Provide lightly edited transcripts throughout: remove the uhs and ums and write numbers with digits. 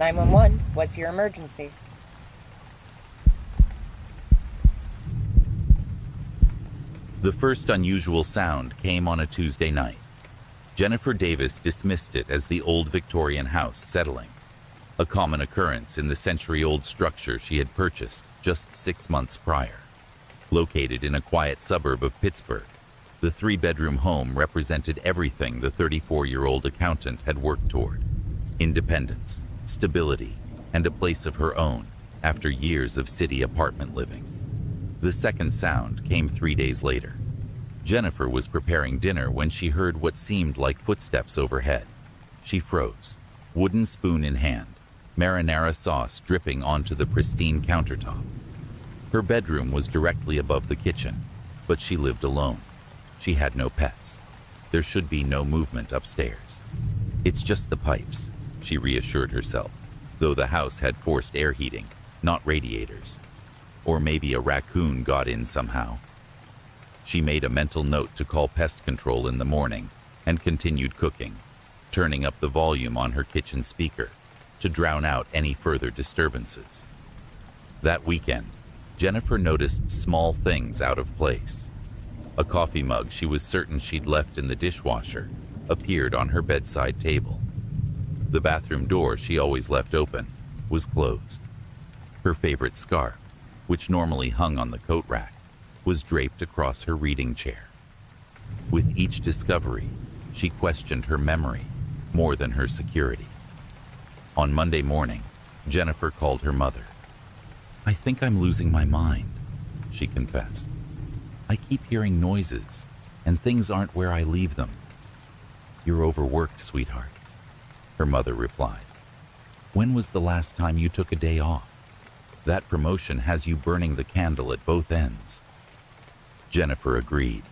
911, what's your emergency? The first unusual sound came on a Tuesday night. Jennifer Davis dismissed it as the old Victorian house settling, a common occurrence in the century-old structure she had purchased just 6 months prior. Located in a quiet suburb of Pittsburgh, the 3-bedroom home represented everything the 34-year-old accountant had worked toward: independence, stability, and a place of her own after years of city apartment living. The second sound came 3 days later. Jennifer was preparing dinner when she heard what seemed like footsteps overhead. She froze, wooden spoon in hand, marinara sauce dripping onto the pristine countertop. Her bedroom was directly above the kitchen, but she lived alone. She had no pets. There should be no movement upstairs. It's just the pipes, she reassured herself, though the house had forced air heating, not radiators. Or maybe a raccoon got in somehow. She made a mental note to call pest control in the morning and continued cooking, turning up the volume on her kitchen speaker to drown out any further disturbances. That weekend, Jennifer noticed small things out of place. A coffee mug she was certain she'd left in the dishwasher appeared on her bedside table. The bathroom door she always left open was closed. Her favorite scarf, which normally hung on the coat rack, was draped across her reading chair. With each discovery, she questioned her memory more than her security. On Monday morning, Jennifer called her mother. "I think I'm losing my mind," she confessed. "I keep hearing noises, and things aren't where I leave them." "You're overworked, sweetheart," her mother replied. "When was the last time you took a day off? That promotion has you burning the candle at both ends." Jennifer agreed.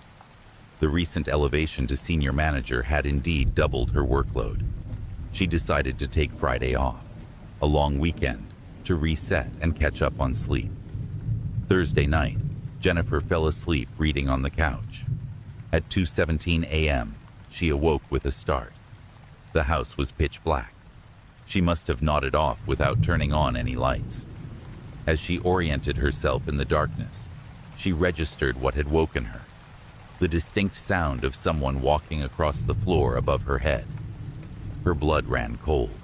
The recent elevation to senior manager had indeed doubled her workload. She decided to take Friday off, a long weekend, to reset and catch up on sleep. Thursday night, Jennifer fell asleep reading on the couch. At 2:17 a.m., she awoke with a start. The house was pitch black. She must have nodded off without turning on any lights. As she oriented herself in the darkness, she registered what had woken her: the distinct sound of someone walking across the floor above her head. Her blood ran cold.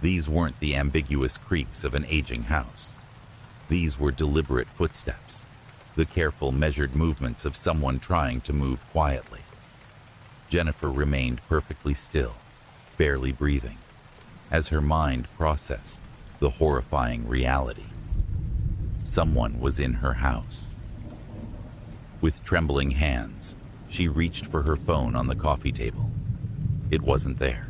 These weren't the ambiguous creaks of an aging house. These were deliberate footsteps, the careful, measured movements of someone trying to move quietly. Jennifer remained perfectly still, barely breathing, as her mind processed the horrifying reality. Someone was in her house. With trembling hands, she reached for her phone on the coffee table. It wasn't there.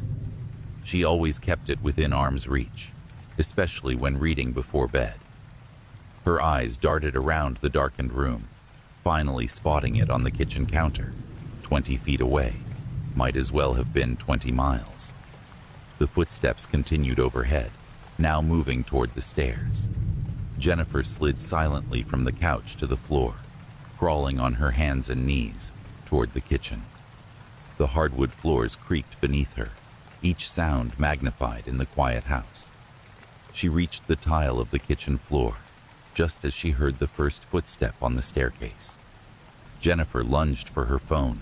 She always kept it within arm's reach, especially when reading before bed. Her eyes darted around the darkened room, finally spotting it on the kitchen counter, 20 feet away. Might as well have been 20 miles. The footsteps continued overhead, now moving toward the stairs. Jennifer slid silently from the couch to the floor, crawling on her hands and knees toward the kitchen. The hardwood floors creaked beneath her, each sound magnified in the quiet house. She reached the tile of the kitchen floor, just as she heard the first footstep on the staircase. Jennifer lunged for her phone,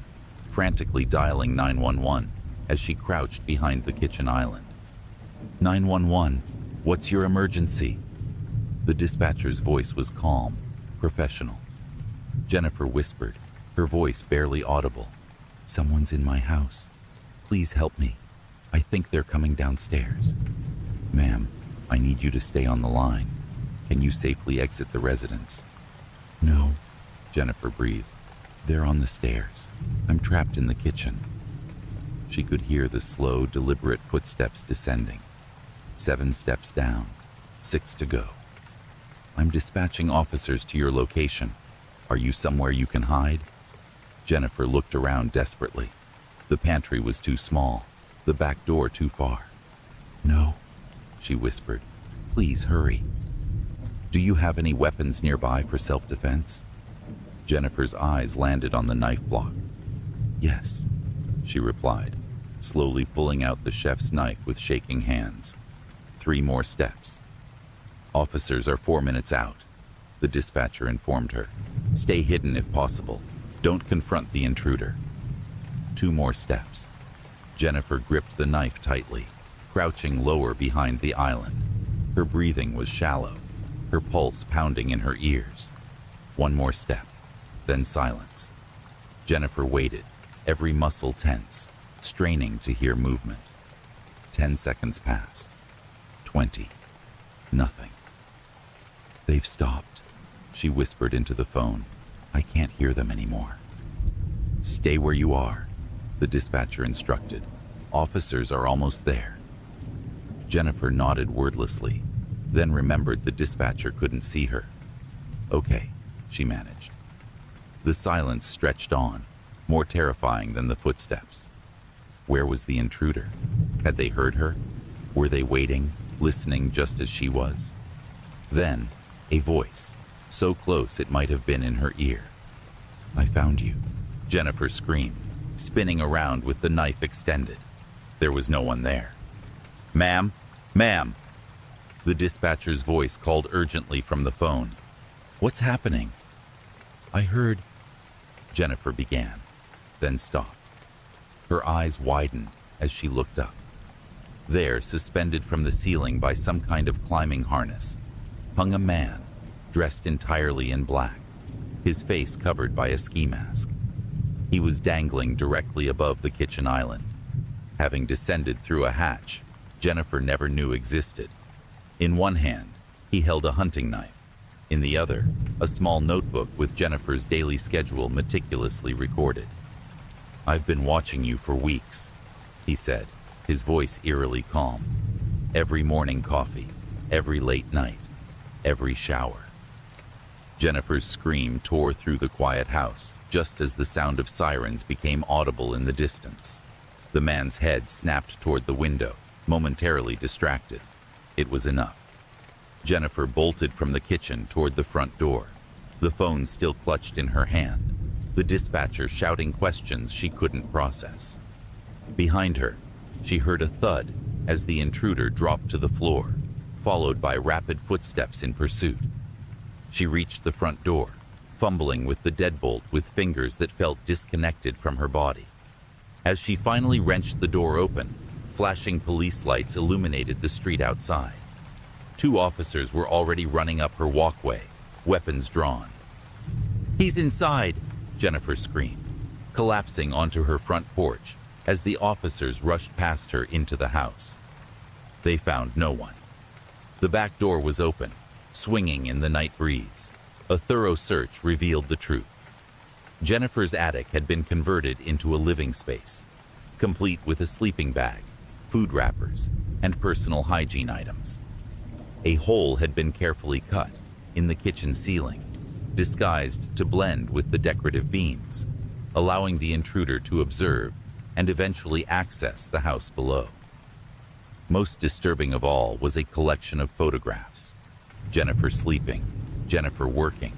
frantically dialing 911 as she crouched behind the kitchen island. 911, what's your emergency? The dispatcher's voice was calm, professional. Jennifer whispered, her voice barely audible. Someone's in my house. Please help me. I think they're coming downstairs. Ma'am, I need you to stay on the line. Can you safely exit the residence? No, Jennifer breathed. They're on the stairs. I'm trapped in the kitchen. She could hear the slow, deliberate footsteps descending. 7 steps down, 6 to go. I'm dispatching officers to your location. Are you somewhere you can hide? Jennifer looked around desperately. The pantry was too small, the back door too far. No, she whispered. Please hurry. Do you have any weapons nearby for self-defense? Jennifer's eyes landed on the knife block. Yes, she replied, slowly pulling out the chef's knife with shaking hands. 3 more steps. "Officers are 4 minutes out," the dispatcher informed her. "Stay hidden if possible. Don't confront the intruder." 2 more steps. Jennifer gripped the knife tightly, crouching lower behind the island. Her breathing was shallow, her pulse pounding in her ears. 1 more step, then silence. Jennifer waited, every muscle tense, straining to hear movement. 10 seconds passed. 20. Nothing. "They've stopped," she whispered into the phone. "I can't hear them anymore." "Stay where you are," the dispatcher instructed. "Officers are almost there." Jennifer nodded wordlessly, then remembered the dispatcher couldn't see her. "Okay," she managed. The silence stretched on, more terrifying than the footsteps. Where was the intruder? Had they heard her? Were they waiting, listening just as she was? Then, a voice, so close it might have been in her ear. "I found you," Jennifer screamed, spinning around with the knife extended. There was no one there. "Ma'am? Ma'am!" The dispatcher's voice called urgently from the phone. "What's happening?" "I heard," Jennifer began, then stopped. Her eyes widened as she looked up. There, suspended from the ceiling by some kind of climbing harness, hung a man, dressed entirely in black, his face covered by a ski mask. He was dangling directly above the kitchen island, having descended through a hatch Jennifer never knew existed. In one hand, he held a hunting knife. In the other, a small notebook with Jennifer's daily schedule meticulously recorded. "I've been watching you for weeks," he said, his voice eerily calm. "Every morning coffee, every late night, every shower." Jennifer's scream tore through the quiet house, just as the sound of sirens became audible in the distance. The man's head snapped toward the window, momentarily distracted. It was enough. Jennifer bolted from the kitchen toward the front door, the phone still clutched in her hand, the dispatcher shouting questions she couldn't process. Behind her, she heard a thud as the intruder dropped to the floor, followed by rapid footsteps in pursuit. She reached the front door, fumbling with the deadbolt with fingers that felt disconnected from her body. As she finally wrenched the door open, flashing police lights illuminated the street outside. 2 officers were already running up her walkway, weapons drawn. "He's inside!" Jennifer screamed, collapsing onto her front porch as the officers rushed past her into the house. They found no one. The back door was open, swinging in the night breeze. A thorough search revealed the truth. Jennifer's attic had been converted into a living space, complete with a sleeping bag, food wrappers, and personal hygiene items. A hole had been carefully cut in the kitchen ceiling, disguised to blend with the decorative beams, allowing the intruder to observe and eventually access the house below. Most disturbing of all was a collection of photographs. Jennifer sleeping, Jennifer working,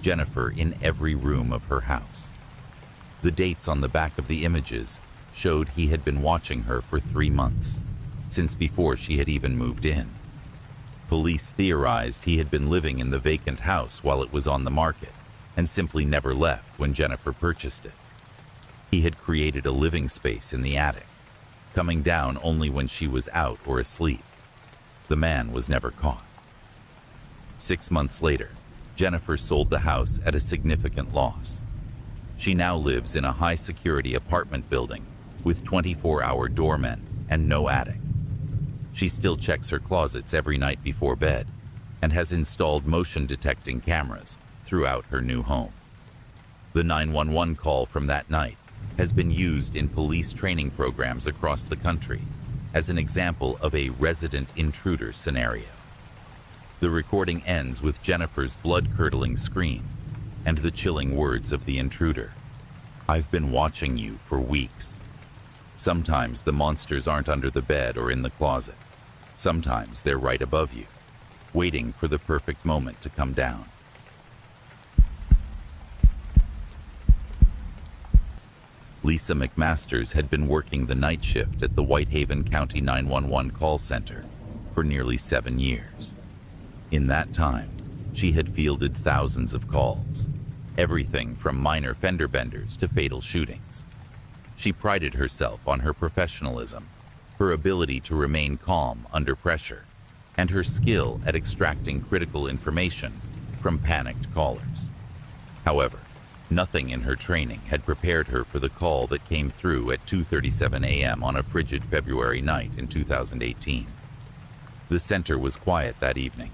Jennifer in every room of her house. The dates on the back of the images showed he had been watching her for 3 months, since before she had even moved in. Police theorized he had been living in the vacant house while it was on the market and simply never left when Jennifer purchased it. He had created a living space in the attic, coming down only when she was out or asleep. The man was never caught. 6 months later, Jennifer sold the house at a significant loss. She now lives in a high-security apartment building with 24-hour doormen and no attic. She still checks her closets every night before bed and has installed motion-detecting cameras throughout her new home. The 911 call from that night has been used in police training programs across the country as an example of a resident intruder scenario. The recording ends with Jennifer's blood-curdling scream and the chilling words of the intruder. "I've been watching you for weeks." Sometimes the monsters aren't under the bed or in the closet. Sometimes they're right above you, waiting for the perfect moment to come down. Lisa McMasters had been working the night shift at the Whitehaven County 911 call center. for nearly 7 years. In that time, she had fielded thousands of calls, everything from minor fender benders to fatal shootings. She prided herself on her professionalism, her ability to remain calm under pressure, and her skill at extracting critical information from panicked callers. However, nothing in her training had prepared her for the call that came through at 2:37 a.m. on a frigid February night in 2018. The center was quiet that evening.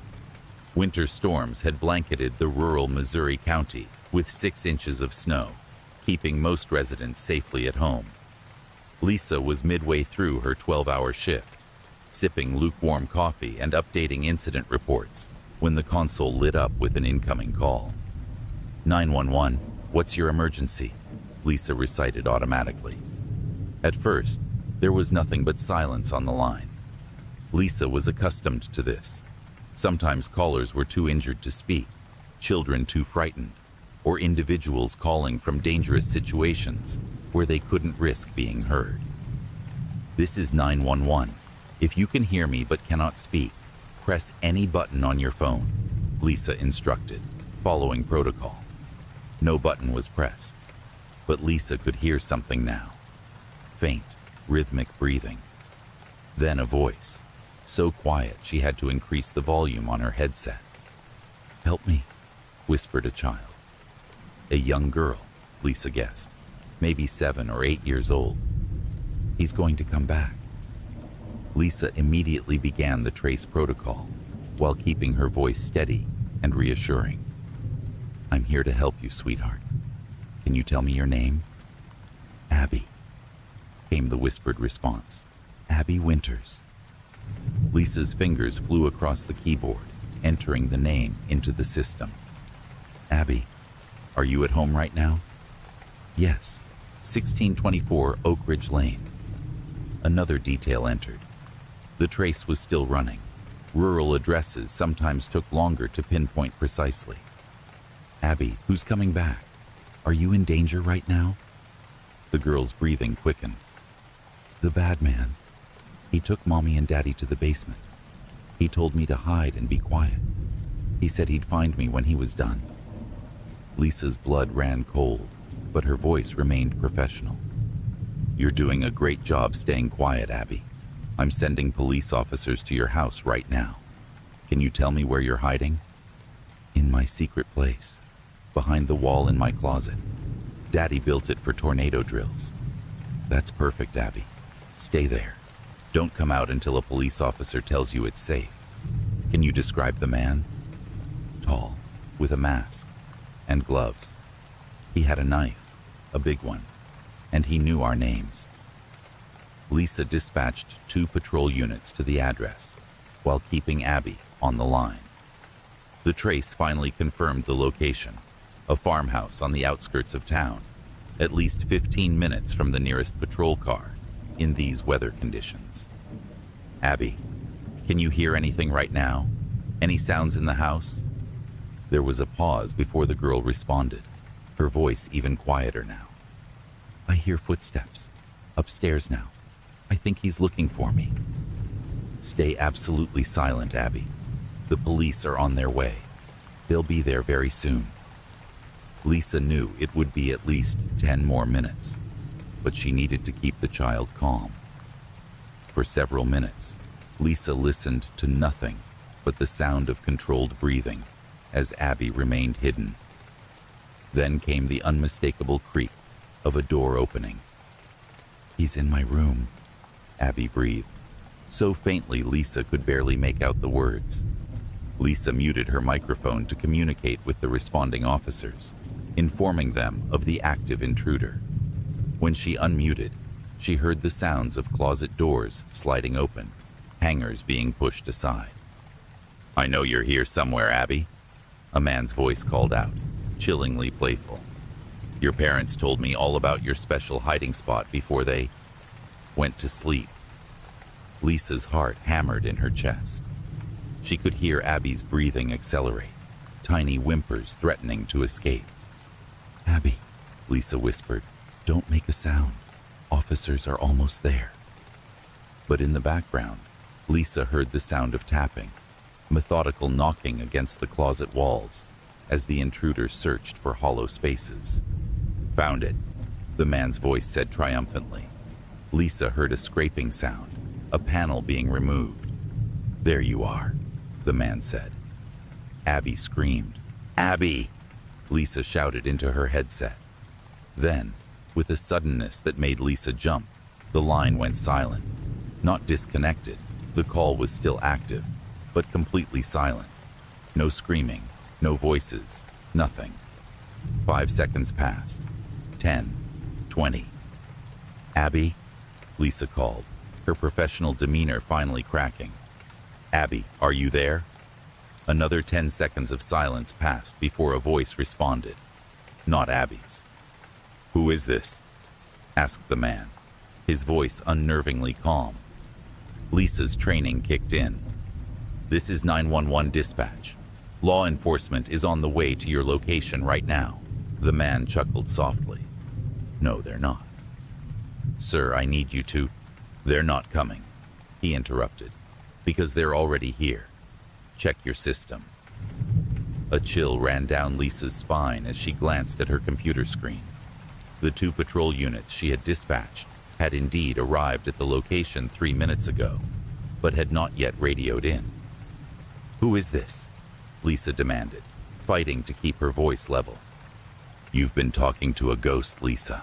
Winter storms had blanketed the rural Missouri County with 6 inches of snow, keeping most residents safely at home. Lisa was midway through her 12-hour shift, sipping lukewarm coffee and updating incident reports when the console lit up with an incoming call. 911, what's your emergency? Lisa recited automatically. At first, there was nothing but silence on the line. Lisa was accustomed to this. Sometimes callers were too injured to speak, children too frightened, or individuals calling from dangerous situations where they couldn't risk being heard. This is 911. If you can hear me but cannot speak, press any button on your phone, Lisa instructed, following protocol. No button was pressed, but Lisa could hear something now. Faint, rhythmic breathing. Then a voice, so quiet she had to increase the volume on her headset. "Help me," whispered a child. A young girl, Lisa guessed, maybe 7 or 8 years old. "He's going to come back." Lisa immediately began the trace protocol while keeping her voice steady and reassuring. "I'm here to help you, sweetheart. Can you tell me your name?" "Abby," came the whispered response. "Abby Winters." Lisa's fingers flew across the keyboard, entering the name into the system. "Abby, are you at home right now?" "Yes, 1624 Oak Ridge Lane." Another detail entered. The trace was still running. Rural addresses sometimes took longer to pinpoint precisely. "Abby, who's coming back? Are you in danger right now?" The girl's breathing quickened. "The bad man. He took Mommy and Daddy to the basement. He told me to hide and be quiet. He said he'd find me when he was done." Lisa's blood ran cold, but her voice remained professional. "You're doing a great job staying quiet, Abby. I'm sending police officers to your house right now. Can you tell me where you're hiding?" "In my secret place, behind the wall in my closet. Daddy built it for tornado drills." "That's perfect, Abby. Stay there. Don't come out until a police officer tells you it's safe. Can you describe the man?" "Tall, with a mask, and gloves. He had a knife, a big one, and he knew our names." Lisa dispatched 2 patrol units to the address, while keeping Abby on the line. The trace finally confirmed the location, a farmhouse on the outskirts of town, at least 15 minutes from the nearest patrol car, in these weather conditions. "Abby, can you hear anything right now? Any sounds in the house?" There was a pause before the girl responded, her voice even quieter now. "I hear footsteps. Upstairs now. I think he's looking for me." "Stay absolutely silent, Abby. The police are on their way. They'll be there very soon." Lisa knew it would be at least 10 more minutes, but she needed to keep the child calm. For several minutes, Lisa listened to nothing but the sound of controlled breathing as Abby remained hidden. Then came the unmistakable creak of a door opening. "He's in my room," Abby breathed, so faintly Lisa could barely make out the words. Lisa muted her microphone to communicate with the responding officers, informing them of the active intruder. When she unmuted, she heard the sounds of closet doors sliding open, hangers being pushed aside. "I know you're here somewhere, Abby," a man's voice called out, chillingly playful. "Your parents told me all about your special hiding spot before they went to sleep." Lisa's heart hammered in her chest. She could hear Abby's breathing accelerate, tiny whimpers threatening to escape. "Abby," Lisa whispered, "don't make a sound. Officers are almost there." But in the background, Lisa heard the sound of tapping, methodical knocking against the closet walls as the intruder searched for hollow spaces. "Found it," the man's voice said triumphantly. Lisa heard a scraping sound, a panel being removed. "There you are," the man said. Abby screamed. "Abby!" Lisa shouted into her headset. Then, with a suddenness that made Lisa jump, the line went silent. Not disconnected, the call was still active, but completely silent. No screaming, no voices, nothing. 5 seconds passed. 10, 20. "Abby?" Lisa called, her professional demeanor finally cracking. "Abby, are you there?" Another 10 seconds of silence passed before a voice responded. Not Abby's. "Who is this?" asked the man, his voice unnervingly calm. Lisa's training kicked in. "This is 911 dispatch. Law enforcement is on the way to your location right now." The man chuckled softly. "No, they're not." "Sir, I need you to—" "They're not coming," he interrupted, "because they're already here. Check your system." A chill ran down Lisa's spine as she glanced at her computer screen. The 2 patrol units she had dispatched had indeed arrived at the location 3 minutes ago, but had not yet radioed in. "Who is this?" Lisa demanded, fighting to keep her voice level. "You've been talking to a ghost, Lisa,"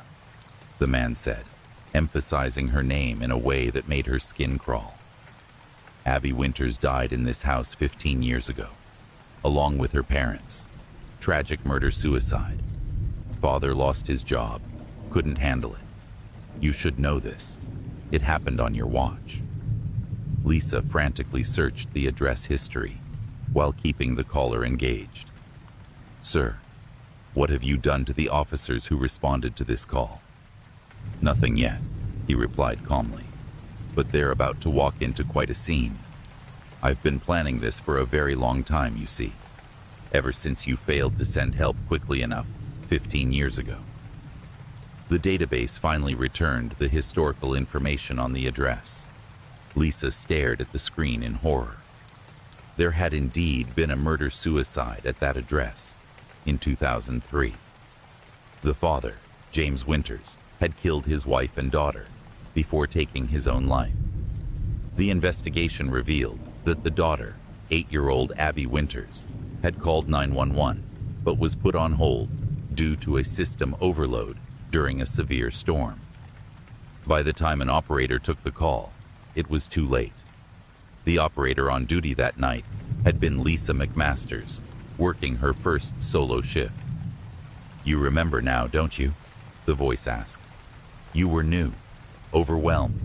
the man said, emphasizing her name in a way that made her skin crawl. "Abby Winters died in this house 15 years ago, along with her parents. Tragic murder-suicide. Father lost his job, couldn't handle it. You should know this. It happened on your watch." Lisa frantically searched the address history while keeping the caller engaged. "Sir, what have you done to the officers who responded to this call?" "Nothing yet," he replied calmly, "but they're about to walk into quite a scene. I've been planning this for a very long time, you see, ever since you failed to send help quickly enough 15 years ago." The database finally returned the historical information on the address. Lisa stared at the screen in horror. There had indeed been a murder-suicide at that address in 2003. The father, James Winters, had killed his wife and daughter before taking his own life. The investigation revealed that the daughter, 8-year-old Abby Winters, had called 911 but was put on hold due to a system overload during a severe storm. By the time an operator took the call, it was too late. The operator on duty that night had been Lisa McMasters, working her first solo shift. "You remember now, don't you?" the voice asked. "You were new, overwhelmed.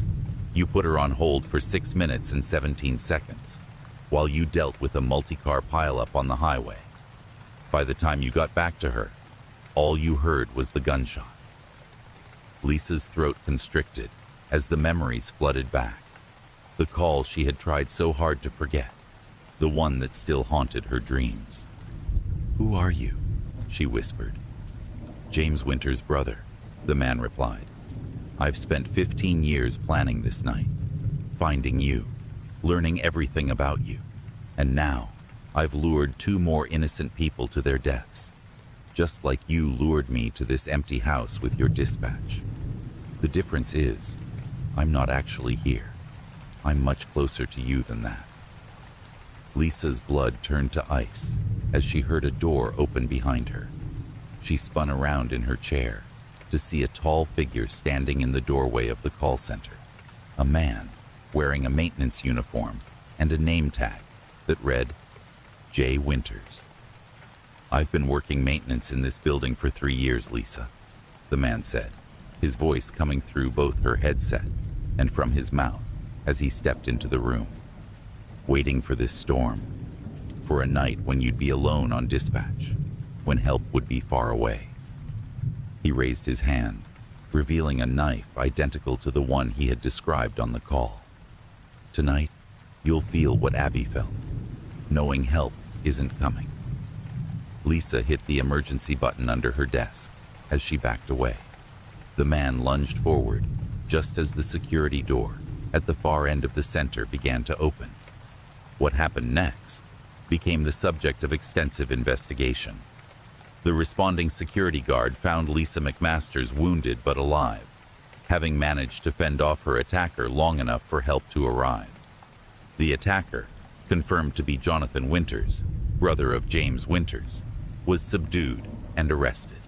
You put her on hold for 6 minutes and 17 seconds, while you dealt with a multi-car pileup on the highway. By the time you got back to her, all you heard was the gunshot." Lisa's throat constricted as the memories flooded back. The call she had tried so hard to forget, the one that still haunted her dreams. "Who are you?" she whispered. "James Winters' brother," the man replied. "I've spent 15 years planning this night, finding you, learning everything about you, and now I've lured 2 more innocent people to their deaths, just like you lured me to this empty house with your dispatch. The difference is, I'm not actually here. I'm much closer to you than that." Lisa's blood turned to ice as she heard a door open behind her. She spun around in her chair to see a tall figure standing in the doorway of the call center. A man wearing a maintenance uniform and a name tag that read, J. Winters. "I've been working maintenance in this building for 3 years, Lisa," the man said, his voice coming through both her headset and from his mouth as he stepped into the room. "Waiting for this storm, for a night when you'd be alone on dispatch, when help would be far away." He raised his hand, revealing a knife identical to the one he had described on the call. "Tonight, you'll feel what Abby felt, knowing help isn't coming." Lisa hit the emergency button under her desk as she backed away. The man lunged forward just as the security door at the far end of the center began to open. What happened next became the subject of extensive investigation. The responding security guard found Lisa McMasters wounded but alive, having managed to fend off her attacker long enough for help to arrive. The attacker, confirmed to be Jonathan Winters, brother of James Winters, was subdued and arrested.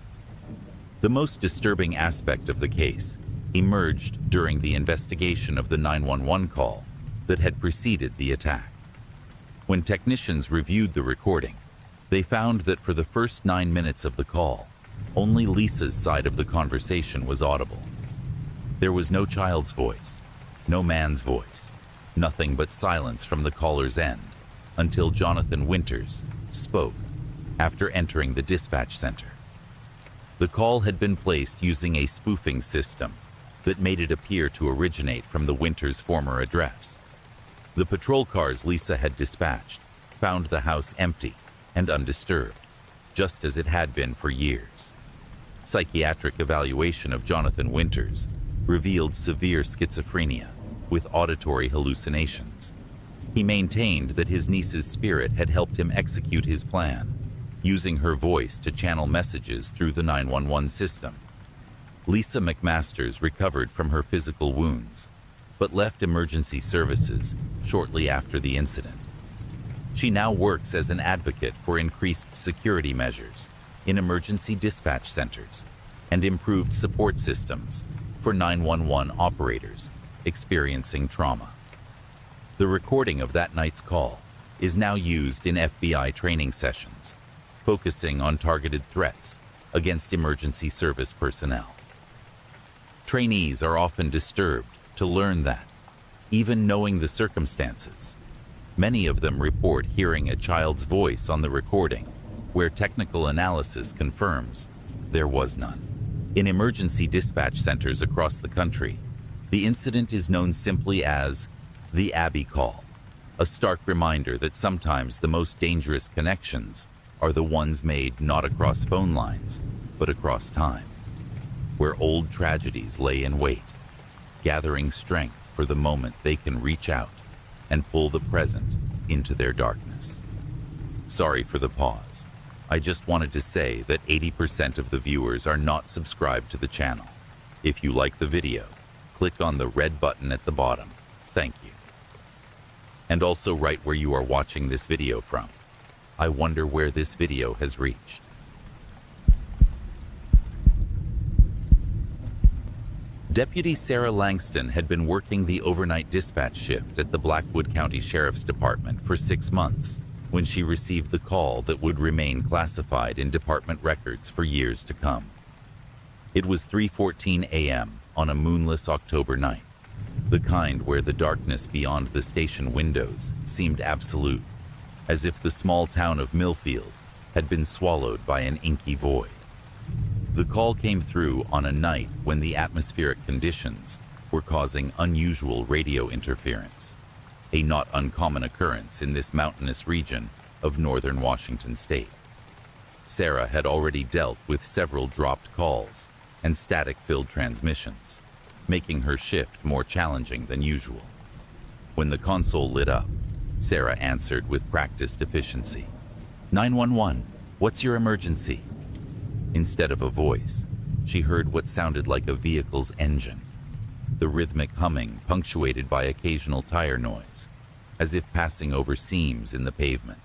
The most disturbing aspect of the case emerged during the investigation of the 911 call that had preceded the attack. When technicians reviewed the recording, they found that for the first 9 minutes of the call, only Lisa's side of the conversation was audible. There was no child's voice, no man's voice, nothing but silence from the caller's end until Jonathan Winters spoke after entering the dispatch center. The call had been placed using a spoofing system that made it appear to originate from the Winters' former address. The patrol cars Lisa had dispatched found the house empty and undisturbed, just as it had been for years. Psychiatric evaluation of Jonathan Winters revealed severe schizophrenia with auditory hallucinations. He maintained that his niece's spirit had helped him execute his plan, using her voice to channel messages through the 911 system. Lisa McMasters recovered from her physical wounds, but left emergency services shortly after the incident. She now works as an advocate for increased security measures in emergency dispatch centers and improved support systems for 911 operators experiencing trauma. The recording of that night's call is now used in FBI training sessions, focusing on targeted threats against emergency service personnel. Trainees are often disturbed to learn that, even knowing the circumstances, many of them report hearing a child's voice on the recording, where technical analysis confirms there was none. In emergency dispatch centers across the country, the incident is known simply as the Abby call, a stark reminder that sometimes the most dangerous connections are the ones made not across phone lines, but across time, where old tragedies lay in wait, gathering strength for the moment they can reach out and pull the present into their darkness. Sorry for the pause. I just wanted to say that 80% of the viewers are not subscribed to the channel. If you like the video, click on the red button at the bottom. Thank you. And also write where you are watching this video from. I wonder where this video has reached. Deputy Sarah Langston had been working the overnight dispatch shift at the Blackwood County Sheriff's Department for 6 months when she received the call that would remain classified in department records for years to come. It was 3:14 a.m. on a moonless October night, the kind where the darkness beyond the station windows seemed absolute, as if the small town of Millfield had been swallowed by an inky void. The call came through on a night when the atmospheric conditions were causing unusual radio interference, a not uncommon occurrence in this mountainous region of northern Washington state. Sarah had already dealt with several dropped calls and static-filled transmissions, making her shift more challenging than usual. When the console lit up, Sarah answered with practiced efficiency. 911, what's your emergency? Instead of a voice, she heard what sounded like a vehicle's engine, the rhythmic humming punctuated by occasional tire noise, as if passing over seams in the pavement.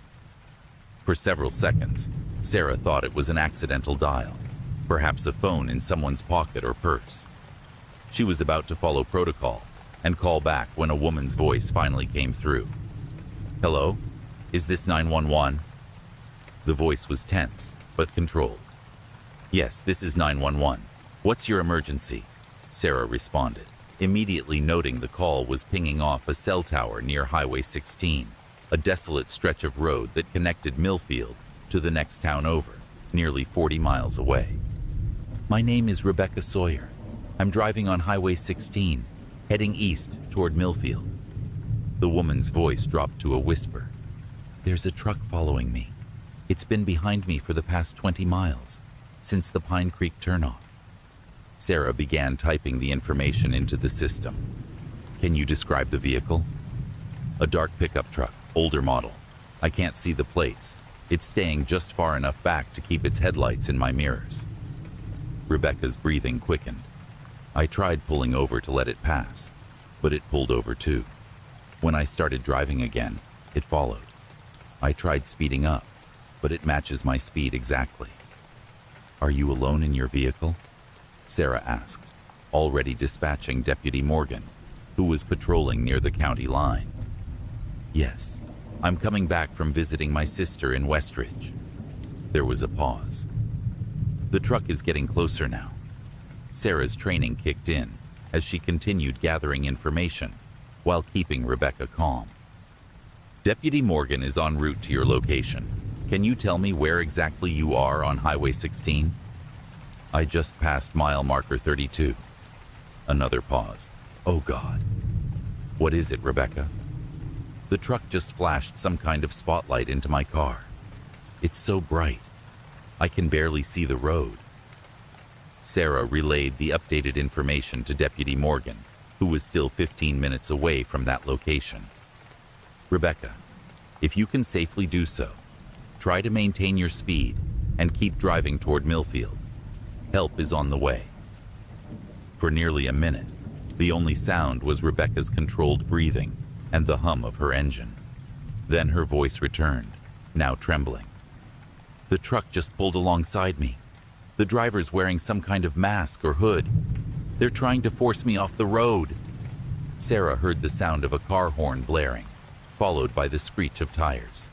For several seconds, Sarah thought it was an accidental dial, perhaps a phone in someone's pocket or purse. She was about to follow protocol and call back when a woman's voice finally came through. Hello? Is this 911? The voice was tense, but controlled. Yes, this is 911. What's your emergency? Sarah responded, immediately noting the call was pinging off a cell tower near Highway 16, a desolate stretch of road that connected Millfield to the next town over, nearly 40 miles away. My name is Rebecca Sawyer. I'm driving on Highway 16, heading east toward Millfield. The woman's voice dropped to a whisper. There's a truck following me. It's been behind me for the past 20 miles, since the Pine Creek turnoff. Sarah began typing the information into the system. Can you describe the vehicle? A dark pickup truck, older model. I can't see the plates. It's staying just far enough back to keep its headlights in my mirrors. Rebecca's breathing quickened. I tried pulling over to let it pass, but it pulled over too. When I started driving again, it followed. I tried speeding up, but it matches my speed exactly. Are you alone in your vehicle? Sarah asked, already dispatching Deputy Morgan, who was patrolling near the county line. Yes, I'm coming back from visiting my sister in Westridge. There was a pause. The truck is getting closer now. Sarah's training kicked in as she continued gathering information while keeping Rebecca calm. Deputy Morgan is en route to your location. Can you tell me where exactly you are on Highway 16? I just passed mile marker 32. Another pause. Oh God. What is it, Rebecca? The truck just flashed some kind of spotlight into my car. It's so bright. I can barely see the road. Sarah relayed the updated information to Deputy Morgan, who was still 15 minutes away from that location. Rebecca, if you can safely do so, try to maintain your speed and keep driving toward Millfield. Help is on the way. For nearly a minute, the only sound was Rebecca's controlled breathing and the hum of her engine. Then her voice returned, now trembling. The truck just pulled alongside me. The driver's wearing some kind of mask or hood. They're trying to force me off the road. Sarah heard the sound of a car horn blaring, followed by the screech of tires.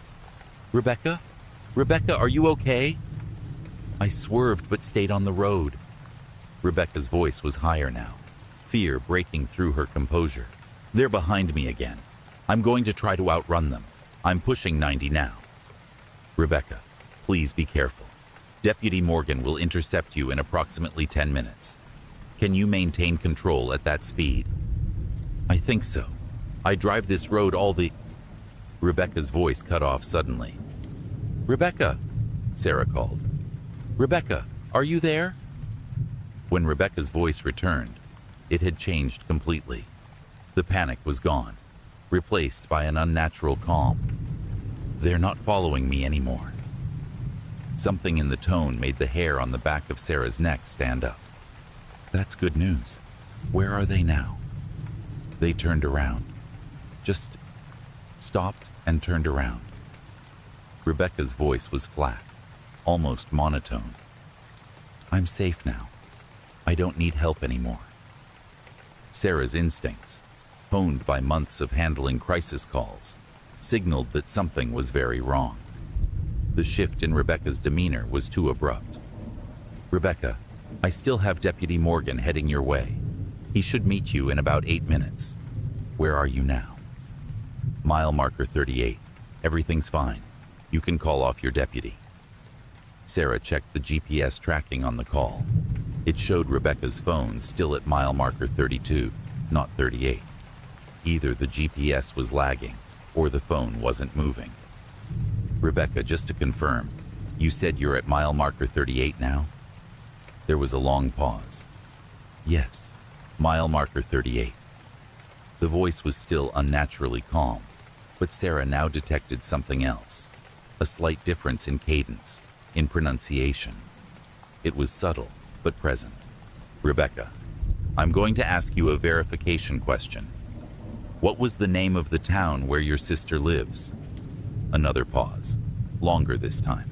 Rebecca? Rebecca, are you okay? I swerved but stayed on the road. Rebecca's voice was higher now, fear breaking through her composure. They're behind me again. I'm going to try to outrun them. I'm pushing 90 now. Rebecca, please be careful. Deputy Morgan will intercept you in approximately 10 minutes. Can you maintain control at that speed? I think so. I drive this road all the... Rebecca's voice cut off suddenly. Rebecca, Sarah called. Rebecca, are you there? When Rebecca's voice returned, it had changed completely. The panic was gone, replaced by an unnatural calm. They're not following me anymore. Something in the tone made the hair on the back of Sarah's neck stand up. That's good news. Where are they now? They turned around. Just stopped and turned around. Rebecca's voice was flat, almost monotone. I'm safe now. I don't need help anymore. Sarah's instincts, honed by months of handling crisis calls, signaled that something was very wrong. The shift in Rebecca's demeanor was too abrupt. Rebecca, I still have Deputy Morgan heading your way. He should meet you in about 8 minutes. Where are you now? Mile marker 38. Everything's fine. You can call off your deputy. Sarah checked the GPS tracking on the call. It showed Rebecca's phone still at mile marker 32, not 38. Either the GPS was lagging or the phone wasn't moving. Rebecca, just to confirm, you said you're at mile marker 38 now? There was a long pause. Yes, mile marker 38. The voice was still unnaturally calm, but Sarah now detected something else. A slight difference in cadence, in pronunciation. It was subtle, but present. Rebecca, I'm going to ask you a verification question. What was the name of the town where your sister lives? Another pause, longer this time.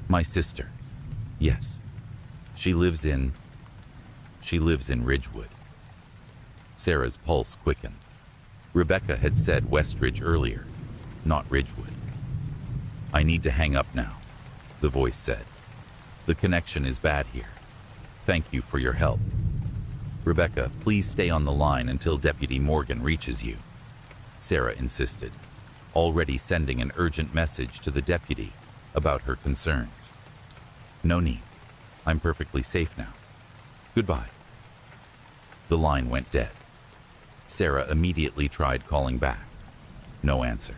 My sister. Yes. She lives in Ridgewood. Sarah's pulse quickened. Rebecca had said Westridge earlier, not Ridgewood. I need to hang up now, the voice said. The connection is bad here. Thank you for your help. Rebecca, please stay on the line until Deputy Morgan reaches you, Sarah insisted, already sending an urgent message to the deputy about her concerns. No need. I'm perfectly safe now. Goodbye. The line went dead. Sarah immediately tried calling back. No answer.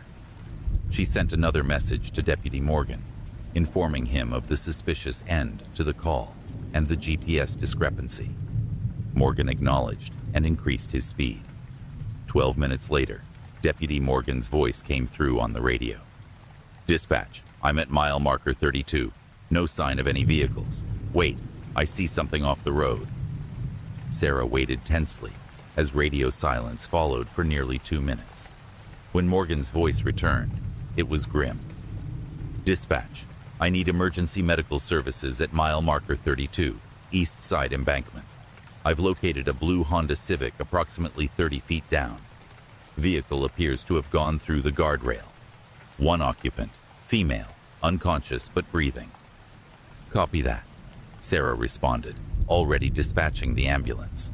She sent another message to Deputy Morgan, informing him of the suspicious end to the call and the GPS discrepancy. Morgan acknowledged and increased his speed. 12 minutes later, Deputy Morgan's voice came through on the radio. "Dispatch, I'm at mile marker 32. No sign of any vehicles. Wait, I see something off the road." Sarah waited tensely as radio silence followed for nearly 2 minutes. When Morgan's voice returned, it was grim. "Dispatch, I need emergency medical services at mile marker 32, East Side Embankment. I've located a blue Honda Civic approximately 30 feet down. Vehicle appears to have gone through the guardrail. One occupant, female, unconscious but breathing." "Copy that," Sarah responded, already dispatching the ambulance.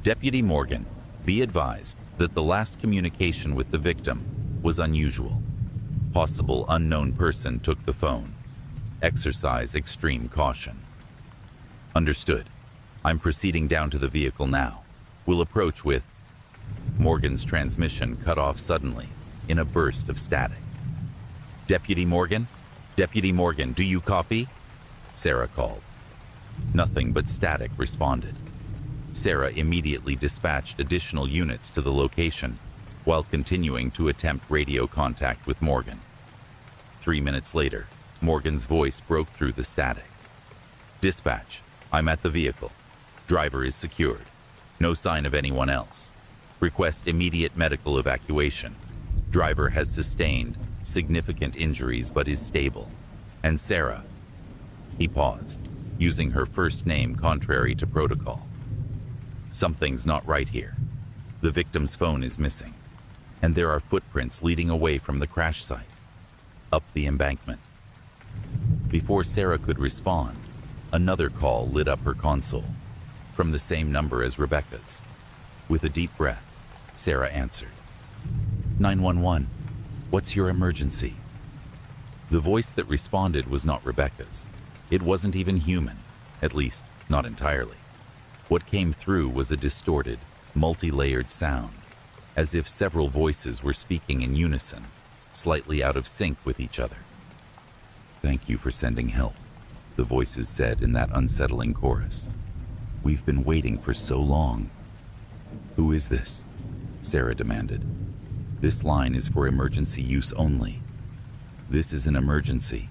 "Deputy Morgan, be advised that the last communication with the victim was unusual. Possible unknown person took the phone. Exercise extreme caution." "Understood. I'm proceeding down to the vehicle now. We'll approach with..." Morgan's transmission cut off suddenly in a burst of static. "Deputy Morgan? Deputy Morgan, do you copy?" Sarah called. Nothing but static responded. Sarah immediately dispatched additional units to the location while continuing to attempt radio contact with Morgan. 3 minutes later, Morgan's voice broke through the static. "Dispatch, I'm at the vehicle. Driver is secured. No sign of anyone else. Request immediate medical evacuation. Driver has sustained significant injuries but is stable. And Sarah..." He paused, using her first name contrary to protocol. "Something's not right here. The victim's phone is missing, and there are footprints leading away from the crash site, up the embankment." Before Sarah could respond, another call lit up her console, from the same number as Rebecca's. With a deep breath, Sarah answered. 911, what's your emergency?" The voice that responded was not Rebecca's. It wasn't even human, at least not entirely. What came through was a distorted, multi-layered sound, as if several voices were speaking in unison, slightly out of sync with each other. "Thank you for sending help," the voices said in that unsettling chorus. "We've been waiting for so long." "Who is this?" Sarah demanded. "This line is for emergency use only." "This is an emergency,"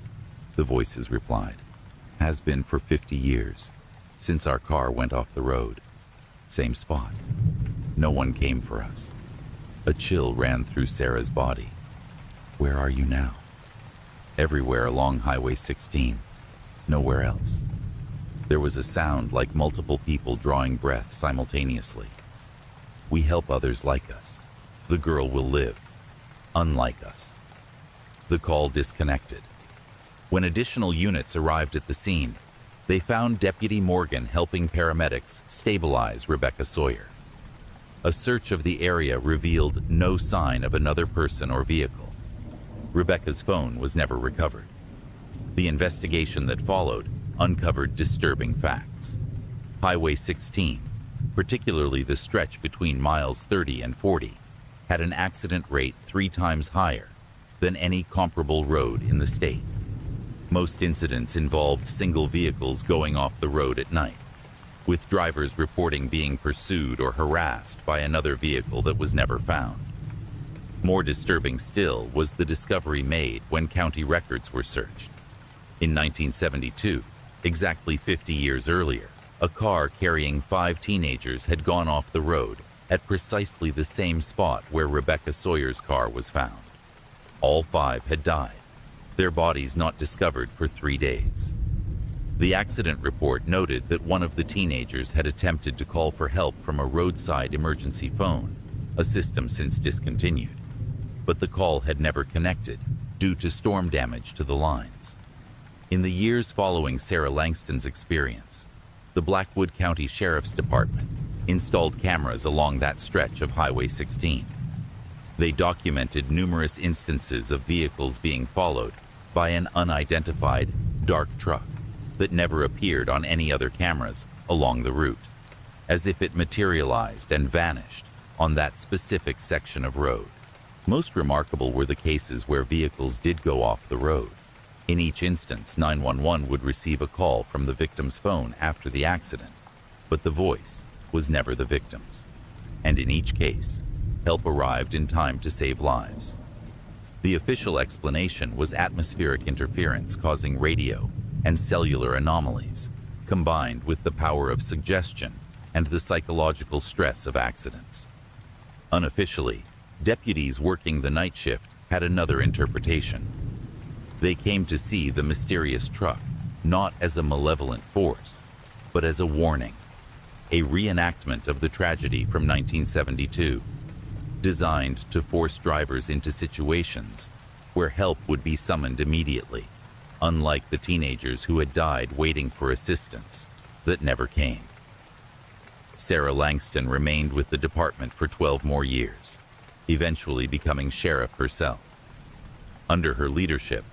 the voices replied. "Has been for 50 years, since our car went off the road. Same spot. No one came for us." A chill ran through Sarah's body. "Where are you now?" "Everywhere along Highway 16. Nowhere else." There was a sound like multiple people drawing breath simultaneously. "We help others like us. The girl will live. Unlike us." The call disconnected. When additional units arrived at the scene, they found Deputy Morgan helping paramedics stabilize Rebecca Sawyer. A search of the area revealed no sign of another person or vehicle. Rebecca's phone was never recovered. The investigation that followed uncovered disturbing facts. Highway 16, particularly the stretch between miles 30 and 40, had an accident rate 3 times higher than any comparable road in the state. Most incidents involved single vehicles going off the road at night, with drivers reporting being pursued or harassed by another vehicle that was never found. More disturbing still was the discovery made when county records were searched. In 1972, exactly 50 years earlier, a car carrying 5 teenagers had gone off the road at precisely the same spot where Rebecca Sawyer's car was found. All 5 had died, their bodies not discovered for 3 days. The accident report noted that one of the teenagers had attempted to call for help from a roadside emergency phone, a system since discontinued, but the call had never connected due to storm damage to the lines. In the years following Sarah Langston's experience, the Blackwood County Sheriff's Department installed cameras along that stretch of Highway 16. They documented numerous instances of vehicles being followed by an unidentified dark truck that never appeared on any other cameras along the route, as if it materialized and vanished on that specific section of road. Most remarkable were the cases where vehicles did go off the road. In each instance, 911 would receive a call from the victim's phone after the accident, but the voice was never the victim's. And in each case, help arrived in time to save lives. The official explanation was atmospheric interference causing radio and cellular anomalies, combined with the power of suggestion and the psychological stress of accidents. Unofficially, deputies working the night shift had another interpretation. They came to see the mysterious truck not as a malevolent force, but as a warning, a reenactment of the tragedy from 1972, designed to force drivers into situations where help would be summoned immediately, unlike the teenagers who had died waiting for assistance that never came. Sarah Langston remained with the department for 12 more years, eventually becoming sheriff herself. Under her leadership,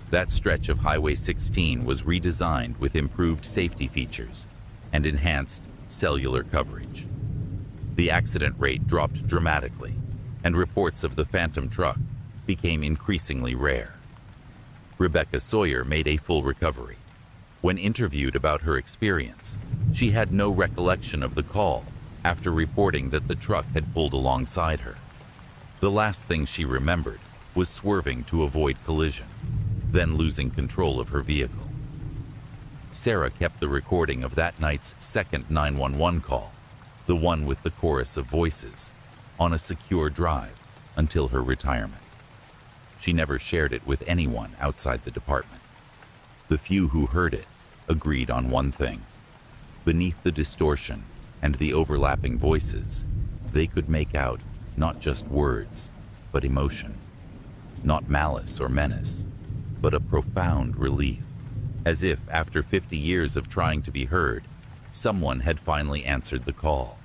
that stretch of Highway 16 was redesigned with improved safety features and enhanced cellular coverage. The accident rate dropped dramatically, and reports of the phantom truck became increasingly rare. Rebecca Sawyer made a full recovery. When interviewed about her experience, she had no recollection of the call after reporting that the truck had pulled alongside her. The last thing she remembered was swerving to avoid collision, then losing control of her vehicle. Sarah kept the recording of that night's second 911 call, the one with the chorus of voices, on a secure drive until her retirement. She never shared it with anyone outside the department. The few who heard it agreed on one thing. Beneath the distortion and the overlapping voices, they could make out not just words, but emotion. Not malice or menace, but a profound relief, as if after 50 years of trying to be heard, someone had finally answered the call.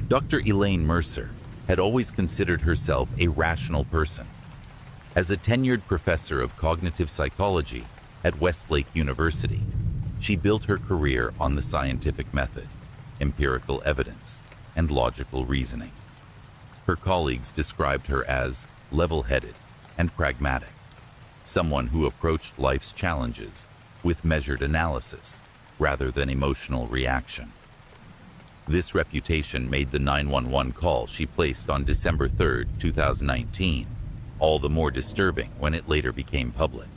Dr. Elaine Mercer had always considered herself a rational person. As a tenured professor of cognitive psychology at Westlake University, she built her career on the scientific method, empirical evidence, and logical reasoning. Her colleagues described her as level-headed and pragmatic, someone who approached life's challenges with measured analysis rather than emotional reaction. This reputation made the 911 call she placed on December 3, 2019, all the more disturbing when it later became public.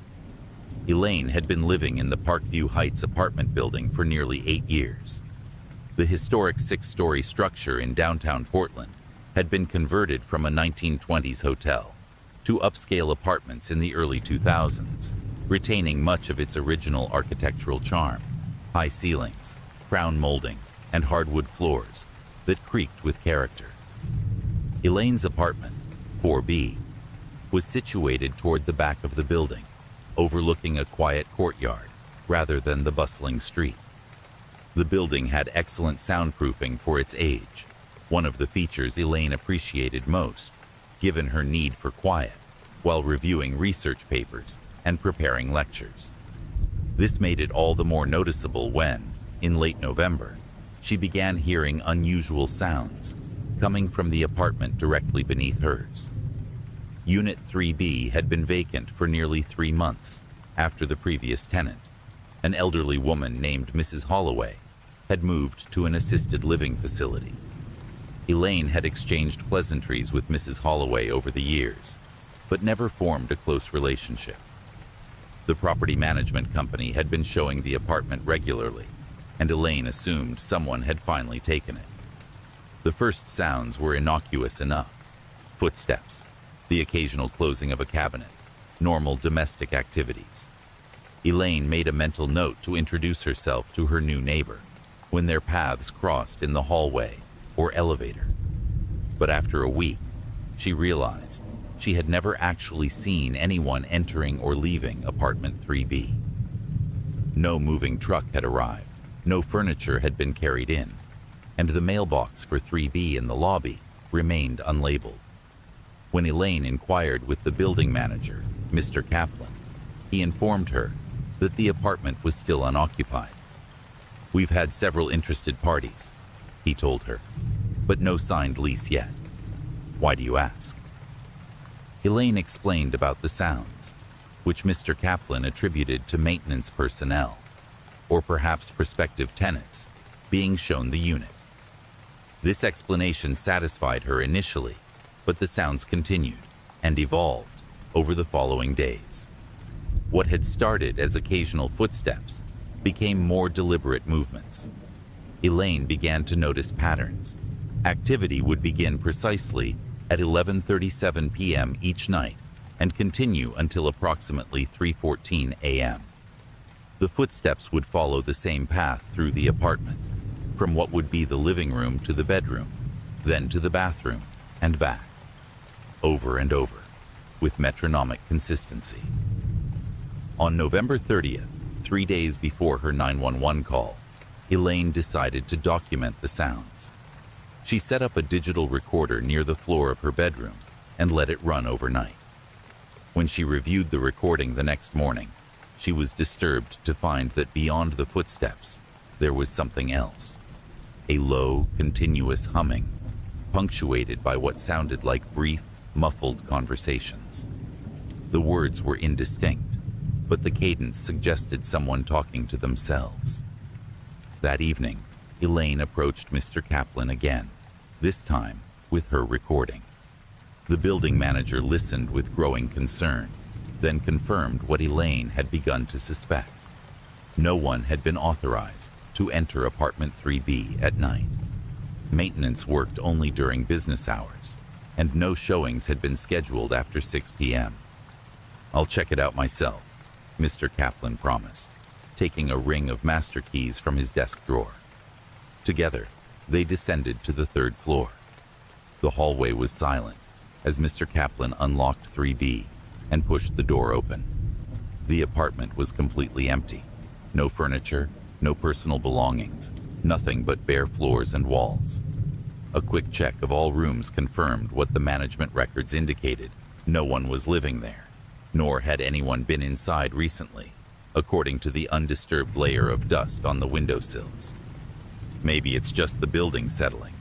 Elaine had been living in the Parkview Heights apartment building for nearly 8 years. The historic 6-story structure in downtown Portland had been converted from a 1920s hotel to upscale apartments in the early 2000s, retaining much of its original architectural charm: high ceilings, crown molding, and hardwood floors that creaked with character. Elaine's apartment, 4B, was situated toward the back of the building, overlooking a quiet courtyard rather than the bustling street. The building had excellent soundproofing for its age, one of the features Elaine appreciated most, given her need for quiet while reviewing research papers and preparing lectures. This made it all the more noticeable when, in late November, she began hearing unusual sounds coming from the apartment directly beneath hers. Unit 3B had been vacant for nearly 3 months after the previous tenant, an elderly woman named Mrs. Holloway, had moved to an assisted living facility. Elaine had exchanged pleasantries with Mrs. Holloway over the years, but never formed a close relationship. The property management company had been showing the apartment regularly, and Elaine assumed someone had finally taken it. The first sounds were innocuous enough: footsteps, the occasional closing of a cabinet, normal domestic activities. Elaine made a mental note to introduce herself to her new neighbor when their paths crossed in the hallway or elevator. But after a week, she realized she had never actually seen anyone entering or leaving apartment 3B. No moving truck had arrived, no furniture had been carried in, and the mailbox for 3B in the lobby remained unlabeled. When Elaine inquired with the building manager, Mr. Kaplan, he informed her that the apartment was still unoccupied. "We've had several interested parties," he told her, "but no signed lease yet. Why do you ask?" Elaine explained about the sounds, which Mr. Kaplan attributed to maintenance personnel, or perhaps prospective tenants, being shown the unit. This explanation satisfied her initially, but the sounds continued and evolved over the following days. What had started as occasional footsteps became more deliberate movements. Elaine began to notice patterns. Activity would begin precisely at 11:37 p.m. each night and continue until approximately 3:14 a.m. The footsteps would follow the same path through the apartment, from what would be the living room to the bedroom, then to the bathroom and back, over and over, with metronomic consistency. On November 30th, 3 days before her 911 call, Elaine decided to document the sounds. She set up a digital recorder near the floor of her bedroom and let it run overnight. When she reviewed the recording the next morning, she was disturbed to find that beyond the footsteps, there was something else. A low, continuous humming, punctuated by what sounded like brief, muffled conversations. The words were indistinct, but the cadence suggested someone talking to themselves. That evening, Elaine approached Mr. Kaplan again, this time with her recording. The building manager listened with growing concern, then confirmed what Elaine had begun to suspect. No one had been authorized to enter apartment 3B at night. Maintenance worked only during business hours, and no showings had been scheduled after 6 p.m. "I'll check it out myself," Mr. Kaplan promised, taking a ring of master keys from his desk drawer. Together, they descended to the 3rd floor. The hallway was silent as Mr. Kaplan unlocked 3B and pushed the door open. The apartment was completely empty. No furniture, no personal belongings, nothing but bare floors and walls. A quick check of all rooms confirmed what the management records indicated. No one was living there, nor had anyone been inside recently, according to the undisturbed layer of dust on the windowsills. "Maybe it's just the building settling,"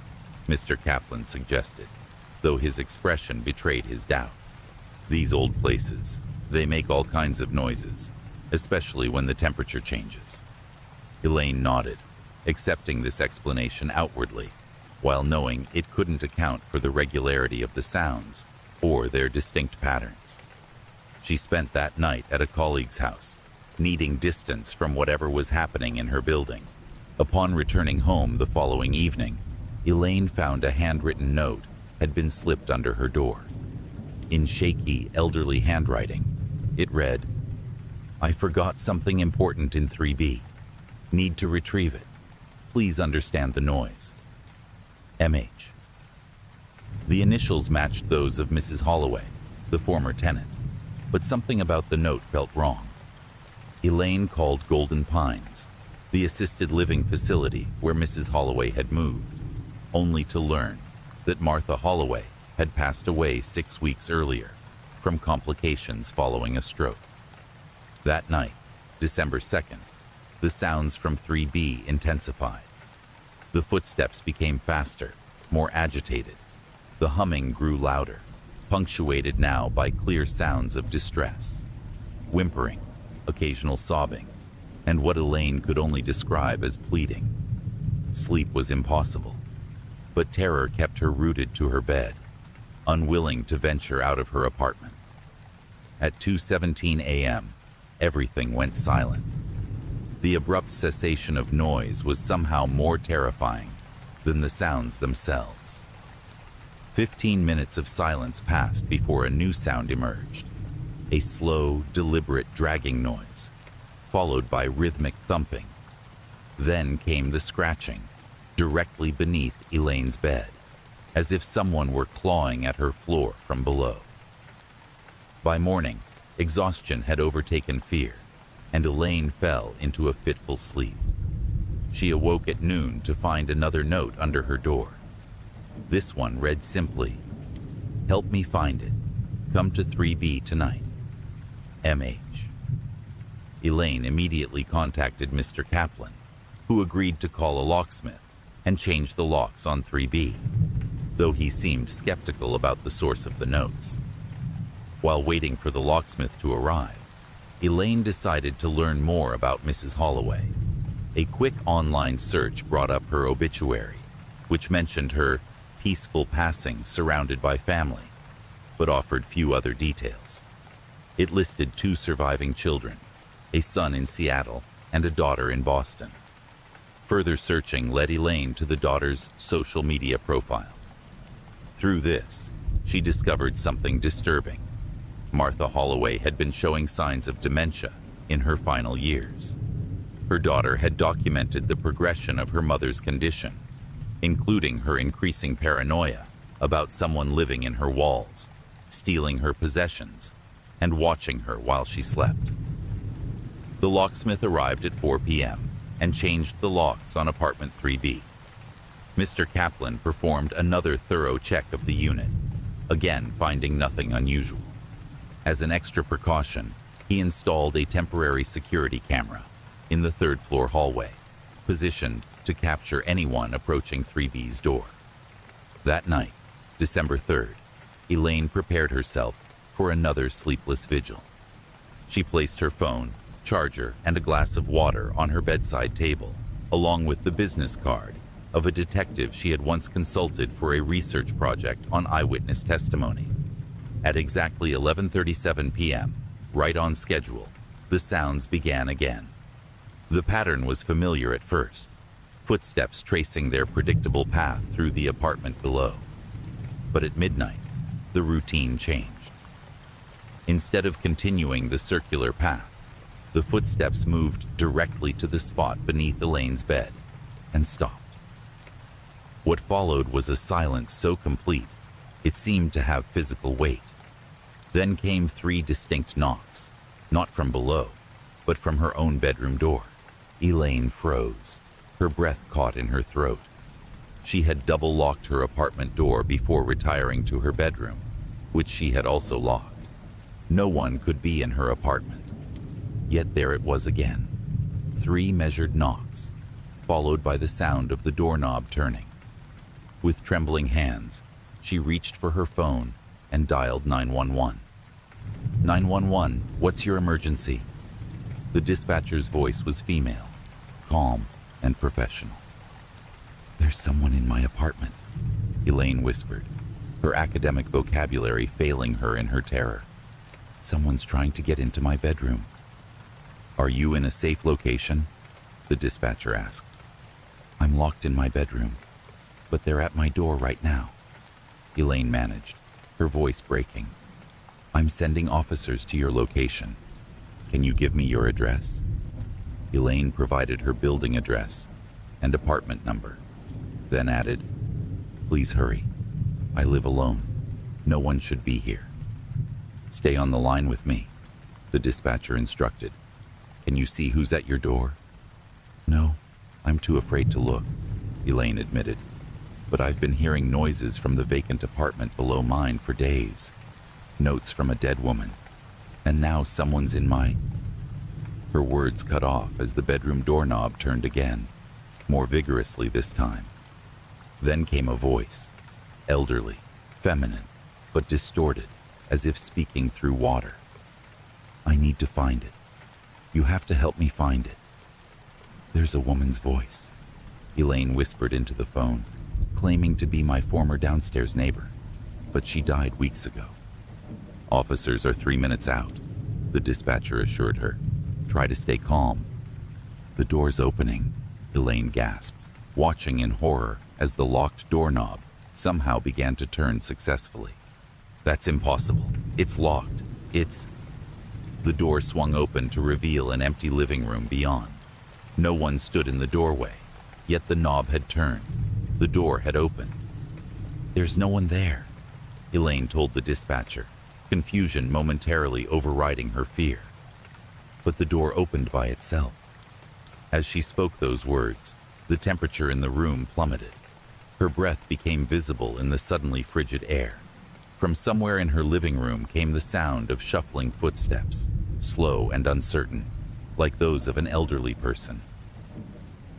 Mr. Kaplan suggested, though his expression betrayed his doubt. "These old places, they make all kinds of noises, especially when the temperature changes." Elaine nodded, accepting this explanation outwardly, while knowing it couldn't account for the regularity of the sounds or their distinct patterns. She spent that night at a colleague's house, needing distance from whatever was happening in her building. Upon returning home the following evening, Elaine found a handwritten note had been slipped under her door. In shaky, elderly handwriting, it read, "I forgot something important in 3B. Need to retrieve it. Please understand the noise. MH." The initials matched those of Mrs. Holloway, the former tenant, but something about the note felt wrong. Elaine called Golden Pines, the assisted living facility where Mrs. Holloway had moved, only to learn that Martha Holloway had passed away 6 weeks earlier from complications following a stroke. That night, December 2nd, the sounds from 3B intensified. The footsteps became faster, more agitated. The humming grew louder, punctuated now by clear sounds of distress, whimpering, occasional sobbing, and what Elaine could only describe as pleading. Sleep was impossible, but terror kept her rooted to her bed, unwilling to venture out of her apartment. At 2:17 a.m., everything went silent. The abrupt cessation of noise was somehow more terrifying than the sounds themselves. 15 minutes of silence passed before a new sound emerged, a slow, deliberate dragging noise, followed by rhythmic thumping. Then came the scratching, directly beneath Elaine's bed, as if someone were clawing at her floor from below. By morning, exhaustion had overtaken fear, and Elaine fell into a fitful sleep. She awoke at noon to find another note under her door. This one read simply, "Help me find it. Come to 3B tonight. MH." Elaine immediately contacted Mr. Kaplan, who agreed to call a locksmith and change the locks on 3B, though he seemed skeptical about the source of the notes. While waiting for the locksmith to arrive, Elaine decided to learn more about Mrs. Holloway. A quick online search brought up her obituary, which mentioned her peaceful passing surrounded by family, but offered few other details. It listed 2 surviving children, a son in Seattle and a daughter in Boston. Further searching led Elaine to the daughter's social media profile. Through this, she discovered something disturbing. Martha Holloway had been showing signs of dementia in her final years. Her daughter had documented the progression of her mother's condition, including her increasing paranoia about someone living in her walls, stealing her possessions, and watching her while she slept. The locksmith arrived at 4 p.m. and changed the locks on apartment 3B. Mr. Kaplan performed another thorough check of the unit, again finding nothing unusual. As an extra precaution, he installed a temporary security camera in the 3rd floor hallway, positioned to capture anyone approaching 3B's door. That night, December 3rd, Elaine prepared herself for another sleepless vigil. She placed her phone, charger, and a glass of water on her bedside table, along with the business card of a detective she had once consulted for a research project on eyewitness testimony. At exactly 11:37 p.m., right on schedule, the sounds began again. The pattern was familiar at first, footsteps tracing their predictable path through the apartment below. But at midnight, the routine changed. Instead of continuing the circular path, the footsteps moved directly to the spot beneath Elaine's bed and stopped. What followed was a silence so complete, it seemed to have physical weight. Then came 3 distinct knocks, not from below, but from her own bedroom door. Elaine froze, her breath caught in her throat. She had double-locked her apartment door before retiring to her bedroom, which she had also locked. No one could be in her apartment. Yet there it was again. 3 measured knocks, followed by the sound of the doorknob turning. With trembling hands, she reached for her phone and dialed 911. 911, what's your emergency? The dispatcher's voice was female, calm and professional. There's someone in my apartment, Elaine whispered, her academic vocabulary failing her in her terror. Someone's trying to get into my bedroom. Are you in a safe location? The dispatcher asked. I'm locked in my bedroom, but they're at my door right now, Elaine managed, her voice breaking. I'm sending officers to your location. Can you give me your address? Elaine provided her building address and apartment number, then added, Please hurry. I live alone. No one should be here. Stay on the line with me, the dispatcher instructed. Can you see who's at your door? No, I'm too afraid to look, Elaine admitted. But I've been hearing noises from the vacant apartment below mine for days. Notes from a dead woman. And now someone's in my... Her words cut off as the bedroom doorknob turned again, more vigorously this time. Then came a voice, elderly, feminine, but distorted, as if speaking through water. I need to find it. You have to help me find it. There's a woman's voice, Elaine whispered into the phone, claiming to be my former downstairs neighbor, but she died weeks ago. Officers are 3 minutes out, the dispatcher assured her. Try to stay calm. The door's opening, Elaine gasped, watching in horror as the locked doorknob somehow began to turn successfully. That's impossible. It's locked. The door swung open to reveal an empty living room beyond. No one stood in the doorway, yet the knob had turned. The door had opened. There's no one there, Elaine told the dispatcher, confusion momentarily overriding her fear. But the door opened by itself. As she spoke those words, the temperature in the room plummeted. Her breath became visible in the suddenly frigid air. From somewhere in her living room came the sound of shuffling footsteps, slow and uncertain, like those of an elderly person.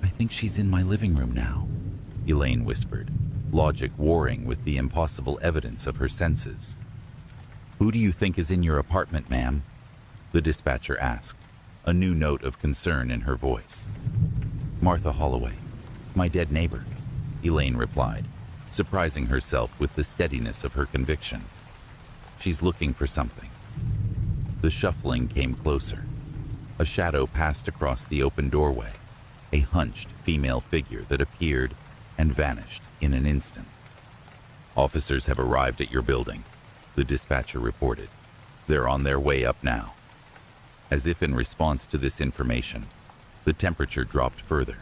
I think she's in my living room now, Elaine whispered, logic warring with the impossible evidence of her senses. Who do you think is in your apartment, ma'am? The dispatcher asked, a new note of concern in her voice. Martha Holloway, my dead neighbor, Elaine replied, surprising herself with the steadiness of her conviction. She's looking for something. The shuffling came closer. A shadow passed across the open doorway, a hunched female figure that appeared and vanished in an instant. Officers have arrived at your building, the dispatcher reported. They're on their way up now. As if in response to this information, the temperature dropped further.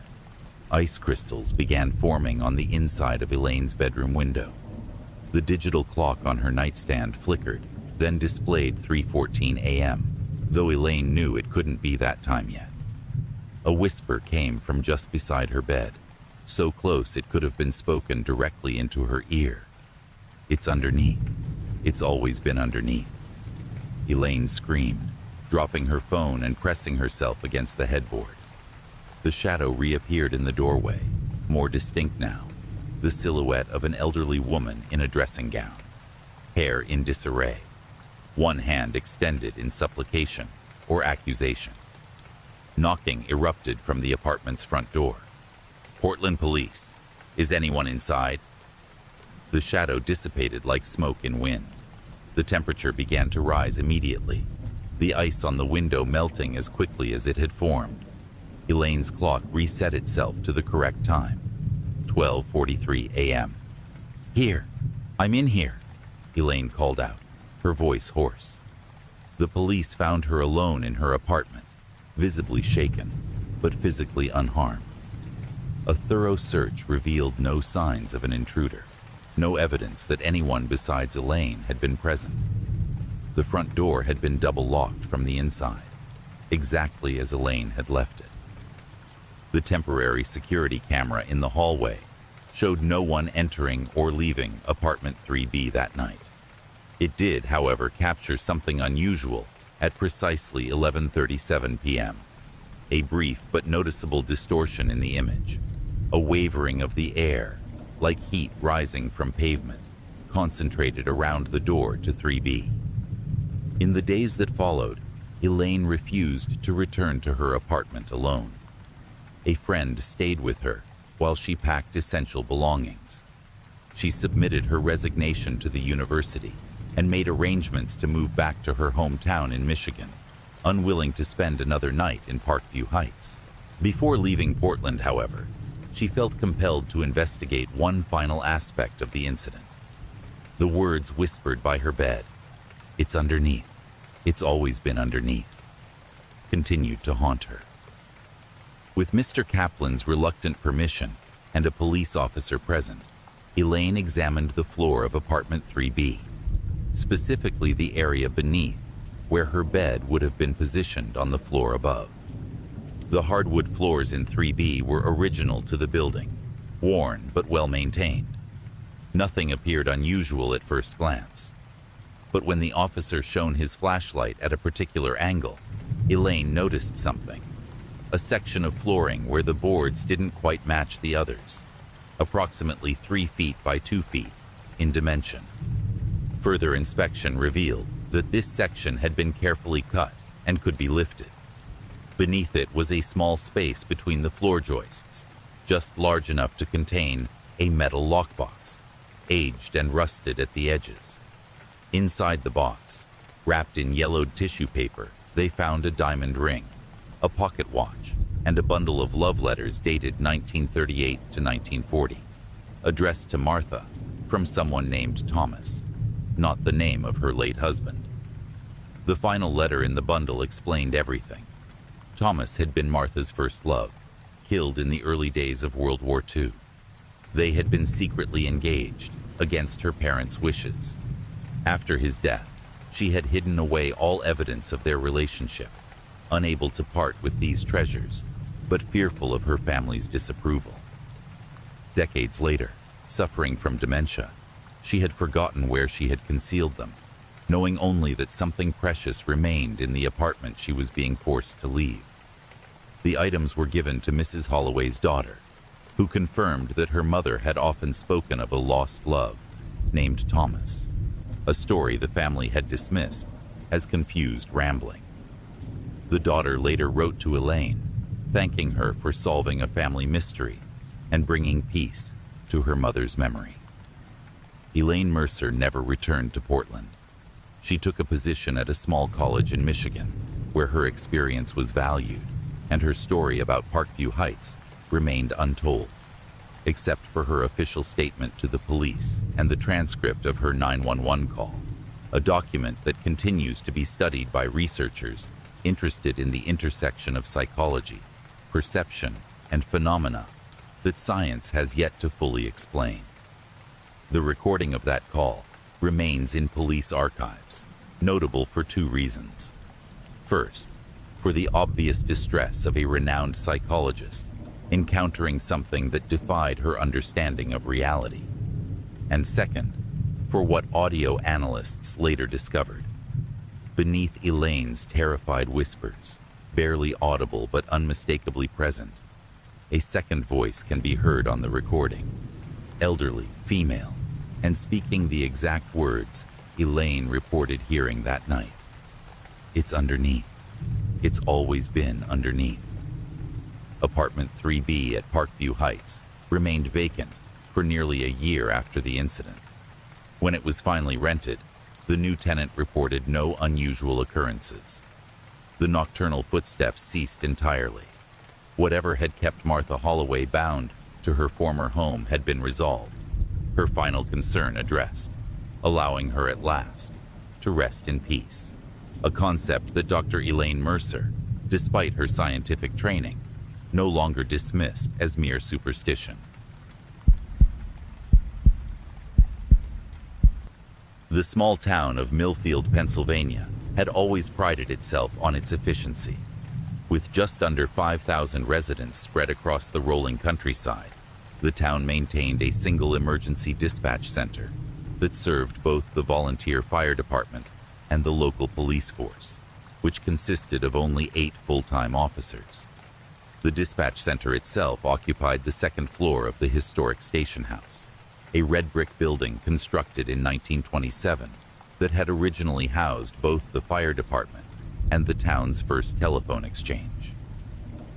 Ice crystals began forming on the inside of Elaine's bedroom window. The digital clock on her nightstand flickered, then displayed 3:14 a.m., though Elaine knew it couldn't be that time yet. A whisper came from just beside her bed, so close it could have been spoken directly into her ear. It's underneath. It's always been underneath. Elaine screamed, dropping her phone and pressing herself against the headboard. The shadow reappeared in the doorway, more distinct now, the silhouette of an elderly woman in a dressing gown, hair in disarray, one hand extended in supplication or accusation. Knocking erupted from the apartment's front door. Portland Police. Is anyone inside? The shadow dissipated like smoke in wind. The temperature began to rise immediately, the ice on the window melting as quickly as it had formed. Elaine's clock reset itself to the correct time, 12:43 a.m. Here, I'm in here, Elaine called out, her voice hoarse. The police found her alone in her apartment, visibly shaken, but physically unharmed. A thorough search revealed no signs of an intruder, no evidence that anyone besides Elaine had been present. The front door had been double locked from the inside, exactly as Elaine had left it. The temporary security camera in the hallway showed no one entering or leaving apartment 3B that night. It did, however, capture something unusual at precisely 11:37 p.m. A brief but noticeable distortion in the image, a wavering of the air, like heat rising from pavement, concentrated around the door to 3B. In the days that followed, Elaine refused to return to her apartment alone. A friend stayed with her while she packed essential belongings. She submitted her resignation to the university and made arrangements to move back to her hometown in Michigan, unwilling to spend another night in Parkview Heights. Before leaving Portland, however, she felt compelled to investigate one final aspect of the incident. The words whispered by her bed, "It's underneath. It's always been underneath," continued to haunt her. With Mr. Kaplan's reluctant permission and a police officer present, Elaine examined the floor of apartment 3B, specifically the area beneath, where her bed would have been positioned on the floor above. The hardwood floors in 3B were original to the building, worn but well maintained. Nothing appeared unusual at first glance. But when the officer shone his flashlight at a particular angle, Elaine noticed something. A section of flooring where the boards didn't quite match the others, approximately 3 feet by 2 feet in dimension. Further inspection revealed that this section had been carefully cut and could be lifted. Beneath it was a small space between the floor joists, just large enough to contain a metal lockbox, aged and rusted at the edges. Inside the box, wrapped in yellowed tissue paper, they found a diamond ring, a pocket watch, and a bundle of love letters dated 1938 to 1940, addressed to Martha from someone named Thomas, not the name of her late husband. The final letter in the bundle explained everything. Thomas had been Martha's first love, killed in the early days of World War II. They had been secretly engaged, against her parents' wishes. After his death, she had hidden away all evidence of their relationship, unable to part with these treasures, but fearful of her family's disapproval. Decades later, suffering from dementia, she had forgotten where she had concealed them, knowing only that something precious remained in the apartment she was being forced to leave. The items were given to Mrs. Holloway's daughter, who confirmed that her mother had often spoken of a lost love named Thomas, a story the family had dismissed as confused rambling. The daughter later wrote to Elaine, thanking her for solving a family mystery and bringing peace to her mother's memory. Elaine Mercer never returned to Portland. She took a position at a small college in Michigan, where her experience was valued, and her story about Parkview Heights remained untold, except for her official statement to the police and the transcript of her 911 call, a document that continues to be studied by researchers interested in the intersection of psychology, perception, and phenomena that science has yet to fully explain. The recording of that call remains in police archives, notable for two reasons. First, for the obvious distress of a renowned psychologist encountering something that defied her understanding of reality. And second, for what audio analysts later discovered. Beneath Elaine's terrified whispers, barely audible but unmistakably present, a second voice can be heard on the recording. Elderly, female, and speaking the exact words Elaine reported hearing that night. It's underneath. It's always been underneath. Apartment 3B at Parkview Heights remained vacant for nearly a year after the incident. When it was finally rented, the new tenant reported no unusual occurrences. The nocturnal footsteps ceased entirely. Whatever had kept Martha Holloway bound to her former home had been resolved, her final concern addressed, allowing her at last to rest in peace, a concept that Dr. Elaine Mercer, despite her scientific training, no longer dismissed as mere superstition. The small town of Millfield, Pennsylvania, had always prided itself on its efficiency. With just under 5,000 residents spread across the rolling countryside, the town maintained a single emergency dispatch center that served both the volunteer fire department and the local police force, which consisted of only 8 full-time officers. The dispatch center itself occupied the second floor of the historic station house, a red brick building constructed in 1927 that had originally housed both the fire department and the town's first telephone exchange.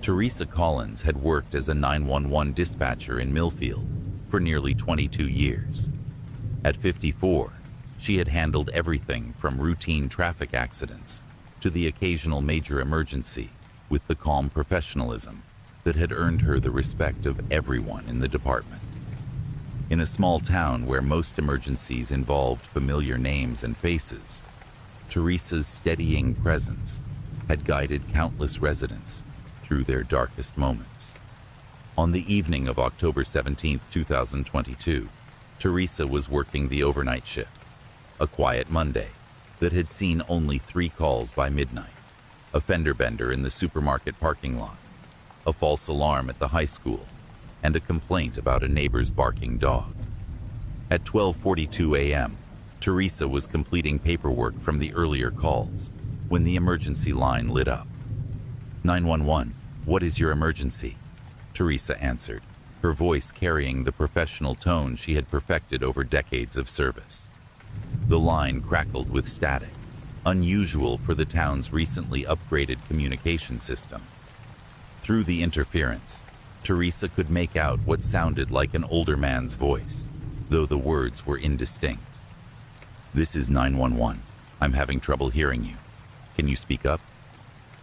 Teresa Collins had worked as a 911 dispatcher in Millfield for nearly 22 years. At 54, she had handled everything from routine traffic accidents to the occasional major emergency with the calm professionalism that had earned her the respect of everyone in the department. In a small town where most emergencies involved familiar names and faces, Teresa's steadying presence had guided countless residents through their darkest moments. On the evening of October 17, 2022, Teresa was working the overnight shift, a quiet Monday that had seen only 3 calls by midnight: a fender bender in the supermarket parking lot, a false alarm at the high school, and a complaint about a neighbor's barking dog. At 12:42 a.m., Teresa was completing paperwork from the earlier calls when the emergency line lit up. 911, what is your emergency? Teresa answered, her voice carrying the professional tone she had perfected over decades of service. The line crackled with static, unusual for the town's recently upgraded communication system. Through the interference, Teresa could make out what sounded like an older man's voice, though the words were indistinct. This is 911. I'm having trouble hearing you. Can you speak up?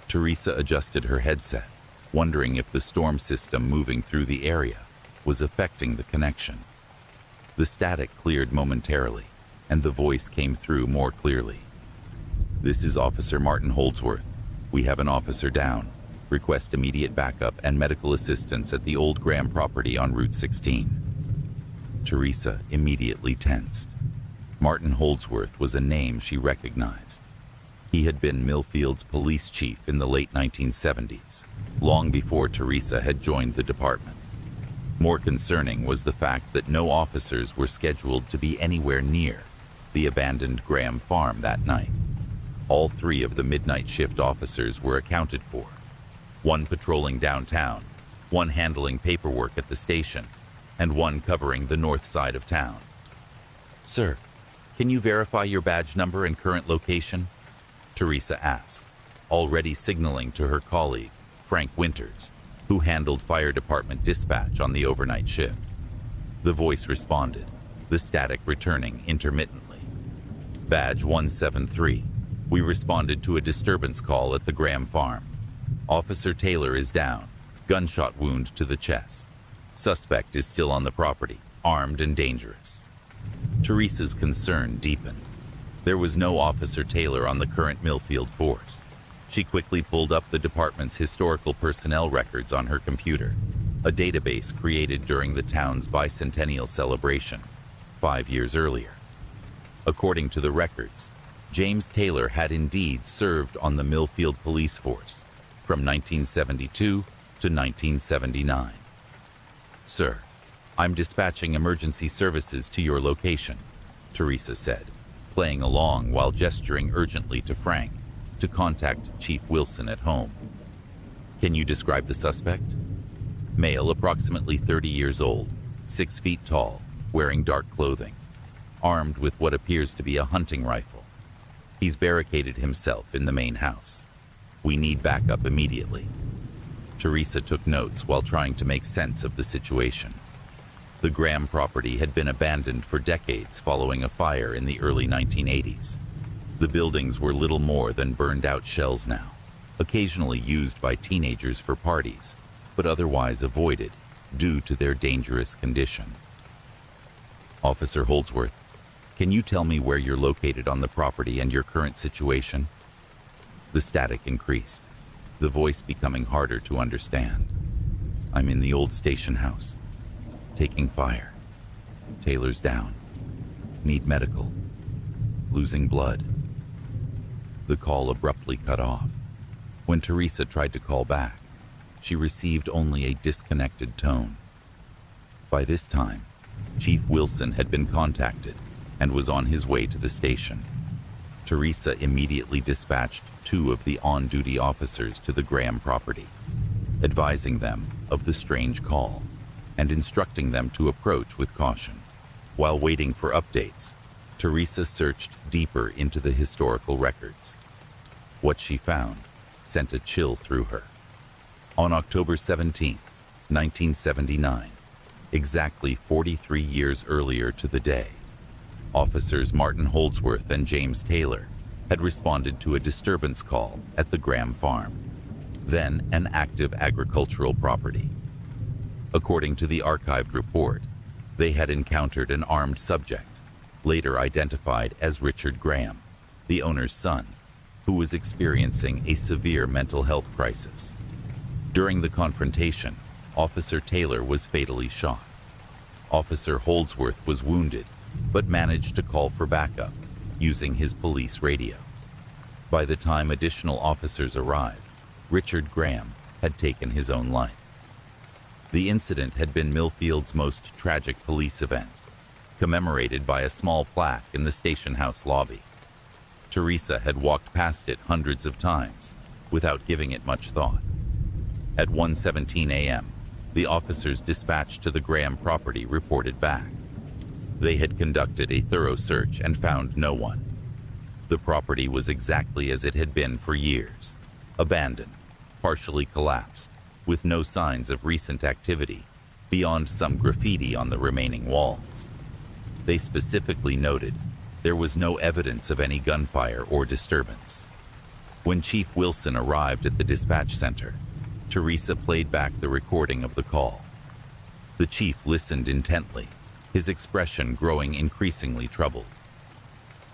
Teresa adjusted her headset, wondering if the storm system moving through the area was affecting the connection. The static cleared momentarily, and the voice came through more clearly. This is Officer Martin Holdsworth. We have an officer down. Request immediate backup and medical assistance at the Old Graham property on Route 16. Teresa immediately tensed. Martin Holdsworth was a name she recognized. He had been Millfield's police chief in the late 1970s, long before Teresa had joined the department. More concerning was the fact that no officers were scheduled to be anywhere near the abandoned Graham farm that night. All 3 of the midnight shift officers were accounted for, 1 patrolling downtown, 1 handling paperwork at the station, and 1 covering the north side of town. Sir, can you verify your badge number and current location? Teresa asked, already signaling to her colleague, Frank Winters, who handled fire department dispatch on the overnight shift. The voice responded, the static returning intermittently. Badge 173. We responded to a disturbance call at the Graham farm. Officer Taylor is down, gunshot wound to the chest. Suspect is still on the property, armed and dangerous. Teresa's concern deepened. There was no Officer Taylor on the current Millfield force. She quickly pulled up the department's historical personnel records on her computer, a database created during the town's bicentennial celebration 5 years earlier. According to the records, James Taylor had indeed served on the Millfield police force from 1972 to 1979. Sir, I'm dispatching emergency services to your location, Teresa said, playing along while gesturing urgently to Frank to contact Chief Wilson at home. Can you describe the suspect? Male, approximately 30 years old, 6 feet tall, wearing dark clothing, armed with what appears to be a hunting rifle. He's barricaded himself in the main house. We need backup immediately. Teresa took notes while trying to make sense of the situation. The Graham property had been abandoned for decades following a fire in the early 1980s. The buildings were little more than burned-out shells now, occasionally used by teenagers for parties, but otherwise avoided due to their dangerous condition. Officer Holdsworth, can you tell me where you're located on the property and your current situation? The static increased, the voice becoming harder to understand. I'm in the old station house. Taking fire. Taylor's down. Need medical. Losing blood. The call abruptly cut off. When Teresa tried to call back, she received only a disconnected tone. By this time, Chief Wilson had been contacted and was on his way to the station. Teresa immediately dispatched 2 of the on-duty officers to the Graham property, advising them of the strange call and instructing them to approach with caution. While waiting for updates, Teresa searched deeper into the historical records. What she found sent a chill through her. On October 17, 1979, exactly 43 years earlier to the day, Officers Martin Holdsworth and James Taylor had responded to a disturbance call at the Graham farm, then an active agricultural property. According to the archived report, they had encountered an armed subject, later identified as Richard Graham, the owner's son, who was experiencing a severe mental health crisis. During the confrontation, Officer Taylor was fatally shot. Officer Holdsworth was wounded, but managed to call for backup using his police radio. By the time additional officers arrived, Richard Graham had taken his own life. The incident had been Millfield's most tragic police event, commemorated by a small plaque in the station house lobby. Teresa had walked past it hundreds of times without giving it much thought. At 1:17 a.m., the officers dispatched to the Graham property reported back. They had conducted a thorough search and found no one. The property was exactly as it had been for years, abandoned, partially collapsed, with no signs of recent activity beyond some graffiti on the remaining walls. They specifically noted there was no evidence of any gunfire or disturbance. When Chief Wilson arrived at the dispatch center, Teresa played back the recording of the call. The chief listened intently, his expression growing increasingly troubled.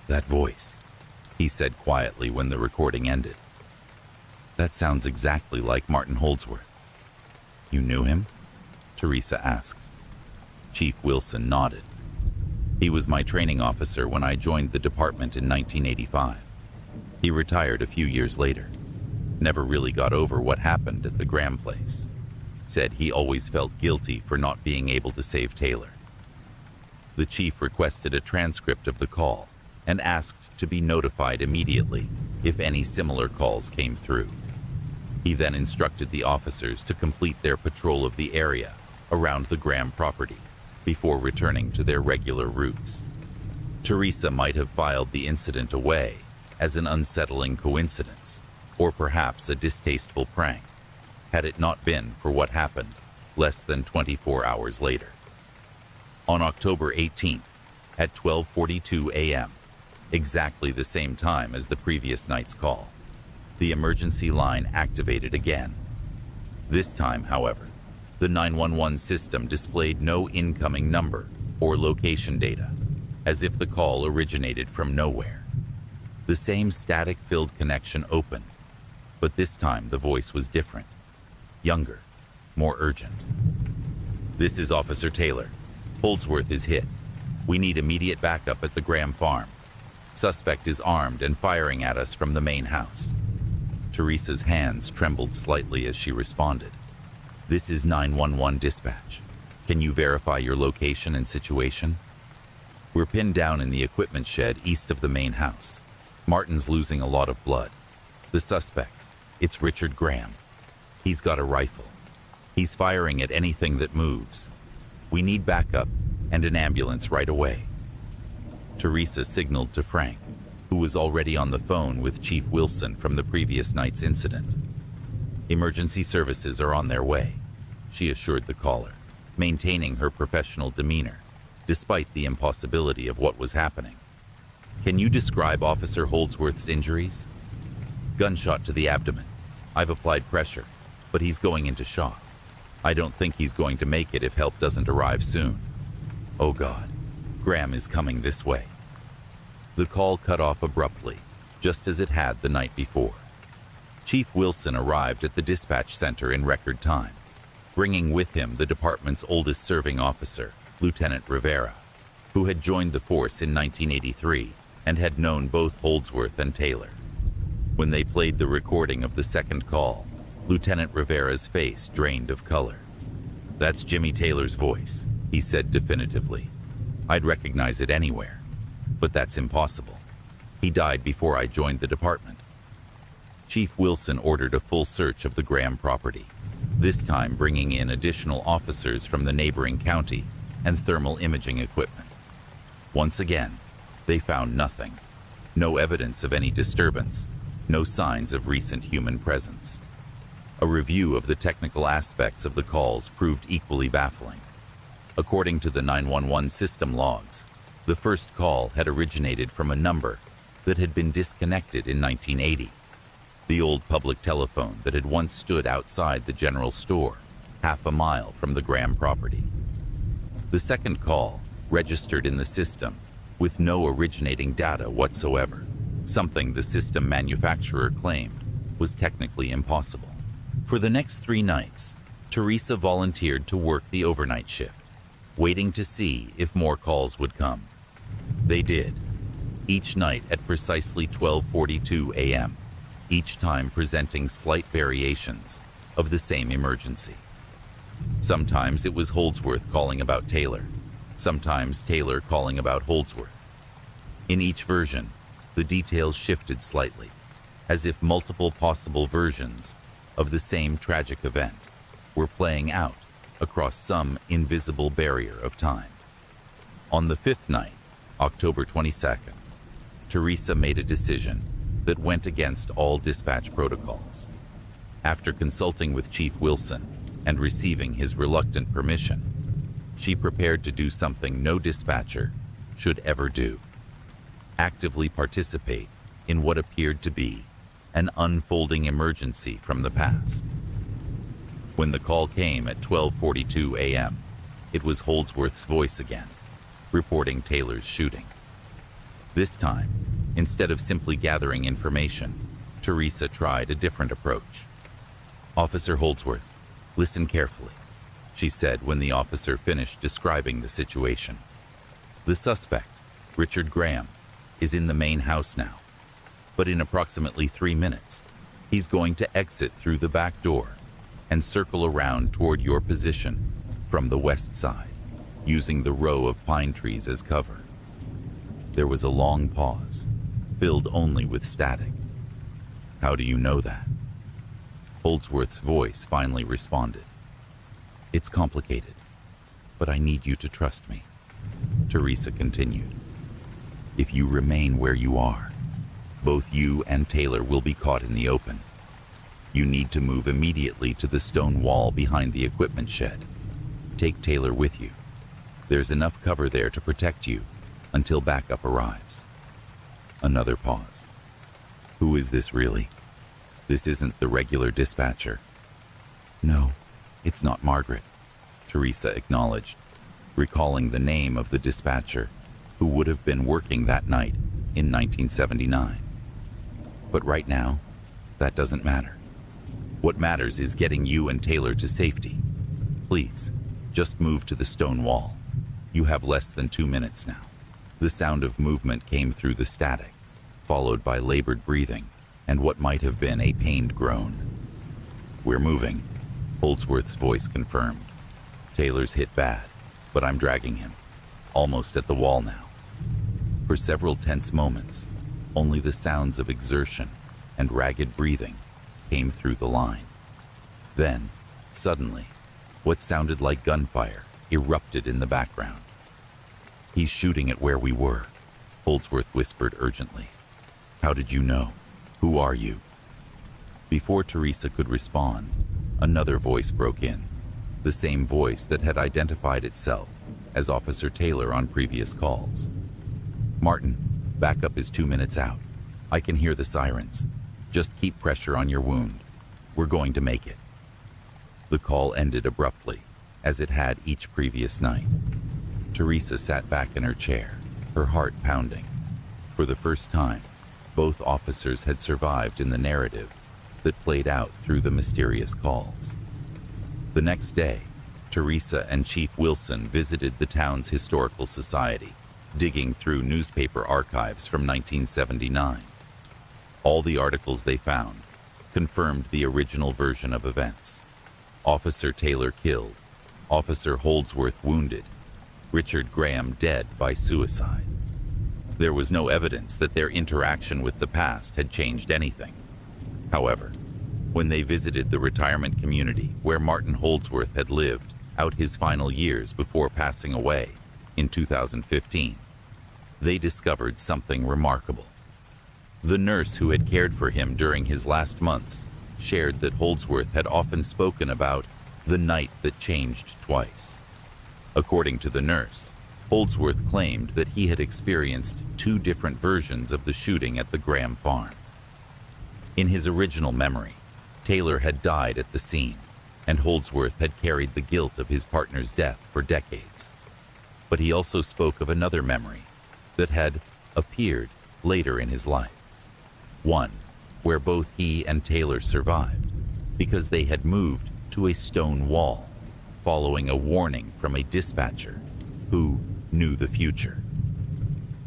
"That voice," he said quietly when the recording ended. "That sounds exactly like Martin Holdsworth." "You knew him?" Teresa asked. Chief Wilson nodded. "He was my training officer when I joined the department in 1985. He retired a few years later. Never really got over what happened at the Graham place. Said he always felt guilty for not being able to save Taylor." The chief requested a transcript of the call and asked to be notified immediately if any similar calls came through. He then instructed the officers to complete their patrol of the area around the Graham property before returning to their regular routes. Teresa might have filed the incident away as an unsettling coincidence, or perhaps a distasteful prank. had it not been for what happened less than 24 hours later. On October 18th, at 12:42 a.m., exactly the same time as the previous night's call, the emergency line activated again. This time, however, the 911 system displayed no incoming number or location data, as if the call originated from nowhere. The same static-filled connection opened, but this time the voice was different, younger, more urgent. "This is Officer Taylor. Holdsworth is hit. We need immediate backup at the Graham farm. Suspect is armed and firing at us from the main house." Teresa's hands trembled slightly as she responded. "This is 911 dispatch. Can you verify your location and situation? We're pinned down in the equipment shed east of the main house. Martin's losing a lot of blood. The suspect, it's Richard Graham. He's got a rifle. He's firing at anything that moves. We need backup and an ambulance right away." Teresa signaled to Frank, who was already on the phone with Chief Wilson from the previous night's incident. "Emergency services are on their way," she assured the caller, maintaining her professional demeanor, despite the impossibility of what was happening. "Can you describe Officer Holdsworth's injuries?" "Gunshot to the abdomen. I've applied pressure, but he's going into shock. I don't think he's going to make it if help doesn't arrive soon. Oh God, Graham is coming this way." The call cut off abruptly, just as it had the night before. Chief Wilson arrived at the dispatch center in record time, bringing with him the department's oldest serving officer, Lieutenant Rivera, who had joined the force in 1983 and had known both Holdsworth and Taylor. When they played the recording of the second call, Lieutenant Rivera's face drained of color. "That's Jimmy Taylor's voice," he said definitively. "I'd recognize it anywhere, but that's impossible. He died before I joined the department." Chief Wilson ordered a full search of the Graham property, this time bringing in additional officers from the neighboring county and thermal imaging equipment. Once again, they found nothing. No evidence of any disturbance, no signs of recent human presence. A review of the technical aspects of the calls proved equally baffling. According to the 911 system logs, the first call had originated from a number that had been disconnected in 1980, the old public telephone that had once stood outside the general store, half a mile from the Graham property. The second call registered in the system with no originating data whatsoever, something the system manufacturer claimed was technically impossible. For the next 3 nights, Teresa volunteered to work the overnight shift, waiting to see if more calls would come. They did, each night at precisely 12:42 a.m., each time presenting slight variations of the same emergency. Sometimes it was Holdsworth calling about Taylor, sometimes Taylor calling about Holdsworth. In each version, the details shifted slightly, as if multiple possible versions of the same tragic event were playing out across some invisible barrier of time. On the 5th night, October 22nd, Teresa made a decision that went against all dispatch protocols. After consulting with Chief Wilson and receiving his reluctant permission, she prepared to do something no dispatcher should ever do: actively participate in what appeared to be an unfolding emergency from the past. When the call came at 12:42 a.m., it was Holdsworth's voice again, reporting Taylor's shooting. This time, instead of simply gathering information, Teresa tried a different approach. "Officer Holdsworth, listen carefully," she said when the officer finished describing the situation. "The suspect, Richard Graham, is in the main house now, but in approximately 3 minutes, he's going to exit through the back door and circle around toward your position from the west side, using the row of pine trees as cover." There was a long pause, filled only with static. "How do you know that?" Holdsworth's voice finally responded. "It's complicated, but I need you to trust me," Teresa continued. "If you remain where you are, both you and Taylor will be caught in the open. You need to move immediately to the stone wall behind the equipment shed. Take Taylor with you. There's enough cover there to protect you until backup arrives. Another pause. Who is this really? This isn't the regular dispatcher. No, it's not Margaret, Teresa acknowledged, recalling the name of the dispatcher who would have been working that night in 1979. But right now, that doesn't matter. What matters is getting you and Taylor to safety. Please, just move to the stone wall. You have less than 2 minutes now. The sound of movement came through the static, followed by labored breathing and what might have been a pained groan. We're moving, Holdsworth's voice confirmed. Taylor's hit bad, but I'm dragging him, almost at the wall now. For several tense moments, only the sounds of exertion and ragged breathing came through the line. Then, suddenly, what sounded like gunfire erupted in the background. He's shooting at where we were, Holdsworth whispered urgently. How did you know? Who are you? Before Teresa could respond, another voice broke in, the same voice that had identified itself as Officer Taylor on previous calls. Martin, backup is 2 minutes out. I can hear the sirens. Just keep pressure on your wound. We're going to make it. The call ended abruptly, as it had each previous night. Teresa sat back in her chair, her heart pounding. For the first time, both officers had survived in the narrative that played out through the mysterious calls. The next day, Teresa and Chief Wilson visited the town's historical society, digging through newspaper archives from 1979. All the articles they found confirmed the original version of events. Officer Taylor killed, Officer Holdsworth wounded, Richard Graham dead by suicide. There was no evidence that their interaction with the past had changed anything. However, when they visited the retirement community where Martin Holdsworth had lived out his final years before passing away in 2015, they discovered something remarkable. The nurse who had cared for him during his last months shared that Holdsworth had often spoken about the night that changed twice. According to the nurse, Holdsworth claimed that he had experienced 2 different versions of the shooting at the Graham farm. In his original memory, Taylor had died at the scene, and Holdsworth had carried the guilt of his partner's death for decades. But he also spoke of another memory that had appeared later in his life. One where both he and Taylor survived because they had moved to a stone wall, following a warning from a dispatcher who knew the future.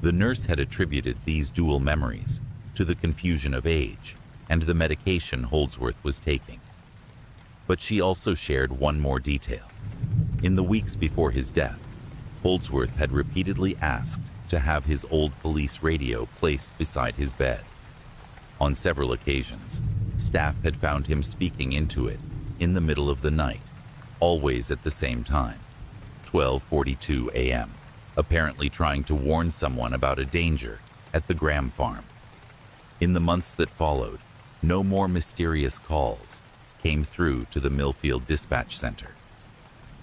The nurse had attributed these dual memories to the confusion of age and the medication Holdsworth was taking. But she also shared one more detail. In the weeks before his death, Holdsworth had repeatedly asked to have his old police radio placed beside his bed. On several occasions, staff had found him speaking into it in the middle of the night, always at the same time, 12:42 a.m., apparently trying to warn someone about a danger at the Graham farm. In the months that followed, no more mysterious calls came through to the Millfield Dispatch Center.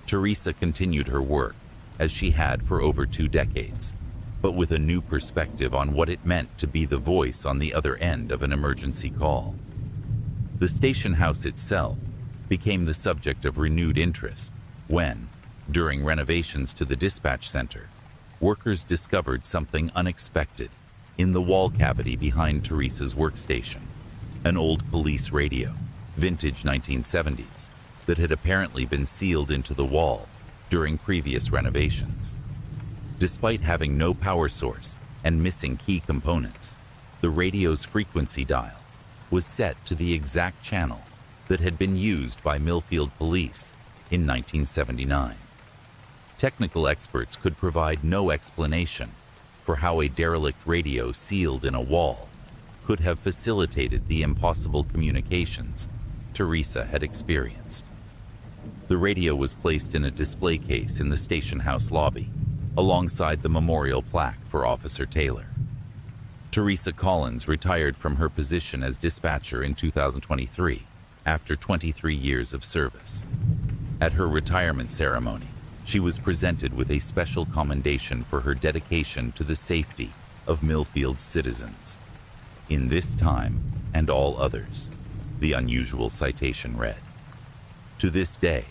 Teresa continued her work, as she had for over 2 decades, but with a new perspective on what it meant to be the voice on the other end of an emergency call. The station house itself became the subject of renewed interest when, during renovations to the dispatch center, workers discovered something unexpected in the wall cavity behind Teresa's workstation, an old police radio, vintage 1970s, that had apparently been sealed into the wall during previous renovations. Despite having no power source and missing key components, the radio's frequency dial was set to the exact channel that had been used by Millfield Police in 1979. Technical experts could provide no explanation for how a derelict radio sealed in a wall could have facilitated the impossible communications Teresa had experienced. The radio was placed in a display case in the station house lobby, alongside the memorial plaque for Officer Taylor. Teresa Collins retired from her position as dispatcher in 2023 after 23 years of service. At her retirement ceremony, she was presented with a special commendation for her dedication to the safety of Millfield's citizens. In this time and all others, the unusual citation read. To this day,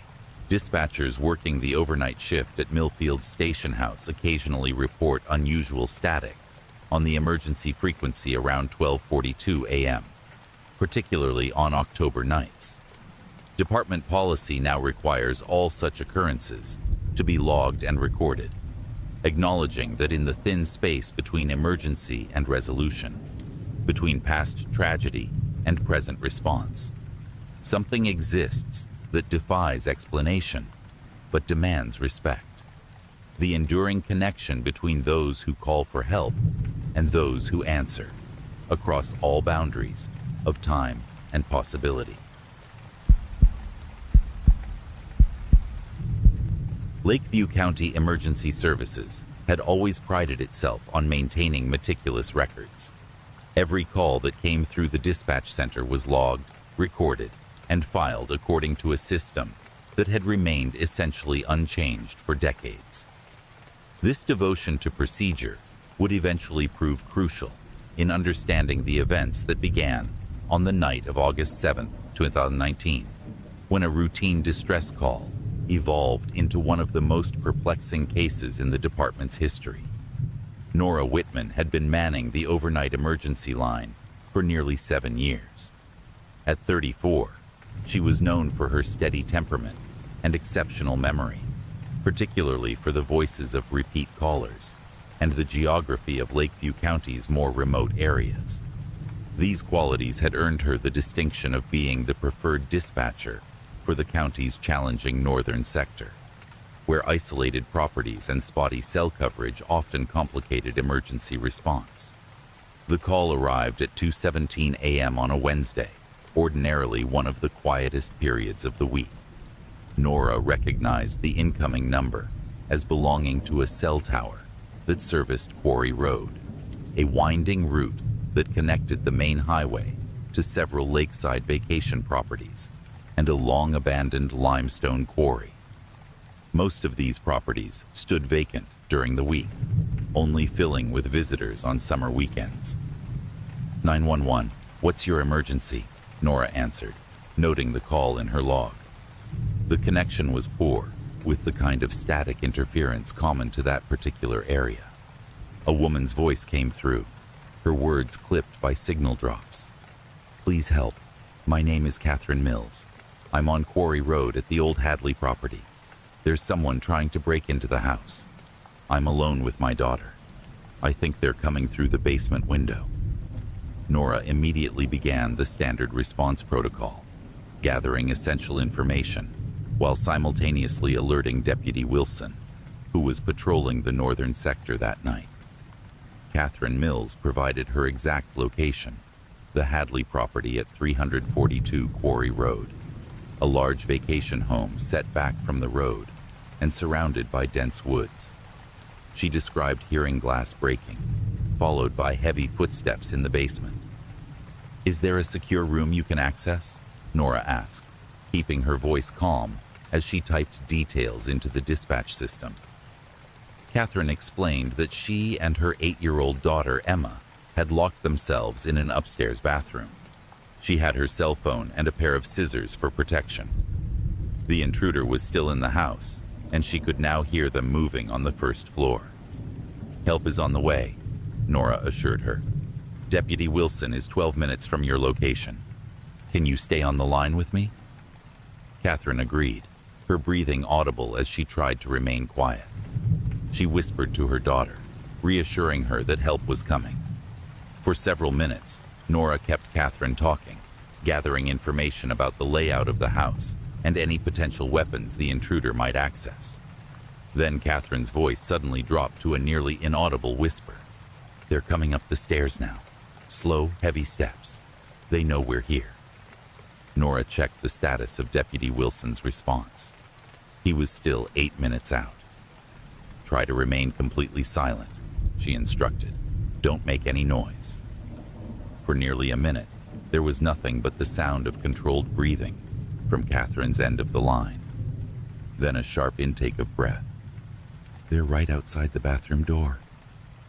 dispatchers working the overnight shift at Millfield's station house occasionally report unusual static on the emergency frequency around 12:42 a.m., particularly on October nights. Department policy now requires all such occurrences to be logged and recorded, acknowledging that in the thin space between emergency and resolution, between past tragedy and present response, something exists that defies explanation but demands respect. The enduring connection between those who call for help and those who answer, across all boundaries of time and possibility. Lakeview County Emergency Services had always prided itself on maintaining meticulous records. Every call that came through the dispatch center was logged, recorded, and filed according to a system that had remained essentially unchanged for decades. This devotion to procedure would eventually prove crucial in understanding the events that began on the night of August 7, 2019, when a routine distress call evolved into one of the most perplexing cases in the department's history. Nora Whitman had been manning the overnight emergency line for nearly 7 years. At 34, she was known for her steady temperament and exceptional memory, particularly for the voices of repeat callers and the geography of Lakeview County's more remote areas. These qualities had earned her the distinction of being the preferred dispatcher for the county's challenging northern sector, where isolated properties and spotty cell coverage often complicated emergency response. The call arrived at 2:17 a.m. on a Wednesday, ordinarily one of the quietest periods of the week. Nora recognized the incoming number as belonging to a cell tower that serviced Quarry Road, a winding route that connected the main highway to several lakeside vacation properties and a long-abandoned limestone quarry. Most of these properties stood vacant during the week, only filling with visitors on summer weekends. 911, what's your emergency? Nora answered, noting the call in her log. The connection was poor, with the kind of static interference common to that particular area. A woman's voice came through, her words clipped by signal drops. Please help. My name is Catherine Mills. I'm on Quarry Road at the old Hadley property. There's someone trying to break into the house. I'm alone with my daughter. I think they're coming through the basement window. Nora immediately began the standard response protocol, gathering essential information while simultaneously alerting Deputy Wilson, who was patrolling the northern sector that night. Catherine Mills provided her exact location, the Hadley property at 342 Quarry Road, a large vacation home set back from the road and surrounded by dense woods. She described hearing glass breaking, followed by heavy footsteps in the basement. Is there a secure room you can access? Nora asked, keeping her voice calm as she typed details into the dispatch system. Catherine explained that she and her 8-year-old daughter, Emma, had locked themselves in an upstairs bathroom. She had her cell phone and a pair of scissors for protection. The intruder was still in the house, and she could now hear them moving on the first floor. Help is on the way, Nora assured her. Deputy Wilson is 12 minutes from your location. Can you stay on the line with me? Catherine agreed, her breathing audible as she tried to remain quiet. She whispered to her daughter, reassuring her that help was coming. For several minutes, Nora kept Catherine talking, gathering information about the layout of the house and any potential weapons the intruder might access. Then Catherine's voice suddenly dropped to a nearly inaudible whisper. They're coming up the stairs now. Slow, heavy steps. They know we're here. Nora checked the status of Deputy Wilson's response. He was still 8 minutes out. Try to remain completely silent, she instructed. Don't make any noise. For nearly a minute, There was nothing but the sound of controlled breathing from Catherine's end of the line. Then a sharp intake of breath. "They're right outside the bathroom door,"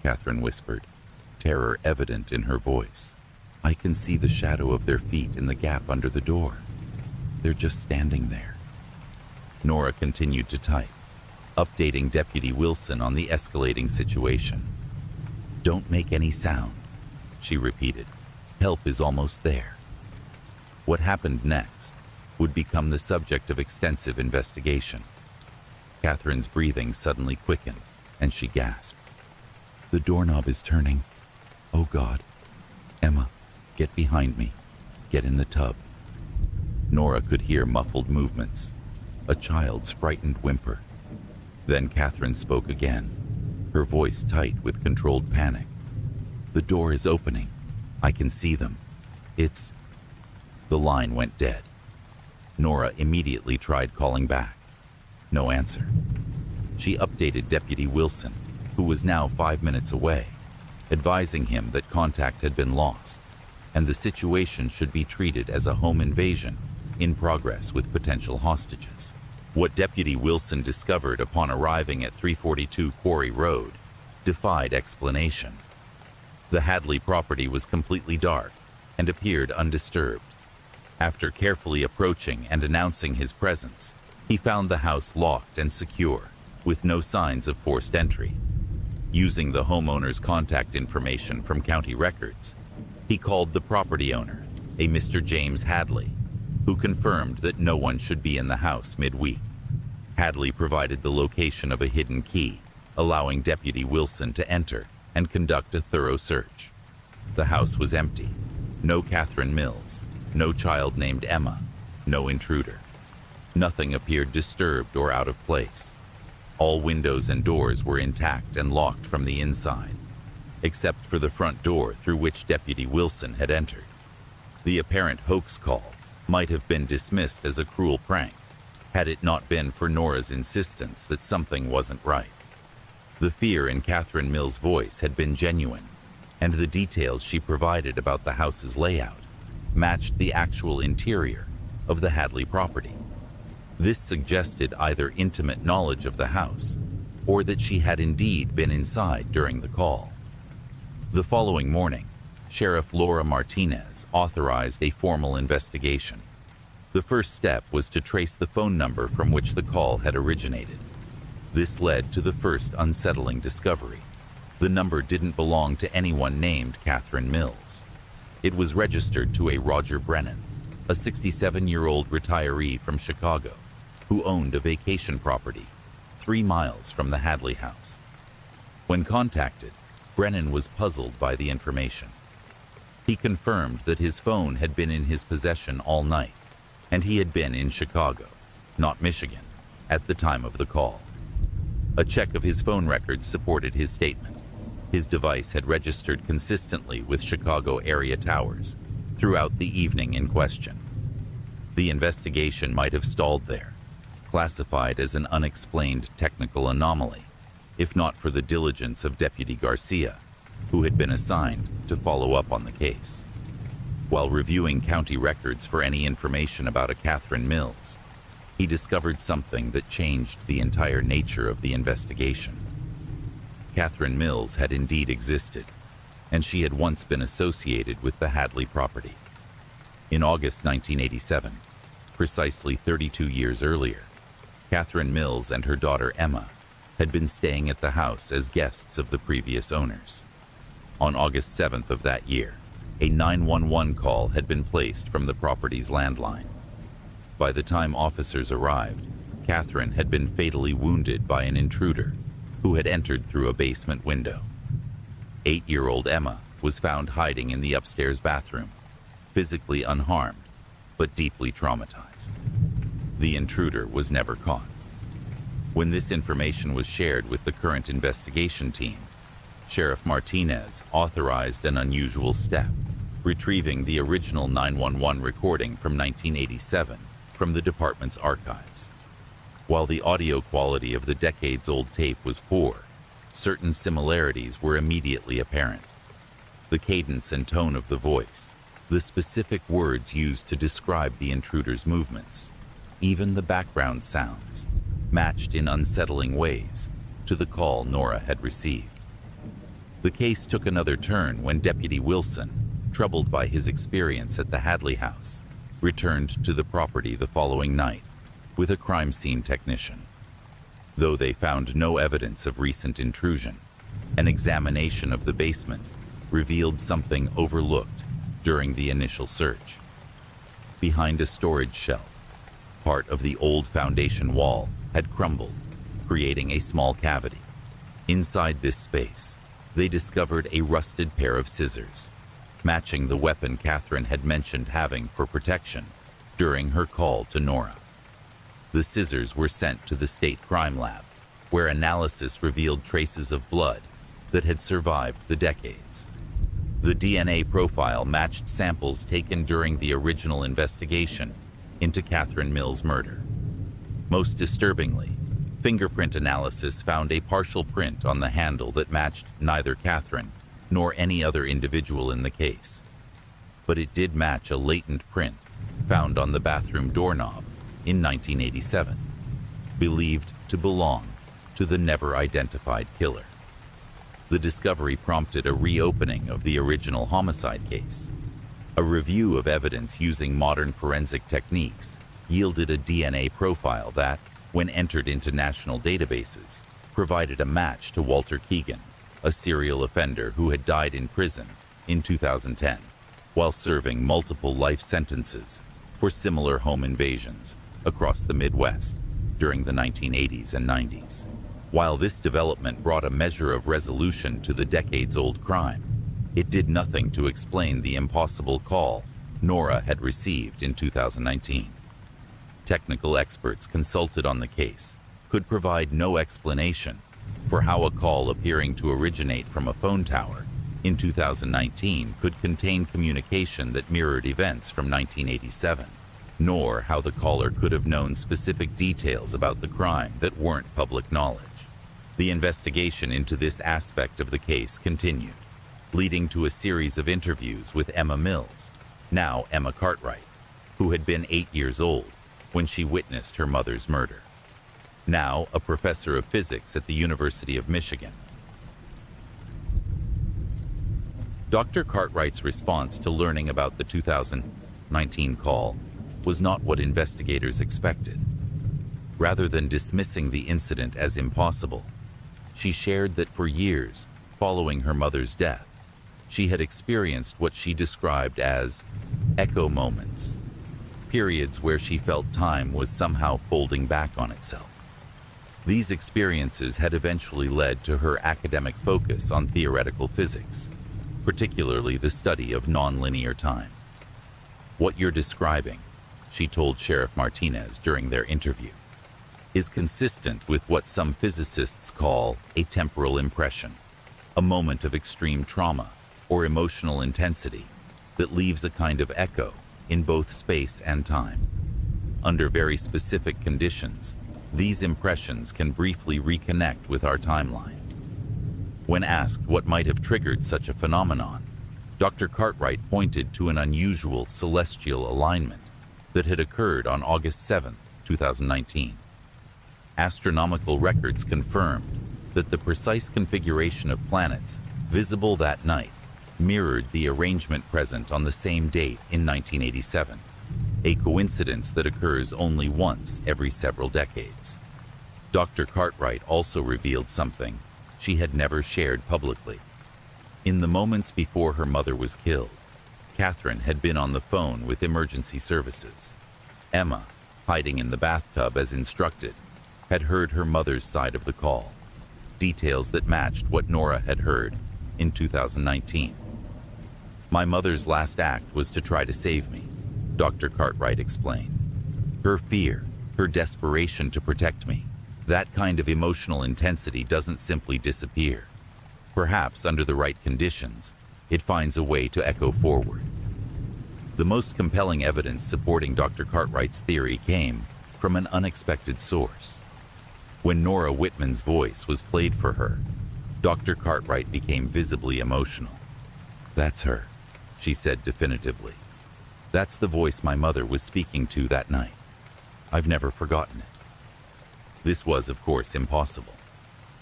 Catherine whispered, terror evident in her voice. "I can see the shadow of their feet in the gap under the door. They're just standing there." Nora continued to type, updating Deputy Wilson on the escalating situation. "Don't make any sound," she repeated. "Help is almost there." What happened next would become the subject of extensive investigation. Catherine's breathing suddenly quickened, and she gasped. "The doorknob is turning. Oh God. Emma, get behind me. Get in the tub." Nora could hear muffled movements, a child's frightened whimper. Then Catherine spoke again, her voice tight with controlled panic. "The door is opening. I can see them. It's..." The line went dead. Nora immediately tried calling back. No answer. She updated Deputy Wilson, who was now 5 minutes away, advising him that contact had been lost, and the situation should be treated as a home invasion in progress with potential hostages. What Deputy Wilson discovered upon arriving at 342 Quarry Road defied explanation. The Hadley property was completely dark and appeared undisturbed. After carefully approaching and announcing his presence, he found the house locked and secure, with no signs of forced entry. Using the homeowner's contact information from county records, he called the property owner, a Mr. James Hadley, who confirmed that no one should be in the house midweek. Hadley provided the location of a hidden key, allowing Deputy Wilson to enter and conduct a thorough search. The house was empty. No Catherine Mills, no child named Emma, no intruder. Nothing appeared disturbed or out of place. All windows and doors were intact and locked from the inside, except for the front door through which Deputy Wilson had entered. The apparent hoax call might have been dismissed as a cruel prank, had it not been for Nora's insistence that something wasn't right. The fear in Catherine Mills' voice had been genuine, and the details she provided about the house's layout matched the actual interior of the Hadley property. This suggested either intimate knowledge of the house or that she had indeed been inside during the call. The following morning, Sheriff Laura Martinez authorized a formal investigation. The first step was to trace the phone number from which the call had originated. This led to the first unsettling discovery. The number didn't belong to anyone named Catherine Mills. It was registered to a Roger Brennan, a 67-year-old retiree from Chicago, who owned a vacation property 3 miles from the Hadley house. When contacted, Brennan was puzzled by the information. He confirmed that his phone had been in his possession all night, and he had been in Chicago, not Michigan, at the time of the call. A check of his phone records supported his statement. His device had registered consistently with Chicago area towers throughout the evening in question. The investigation might have stalled there, classified as an unexplained technical anomaly, if not for the diligence of Deputy Garcia, who had been assigned to follow up on the case. While reviewing county records for any information about a Catherine Mills, he discovered something that changed the entire nature of the investigation. Catherine Mills had indeed existed, and she had once been associated with the Hadley property. In August 1987, precisely 32 years earlier, Catherine Mills and her daughter Emma had been staying at the house as guests of the previous owners. On August 7th of that year, a 911 call had been placed from the property's landline. By the time officers arrived, Catherine had been fatally wounded by an intruder who had entered through a basement window. 8-year-old Emma was found hiding in the upstairs bathroom, physically unharmed, but deeply traumatized. The intruder was never caught. When this information was shared with the current investigation team, Sheriff Martinez authorized an unusual step, retrieving the original 911 recording from 1987 from the department's archives. While the audio quality of the decades-old tape was poor, certain similarities were immediately apparent. The cadence and tone of the voice, The specific words used to describe the intruder's movements, even the background sounds, matched in unsettling ways to the call Nora had received. The case took another turn when Deputy Wilson, troubled by his experience at the Hadley house, returned to the property the following night with a crime scene technician. Though they found no evidence of recent intrusion, an examination of the basement revealed something overlooked during the initial search. Behind a storage shelf, part of the old foundation wall had crumbled, creating a small cavity. Inside this space, they discovered a rusted pair of scissors, matching the weapon Catherine had mentioned having for protection during her call to Nora. The scissors were sent to the state crime lab, where analysis revealed traces of blood that had survived the decades. The DNA profile matched samples taken during the original investigation into Catherine Mills' murder. Most disturbingly, fingerprint analysis found a partial print on the handle that matched neither Catherine nor any other individual in the case. But it did match a latent print found on the bathroom doorknob in 1987, believed to belong to the never-identified killer. The discovery prompted a reopening of the original homicide case. A review of evidence using modern forensic techniques yielded a DNA profile that, when entered into national databases, provided a match to Walter Keegan, a serial offender who had died in prison in 2010, while serving multiple life sentences for similar home invasions across the Midwest during the 1980s and 90s. While this development brought a measure of resolution to the decades-old crime, it did nothing to explain the impossible call Nora had received in 2019. Technical experts consulted on the case could provide no explanation for how a call appearing to originate from a phone tower in 2019 could contain communication that mirrored events from 1987, nor how the caller could have known specific details about the crime that weren't public knowledge. The investigation into this aspect of the case continued, leading to a series of interviews with Emma Mills, now Emma Cartwright, who had been 8 years old when she witnessed her mother's murder. Now a professor of physics at the University of Michigan. Dr. Cartwright's response to learning about the 2019 call was not what investigators expected. Rather than dismissing the incident as impossible, she shared that for years following her mother's death, she had experienced what she described as echo moments, periods where she felt time was somehow folding back on itself. These experiences had eventually led to her academic focus on theoretical physics, particularly the study of nonlinear time. "What you're describing," she told Sheriff Martinez during their interview, "is consistent with what some physicists call a temporal impression, a moment of extreme trauma or emotional intensity that leaves a kind of echo in both space and time. Under very specific conditions, these impressions can briefly reconnect with our timeline." When asked what might have triggered such a phenomenon, Dr. Cartwright pointed to an unusual celestial alignment that had occurred on August 7, 2019. Astronomical records confirmed that the precise configuration of planets visible that night mirrored the arrangement present on the same date in 1987, a coincidence that occurs only once every several decades. Dr. Cartwright also revealed something she had never shared publicly. In the moments before her mother was killed, Catherine had been on the phone with emergency services. Emma, hiding in the bathtub as instructed, had heard her mother's side of the call, details that matched what Nora had heard in 2019. "My mother's last act was to try to save me," Dr. Cartwright explained. "Her fear, her desperation to protect me, that kind of emotional intensity doesn't simply disappear. Perhaps under the right conditions, it finds a way to echo forward." The most compelling evidence supporting Dr. Cartwright's theory came from an unexpected source. When Nora Whitman's voice was played for her, Dr. Cartwright became visibly emotional. "That's her. she said definitively. "That's the voice my mother was speaking to that night. I've never forgotten it." This was, of course, impossible.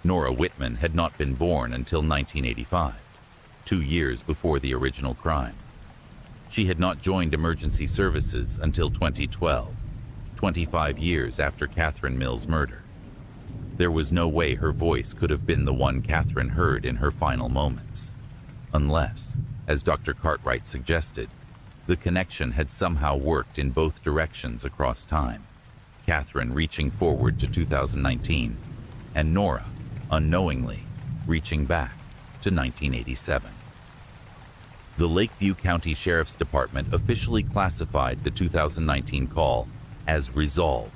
Nora Whitman had not been born until 1985, 2 years before the original crime. She had not joined emergency services until 2012, 25 years after Catherine Mills' murder. There was no way her voice could have been the one Catherine heard in her final moments. Unless, as Dr. Cartwright suggested, the connection had somehow worked in both directions across time, Catherine reaching forward to 2019, and Nora, unknowingly, reaching back to 1987. The Lakeview County Sheriff's Department officially classified the 2019 call as resolved,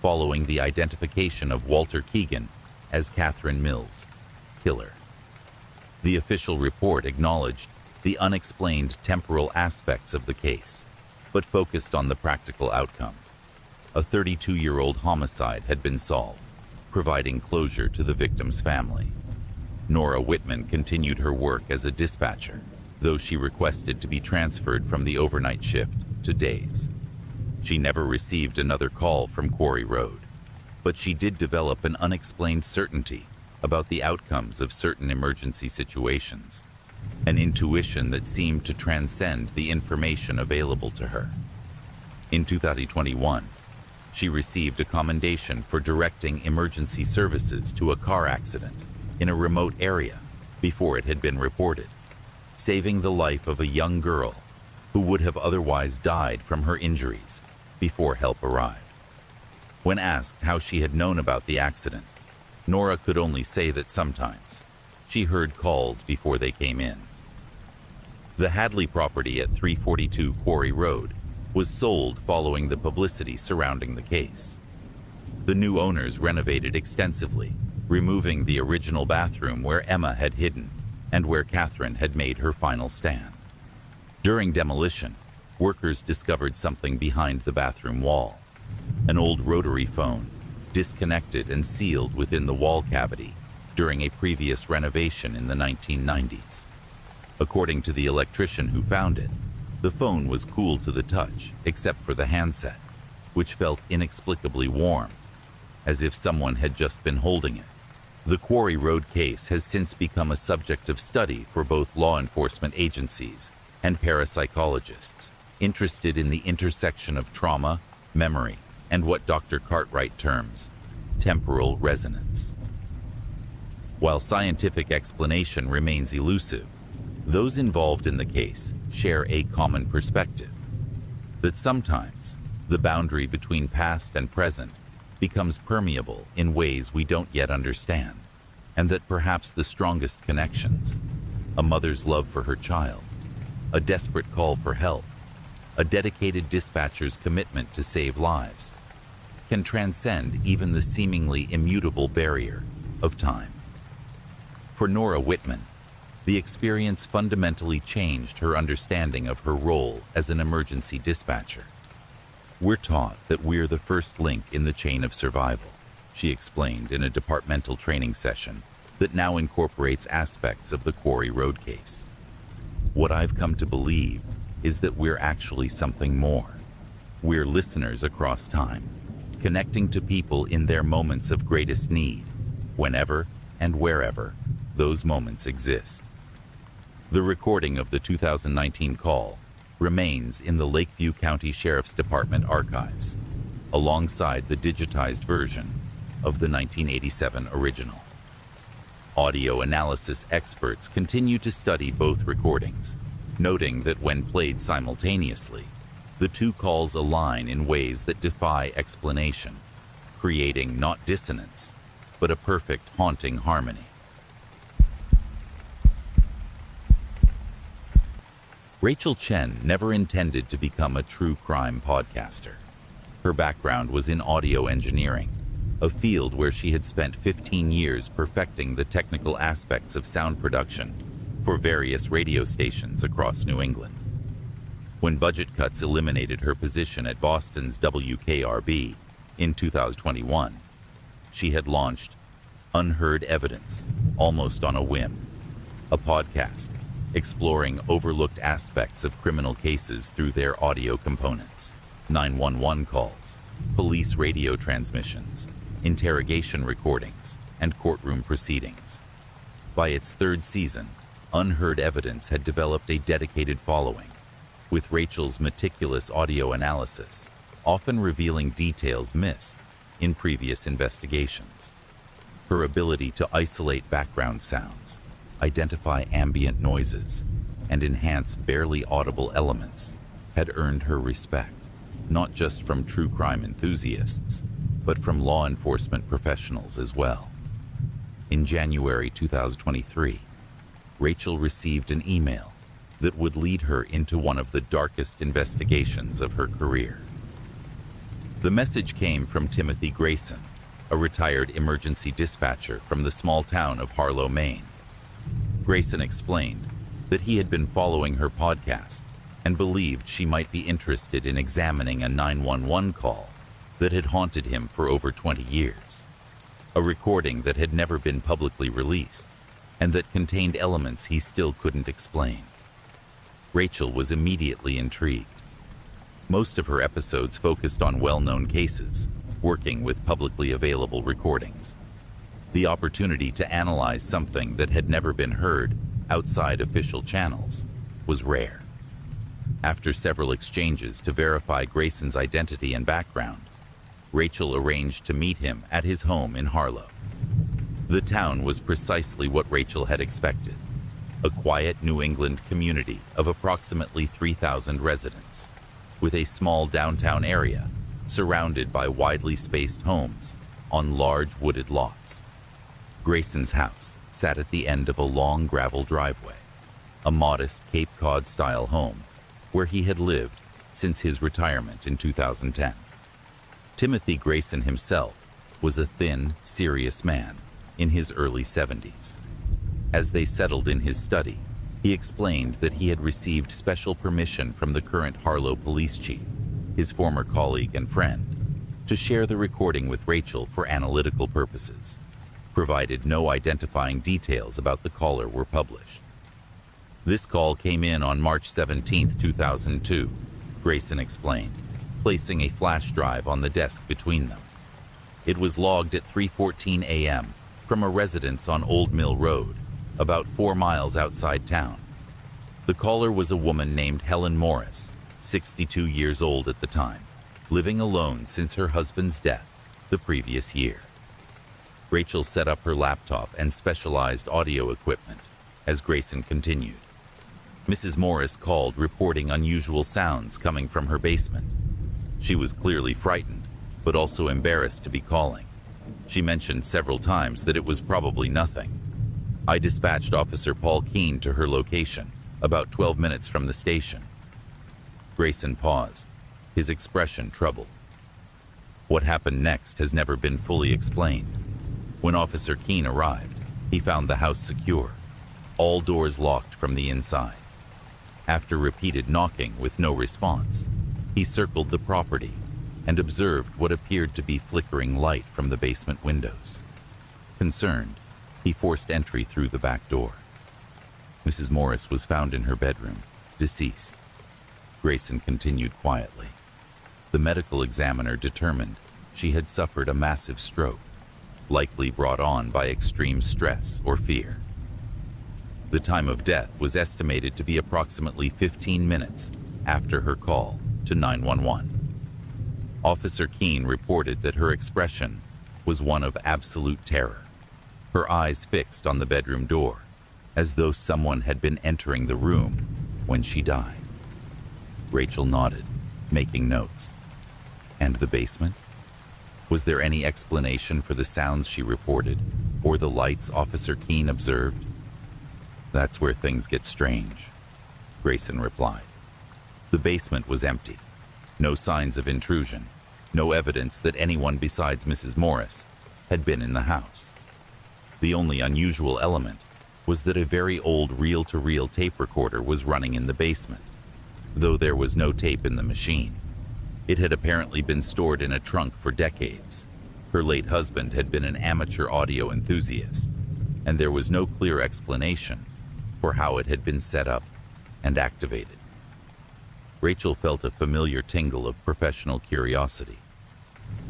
following the identification of Walter Keegan as Catherine Mills' killer. The official report acknowledged the unexplained temporal aspects of the case, but focused on the practical outcome. A 32-year-old homicide had been solved, providing closure to the victim's family. Nora Whitman continued her work as a dispatcher, though she requested to be transferred from the overnight shift to days. She never received another call from Quarry Road, but she did develop an unexplained certainty about the outcomes of certain emergency situations, an intuition that seemed to transcend the information available to her. In 2021, she received a commendation for directing emergency services to a car accident in a remote area before it had been reported, saving the life of a young girl who would have otherwise died from her injuries before help arrived. When asked how she had known about the accident, Nora could only say that sometimes she heard calls before they came in. The Hadley property at 342 Quarry Road was sold following the publicity surrounding the case. The new owners renovated extensively, removing the original bathroom where Emma had hidden and where Catherine had made her final stand. During demolition, workers discovered something behind the bathroom wall, an old rotary phone, disconnected and sealed within the wall cavity during a previous renovation in the 1990s. According to the electrician who found it, the phone was cool to the touch except for the handset, which felt inexplicably warm, as if someone had just been holding it. The Quarry Road case has since become a subject of study for both law enforcement agencies and parapsychologists interested in the intersection of trauma, memory, and what Dr. Cartwright terms temporal resonance. While scientific explanation remains elusive, those involved in the case share a common perspective: that sometimes the boundary between past and present becomes permeable in ways we don't yet understand, and that perhaps the strongest connections, a mother's love for her child, a desperate call for help, a dedicated dispatcher's commitment to save lives, can transcend even the seemingly immutable barrier of time. For Nora Whitman, the experience fundamentally changed her understanding of her role as an emergency dispatcher. "We're taught that we're the first link in the chain of survival," she explained in a departmental training session that now incorporates aspects of the Quarry Road case. "What I've come to believe is that we're actually something more. We're listeners across time, connecting to people in their moments of greatest need, whenever and wherever those moments exist." The recording of the 2019 call remains in the Lakeview County Sheriff's Department archives, alongside the digitized version of the 1987 original. Audio analysis experts continue to study both recordings, noting that when played simultaneously, the two calls align in ways that defy explanation, creating not dissonance, but a perfect haunting harmony. Rachel Chen never intended to become a true crime podcaster. Her background was in audio engineering, a field where she had spent 15 years perfecting the technical aspects of sound production for various radio stations across New England. When budget cuts eliminated her position at Boston's WKRB in 2021, she had launched Unheard Evidence almost on a whim, a podcast exploring overlooked aspects of criminal cases through their audio components: 911 calls, police radio transmissions, interrogation recordings, and courtroom proceedings. By its third season, Unheard Evidence had developed a dedicated following, with Rachel's meticulous audio analysis often revealing details missed in previous investigations. Her ability to isolate background sounds, identify ambient noises, and enhance barely audible elements had earned her respect, not just from true crime enthusiasts, but from law enforcement professionals as well. In January 2023, Rachel received an email that would lead her into one of the darkest investigations of her career. The message came from Timothy Grayson, a retired emergency dispatcher from the small town of Harlow, Maine. Grayson explained that he had been following her podcast and believed she might be interested in examining a 911 call that had haunted him for over 20 years, a recording that had never been publicly released and that contained elements he still couldn't explain. Rachel was immediately intrigued. Most of her episodes focused on well-known cases, working with publicly available recordings. The opportunity to analyze something that had never been heard outside official channels was rare. After several exchanges to verify Grayson's identity and background, Rachel arranged to meet him at his home in Harlow. The town was precisely what Rachel had expected: a quiet New England community of approximately 3,000 residents, with a small downtown area surrounded by widely spaced homes on large wooded lots. Grayson's house sat at the end of a long gravel driveway, a modest Cape Cod-style home where he had lived since his retirement in 2010. Timothy Grayson himself was a thin, serious man in his early 70s. As they settled in his study, he explained that he had received special permission from the current Harlow police chief, his former colleague and friend, to share the recording with Rachel for analytical purposes, provided no identifying details about the caller were published. This call came in on March 17, 2002, Grayson explained, placing a flash drive on the desk between them. It was logged at 3:14 a.m. from a residence on Old Mill Road, about 4 miles outside town. The caller was a woman named Helen Morris, 62 years old at the time, living alone since her husband's death the previous year. Rachel set up her laptop and specialized audio equipment as Grayson continued. Mrs. Morris called, reporting unusual sounds coming from her basement. She was clearly frightened, but also embarrassed to be calling. She mentioned several times that it was probably nothing. I dispatched Officer Paul Keene to her location, about 12 minutes from the station. Grayson paused, his expression troubled. What happened next has never been fully explained. When Officer Keene arrived, he found the house secure, all doors locked from the inside. After repeated knocking with no response, he circled the property and observed what appeared to be flickering light from the basement windows. Concerned, he forced entry through the back door. Mrs. Morris was found in her bedroom, deceased. Grayson continued quietly. The medical examiner determined she had suffered a massive stroke, likely brought on by extreme stress or fear. The time of death was estimated to be approximately 15 minutes after her call to 911. Officer Keene reported that her expression was one of absolute terror, her eyes fixed on the bedroom door, as though someone had been entering the room when she died. Rachel nodded, making notes. And the basement? Was there any explanation for the sounds she reported, or the lights Officer Keene observed? That's where things get strange, Grayson replied. The basement was empty. No signs of intrusion, no evidence that anyone besides Mrs. Morris had been in the house. The only unusual element was that a very old reel-to-reel tape recorder was running in the basement, though there was no tape in the machine. It had apparently been stored in a trunk for decades. Her late husband had been an amateur audio enthusiast, and there was no clear explanation for how it had been set up and activated. Rachel felt a familiar tingle of professional curiosity.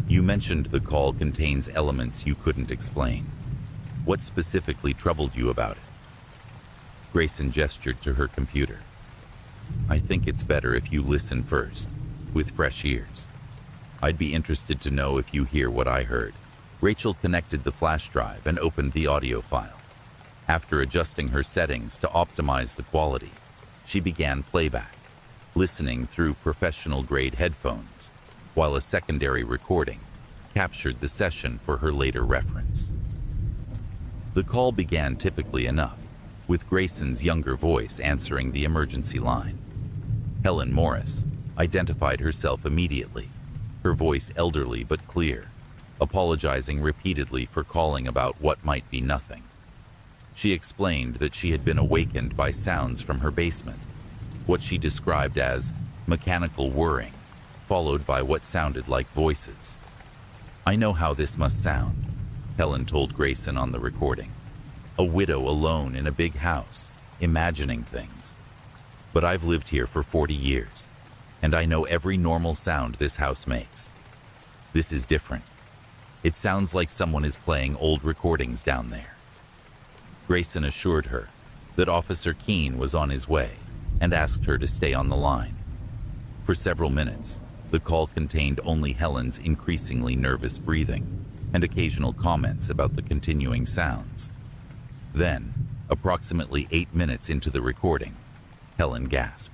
You mentioned the call contains elements you couldn't explain. What specifically troubled you about it? Grayson gestured to her computer. I think it's better if you listen first, with fresh ears. I'd be interested to know if you hear what I heard. Rachel connected the flash drive and opened the audio file. After adjusting her settings to optimize the quality, she began playback, listening through professional-grade headphones, while a secondary recording captured the session for her later reference. The call began typically enough, with Grayson's younger voice answering the emergency line. Helen Morris identified herself immediately, her voice elderly but clear, apologizing repeatedly for calling about what might be nothing. She explained that she had been awakened by sounds from her basement, what she described as mechanical whirring, followed by what sounded like voices. I know how this must sound, Helen told Grayson on the recording. A widow alone in a big house, imagining things. But I've lived here for 40 years, and I know every normal sound this house makes. This is different. It sounds like someone is playing old recordings down there. Grayson assured her that Officer Keene was on his way and asked her to stay on the line. For several minutes, the call contained only Helen's increasingly nervous breathing and occasional comments about the continuing sounds. Then, approximately 8 minutes into the recording, Helen gasped.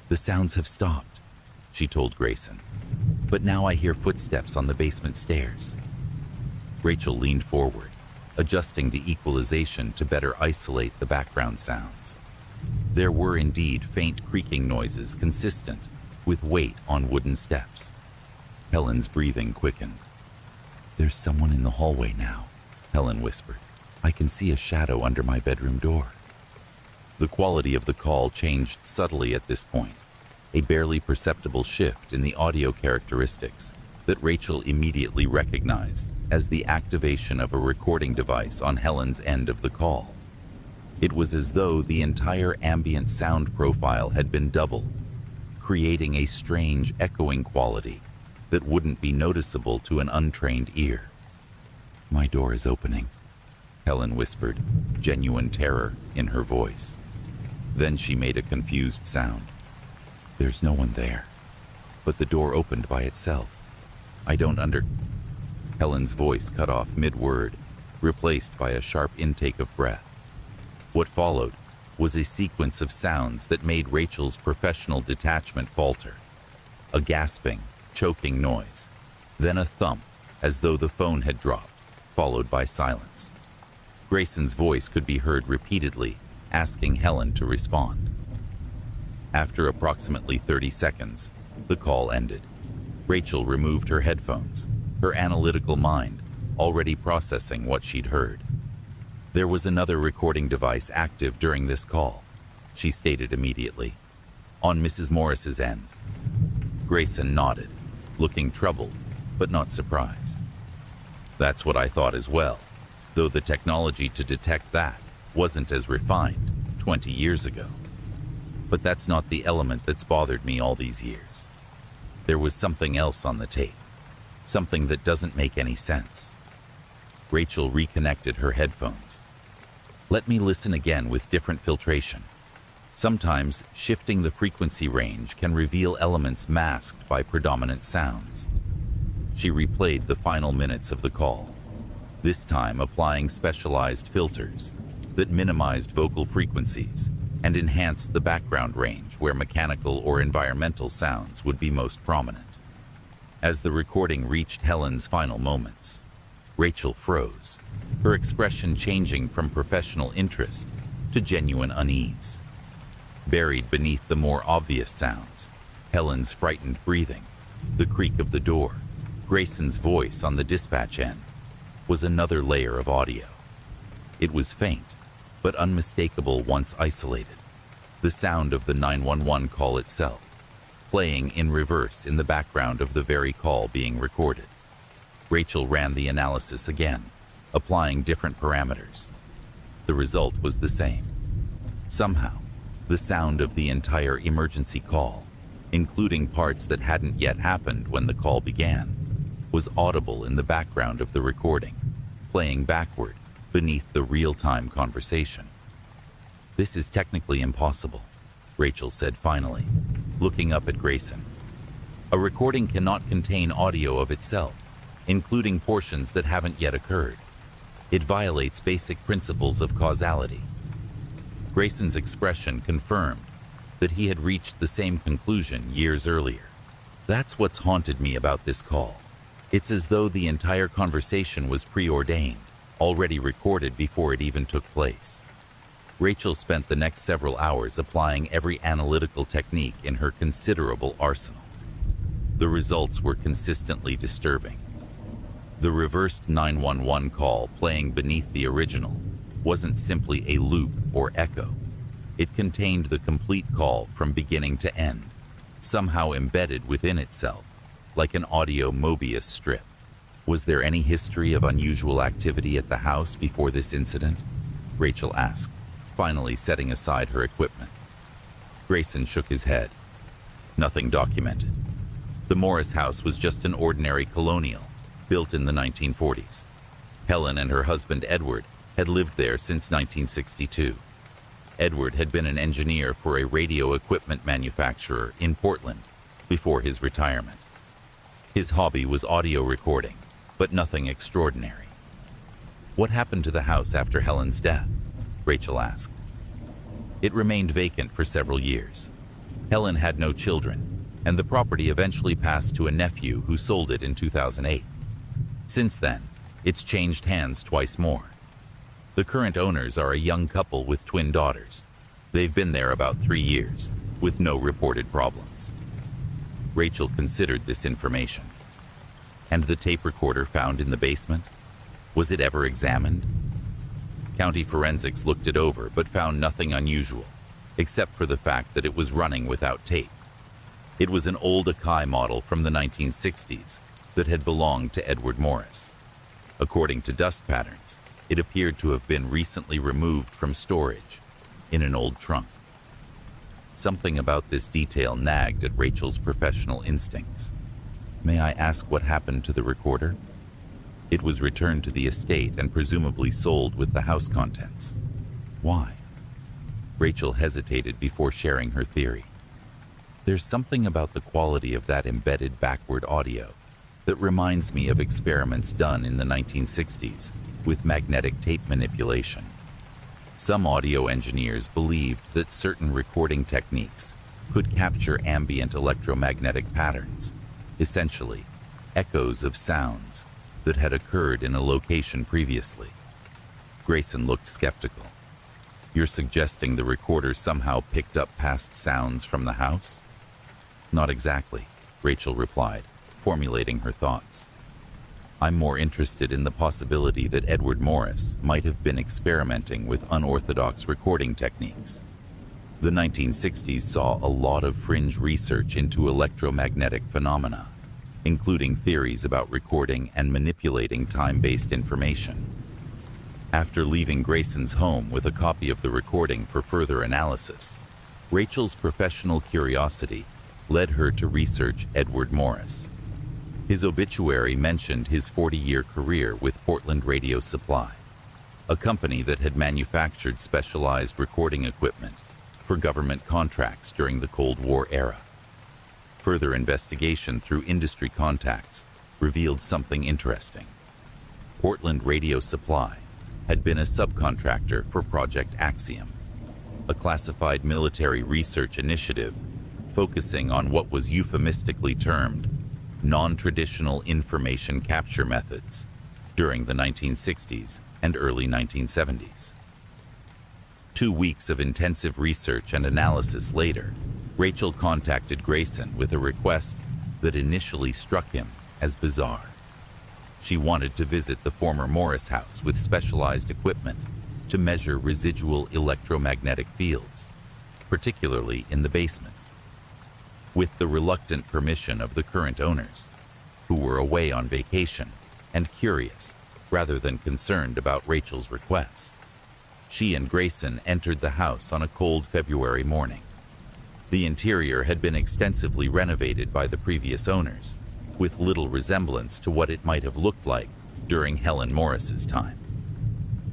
The sounds have stopped, she told Grayson, but now I hear footsteps on the basement stairs. Rachel leaned forward, adjusting the equalization to better isolate the background sounds. There were indeed faint creaking noises consistent with weight on wooden steps. Helen's breathing quickened. There's someone in the hallway now, Helen whispered. I can see a shadow under my bedroom door. The quality of the call changed subtly at this point, a barely perceptible shift in the audio characteristics that Rachel immediately recognized as the activation of a recording device on Helen's end of the call. It was as though the entire ambient sound profile had been doubled, creating a strange echoing quality that wouldn't be noticeable to an untrained ear. My door is opening, Helen whispered, genuine terror in her voice. Then she made a confused sound. There's no one there, but the door opened by itself. I don't Helen's voice cut off mid-word, replaced by a sharp intake of breath. What followed was a sequence of sounds that made Rachel's professional detachment falter. A gasping, choking noise, then a thump as though the phone had dropped, followed by silence. Grayson's voice could be heard repeatedly, asking Helen to respond. After approximately 30 seconds, the call ended. Rachel removed her headphones, her analytical mind already processing what she'd heard. There was another recording device active during this call, she stated immediately, on Mrs. Morris's end. Grayson nodded, looking troubled, but not surprised. That's what I thought as well, though the technology to detect that wasn't as refined 20 years ago. But that's not the element that's bothered me all these years. There was something else on the tape, something that doesn't make any sense. Rachel reconnected her headphones. Let me listen again with different filtration. Sometimes shifting the frequency range can reveal elements masked by predominant sounds. She replayed the final minutes of the call, this time applying specialized filters that minimized vocal frequencies and enhanced the background range where mechanical or environmental sounds would be most prominent. As the recording reached Helen's final moments, Rachel froze, her expression changing from professional interest to genuine unease. Buried beneath the more obvious sounds, Helen's frightened breathing, the creak of the door, Grayson's voice on the dispatch end, was another layer of audio. It was faint, but unmistakable once isolated, the sound of the 911 call itself, playing in reverse in the background of the very call being recorded. Rachel ran the analysis again, applying different parameters. The result was the same. Somehow, the sound of the entire emergency call, including parts that hadn't yet happened when the call began, was audible in the background of the recording, playing backward beneath the real-time conversation. "This is technically impossible," Rachel said finally, looking up at Grayson. "A recording cannot contain audio of itself, including portions that haven't yet occurred. It violates basic principles of causality." Grayson's expression confirmed that he had reached the same conclusion years earlier. "That's what's haunted me about this call. It's as though the entire conversation was preordained, already recorded before it even took place." Rachel spent the next several hours applying every analytical technique in her considerable arsenal. The results were consistently disturbing. The reversed 911 call playing beneath the original wasn't simply a loop or echo. It contained the complete call from beginning to end, somehow embedded within itself, like an audio Mobius strip. Was there any history of unusual activity at the house before this incident? Rachel asked, finally setting aside her equipment. Grayson shook his head. Nothing documented. The Morris house was just an ordinary colonial, built in the 1940s. Helen and her husband Edward had lived there since 1962. Edward had been an engineer for a radio equipment manufacturer in Portland before his retirement. His hobby was audio recording, but nothing extraordinary. "What happened to the house after Helen's death?" Rachel asked. "It remained vacant for several years. Helen had no children, and the property eventually passed to a nephew who sold it in 2008. Since then, it's changed hands twice more. The current owners are a young couple with twin daughters. They've been there about 3 years, with no reported problems." Rachel considered this information. "And the tape recorder found in the basement? Was it ever examined?" County forensics looked it over but found nothing unusual, except for the fact that it was running without tape. It was an old Akai model from the 1960s that had belonged to Edward Morris. According to dust patterns, it appeared to have been recently removed from storage in an old trunk. Something about this detail nagged at Rachel's professional instincts. "May I ask what happened to the recorder?" "It was returned to the estate and presumably sold with the house contents." "Why?" Rachel hesitated before sharing her theory. "There's something about the quality of that embedded backward audio that reminds me of experiments done in the 1960s with magnetic tape manipulation. Some audio engineers believed that certain recording techniques could capture ambient electromagnetic patterns, essentially echoes of sounds that had occurred in a location previously." Grayson looked skeptical. "You're suggesting the recorder somehow picked up past sounds from the house?" "Not exactly," Rachel replied, formulating her thoughts. "I'm more interested in the possibility that Edward Morris might have been experimenting with unorthodox recording techniques. The 1960s saw a lot of fringe research into electromagnetic phenomena, including theories about recording and manipulating time-based information. After leaving Grayson's home with a copy of the recording for further analysis, Rachel's professional curiosity led her to research Edward Morris. His obituary mentioned his 40-year career with Portland Radio Supply, a company that had manufactured specialized recording equipment for government contracts during the Cold War era. Further investigation through industry contacts revealed something interesting. Portland Radio Supply had been a subcontractor for Project Axiom, a classified military research initiative focusing on what was euphemistically termed non-traditional information capture methods during the 1960s and early 1970s. 2 weeks of intensive research and analysis later, Rachel contacted Grayson with a request that initially struck him as bizarre. She wanted to visit the former Morris house with specialized equipment to measure residual electromagnetic fields, particularly in the basement. With the reluctant permission of the current owners, who were away on vacation and curious rather than concerned about Rachel's request. she and Grayson entered the house on a cold February morning. The interior had been extensively renovated by the previous owners, with little resemblance to what it might have looked like during Helen Morris's time.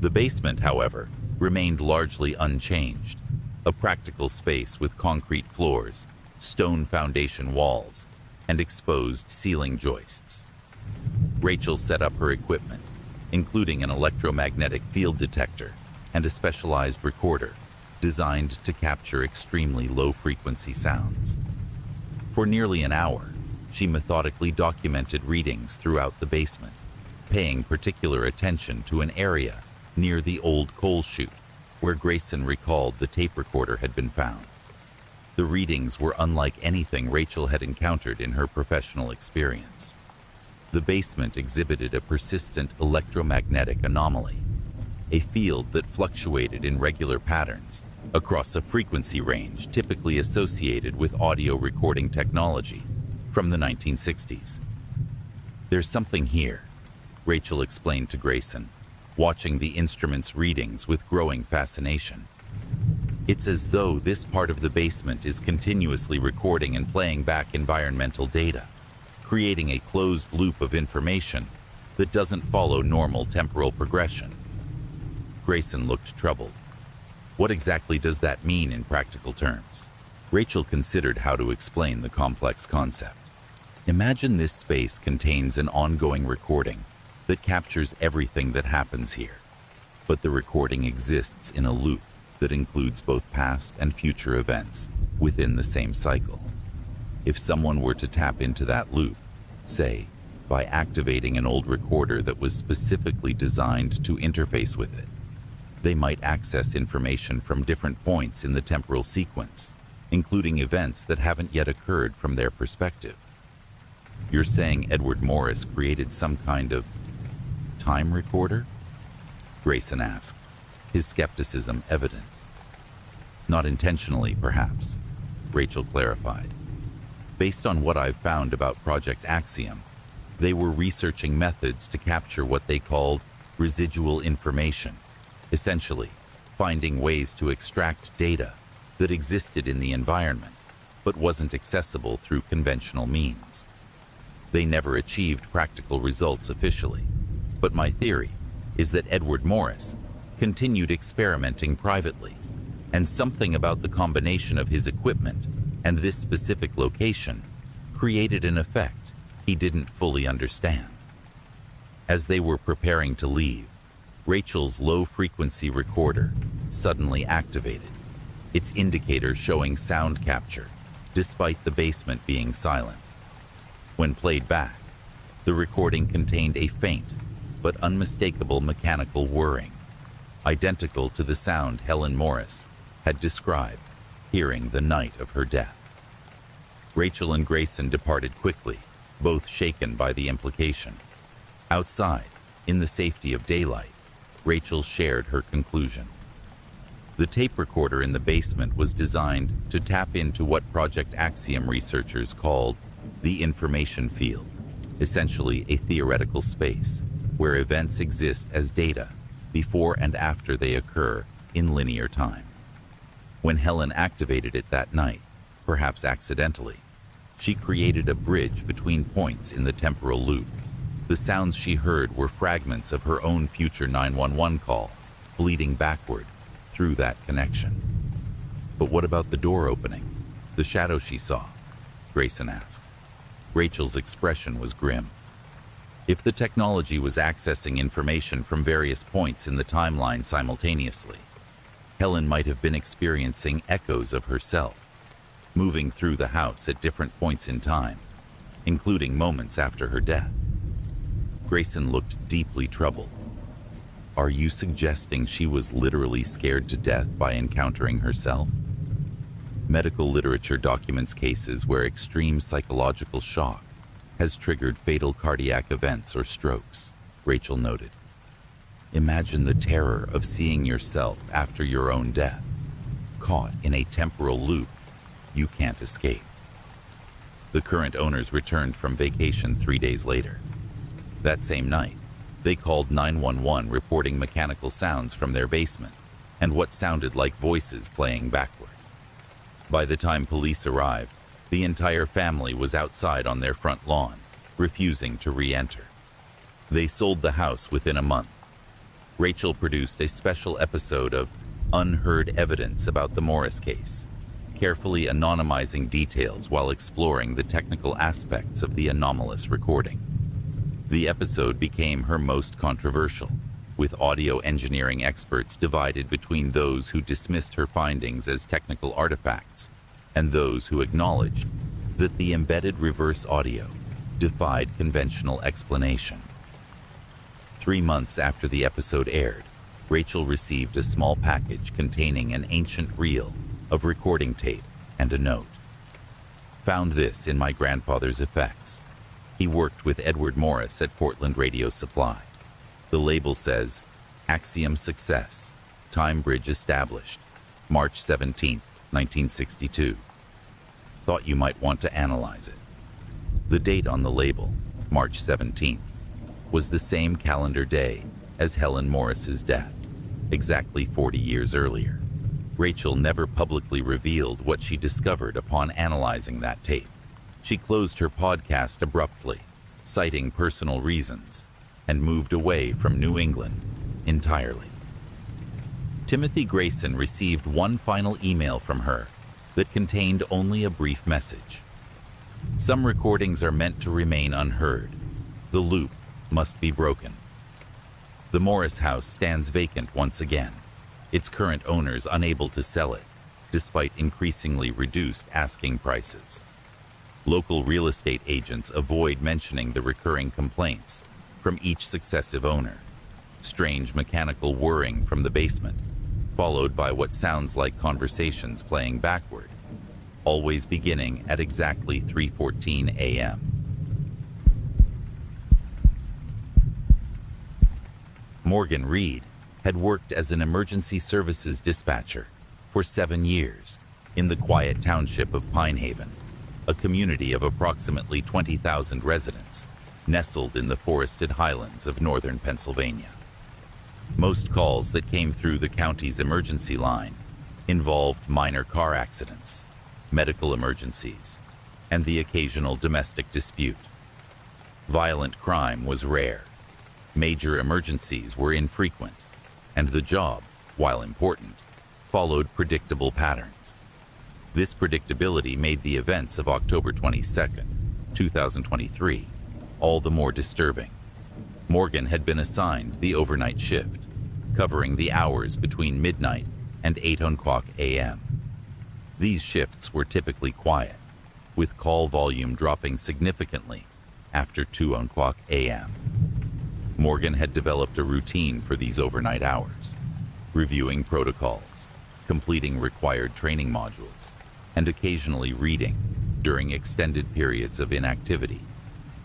The basement, however, remained largely unchanged, a practical space with concrete floors, stone foundation walls, and exposed ceiling joists. Rachel set up her equipment, including an electromagnetic field detector and a specialized recorder designed to capture extremely low-frequency sounds. For nearly an hour, she methodically documented readings throughout the basement, paying particular attention to an area near the old coal chute where Grayson recalled the tape recorder had been found. The readings were unlike anything Rachel had encountered in her professional experience. The basement exhibited a persistent electromagnetic anomaly, a field that fluctuated in regular patterns across a frequency range typically associated with audio recording technology from the 1960s. "There's something here," Rachel explained to Grayson, watching the instrument's readings with growing fascination. "It's as though this part of the basement is continuously recording and playing back environmental data, creating a closed loop of information that doesn't follow normal temporal progression." Grayson looked troubled. What exactly does that mean in practical terms? Rachel considered how to explain the complex concept. Imagine this space contains an ongoing recording that captures everything that happens here, but the recording exists in a loop that includes both past and future events within the same cycle. If someone were to tap into that loop, say, by activating an old recorder that was specifically designed to interface with it, they might access information from different points in the temporal sequence, including events that haven't yet occurred from their perspective. "You're saying Edward Morris created some kind of time recorder?" Grayson asked, his skepticism evident. "Not intentionally, perhaps," Rachel clarified. "Based on what I've found about Project Axiom, they were researching methods to capture what they called residual information, essentially finding ways to extract data that existed in the environment but wasn't accessible through conventional means. They never achieved practical results officially, but my theory is that Edward Morris continued experimenting privately, and something about the combination of his equipment and this specific location created an effect he didn't fully understand." As they were preparing to leave, Rachel's low-frequency recorder suddenly activated, its indicator showing sound capture, despite the basement being silent. When played back, the recording contained a faint but unmistakable mechanical whirring, identical to the sound Helen Morris had described hearing the night of her death. Rachel and Grayson departed quickly, both shaken by the implication. Outside, in the safety of daylight, Rachel shared her conclusion. The tape recorder in the basement was designed to tap into what Project Axiom researchers called the information field, essentially a theoretical space where events exist as data before and after they occur in linear time. When Helen activated it that night, perhaps accidentally, she created a bridge between points in the temporal loop. The sounds she heard were fragments of her own future 911 call, bleeding backward through that connection. "But what about the door opening? The shadow she saw?" Grayson asked. Rachel's expression was grim. If the technology was accessing information from various points in the timeline simultaneously, Helen might have been experiencing echoes of herself, moving through the house at different points in time, including moments after her death. Grayson looked deeply troubled. "Are you suggesting she was literally scared to death by encountering herself?" Medical literature documents cases where extreme psychological shock has triggered fatal cardiac events or strokes, Rachel noted. "Imagine the terror of seeing yourself after your own death, caught in a temporal loop you can't escape." The current owners returned from vacation 3 days later. That same night, they called 911 reporting mechanical sounds from their basement, and what sounded like voices playing backward. By the time police arrived, the entire family was outside on their front lawn, refusing to re-enter. They sold the house within a month. Rachel produced a special episode of Unheard Evidence about the Morris case, carefully anonymizing details while exploring the technical aspects of the anomalous recording. The episode became her most controversial, with audio engineering experts divided between those who dismissed her findings as technical artifacts and those who acknowledged that the embedded reverse audio defied conventional explanation. 3 months after the episode aired, Rachel received a small package containing an ancient reel of recording tape and a note. Found this in my grandfather's effects. He worked with Edward Morris at Portland Radio Supply. The label says, Axiom Success, Time Bridge Established, March 17, 1962. Thought you might want to analyze it. The date on the label, March 17th, was the same calendar day as Helen Morris's death, exactly 40 years earlier. Rachel never publicly revealed what she discovered upon analyzing that tape. She closed her podcast abruptly, citing personal reasons, and moved away from New England entirely. Timothy Grayson received one final email from her that contained only a brief message. Some recordings are meant to remain unheard. The loop must be broken. The Morris house stands vacant once again, its current owners unable to sell it, despite increasingly reduced asking prices. Local real estate agents avoid mentioning the recurring complaints from each successive owner. Strange mechanical whirring from the basement, followed by what sounds like conversations playing backward, always beginning at exactly 3:14 a.m. Morgan Reed had worked as an emergency services dispatcher for 7 years in the quiet township of Pine Haven, a community of approximately 20,000 residents nestled in the forested highlands of northern Pennsylvania. Most calls that came through the county's emergency line involved minor car accidents, medical emergencies, and the occasional domestic dispute. Violent crime was rare. Major emergencies were infrequent, and the job, while important, followed predictable patterns. This predictability made the events of October 22, 2023, all the more disturbing. Morgan had been assigned the overnight shift, covering the hours between midnight and 8 o'clock a.m. These shifts were typically quiet, with call volume dropping significantly after 2 o'clock a.m. Morgan had developed a routine for these overnight hours, reviewing protocols, completing required training modules, and occasionally reading during extended periods of inactivity,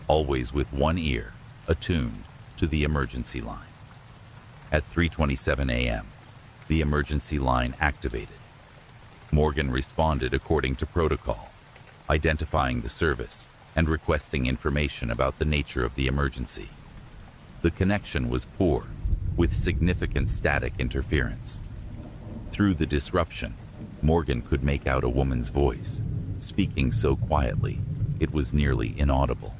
always with one ear attuned to the emergency line. At 3:27 a.m., the emergency line activated. Morgan responded according to protocol, identifying the service and requesting information about the nature of the emergency. The connection was poor, with significant static interference. Through the disruption, Morgan could make out a woman's voice, speaking so quietly it was nearly inaudible.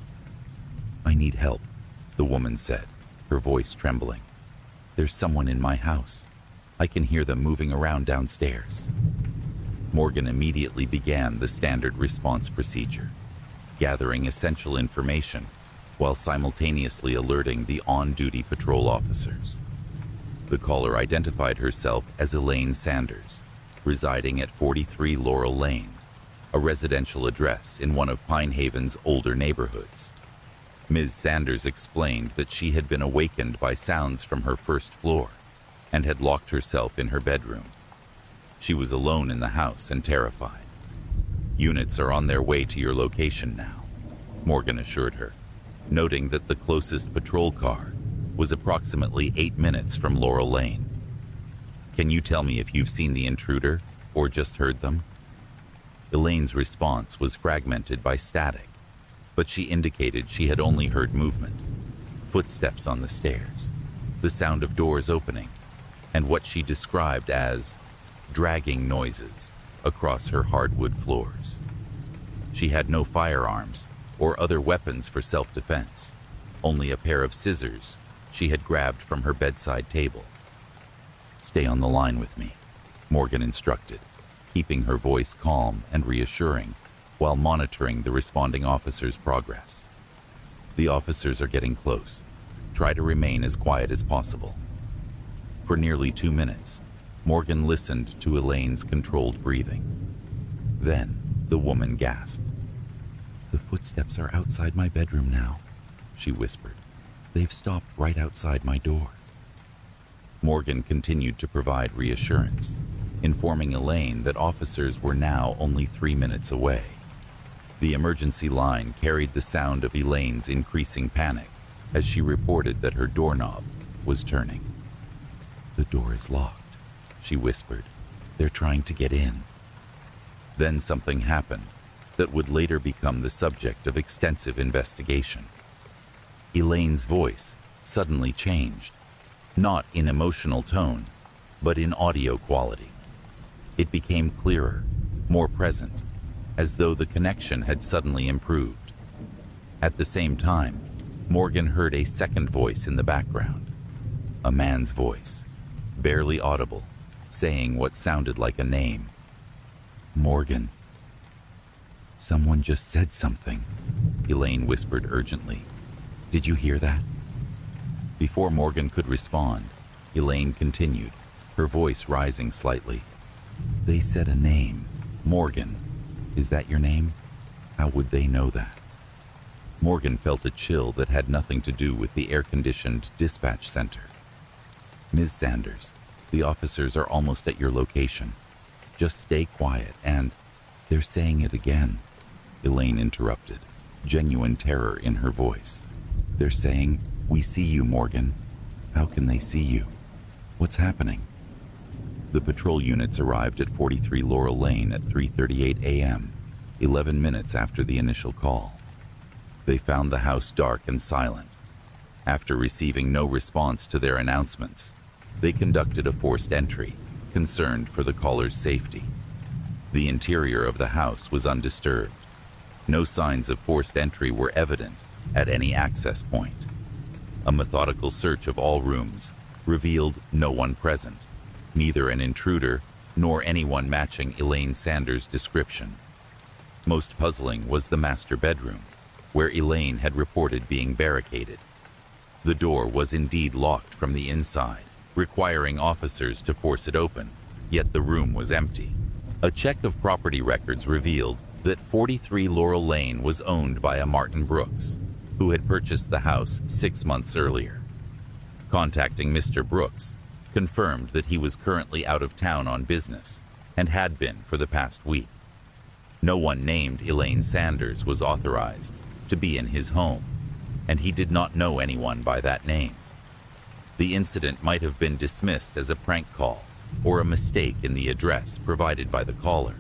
"I need help," the woman said, her voice trembling. "There's someone in my house. I can hear them moving around downstairs." Morgan immediately began the standard response procedure, gathering essential information while simultaneously alerting the on-duty patrol officers. The caller identified herself as Elaine Sanders, residing at 43 Laurel Lane, a residential address in one of Pine Haven's older neighborhoods. Ms. Sanders explained that she had been awakened by sounds from her first floor and had locked herself in her bedroom. She was alone in the house and terrified. "Units are on their way to your location now," Morgan assured her, noting that the closest patrol car was approximately 8 minutes from Laurel Lane. "Can you tell me if you've seen the intruder or just heard them?" Elaine's response was fragmented by static, but she indicated she had only heard movement, footsteps on the stairs, the sound of doors opening, and what she described as dragging noises across her hardwood floors. She had no firearms or other weapons for self-defense, only a pair of scissors she had grabbed from her bedside table. "Stay on the line with me," Morgan instructed, keeping her voice calm and reassuring while monitoring the responding officer's progress. "The officers are getting close. Try to remain as quiet as possible." For nearly 2 minutes, Morgan listened to Elaine's controlled breathing. Then the woman gasped. "The footsteps are outside my bedroom now," she whispered. "They've stopped right outside my door." Morgan continued to provide reassurance, informing Elaine that officers were now only 3 minutes away. The emergency line carried the sound of Elaine's increasing panic as she reported that her doorknob was turning. "The door is locked," she whispered. "They're trying to get in." Then something happened that would later become the subject of extensive investigation. Elaine's voice suddenly changed, not in emotional tone, but in audio quality. It became clearer, more present, as though the connection had suddenly improved. At the same time, Morgan heard a second voice in the background, a man's voice, barely audible, saying what sounded like a name. "Morgan." "Someone just said something," Elaine whispered urgently. "Did you hear that?" Before Morgan could respond, Elaine continued, her voice rising slightly. "They said a name, Morgan. Is that your name? How would they know that?" Morgan felt a chill that had nothing to do with the air-conditioned dispatch center. "Ms. Sanders, the officers are almost at your location. Just stay quiet and—" "They're saying it again," Elaine interrupted, genuine terror in her voice. "They're saying, 'We see you, Morgan.' How can they see you? What's happening?" The patrol units arrived at 43 Laurel Lane at 3:38 a.m., 11 minutes after the initial call. They found the house dark and silent. After receiving no response to their announcements, they conducted a forced entry, concerned for the caller's safety. The interior of the house was undisturbed. No signs of forced entry were evident at any access point. A methodical search of all rooms revealed no one present, neither an intruder nor anyone matching Elaine Sanders' description. Most puzzling was the master bedroom, where Elaine had reported being barricaded. The door was indeed locked from the inside, requiring officers to force it open, yet the room was empty. A check of property records revealed that 43 Laurel Lane was owned by a Martin Brooks, who had purchased the house 6 months earlier. Contacting Mr. Brooks confirmed that he was currently out of town on business and had been for the past week. No one named Elaine Sanders was authorized to be in his home, and he did not know anyone by that name. The incident might have been dismissed as a prank call or a mistake in the address provided by the caller,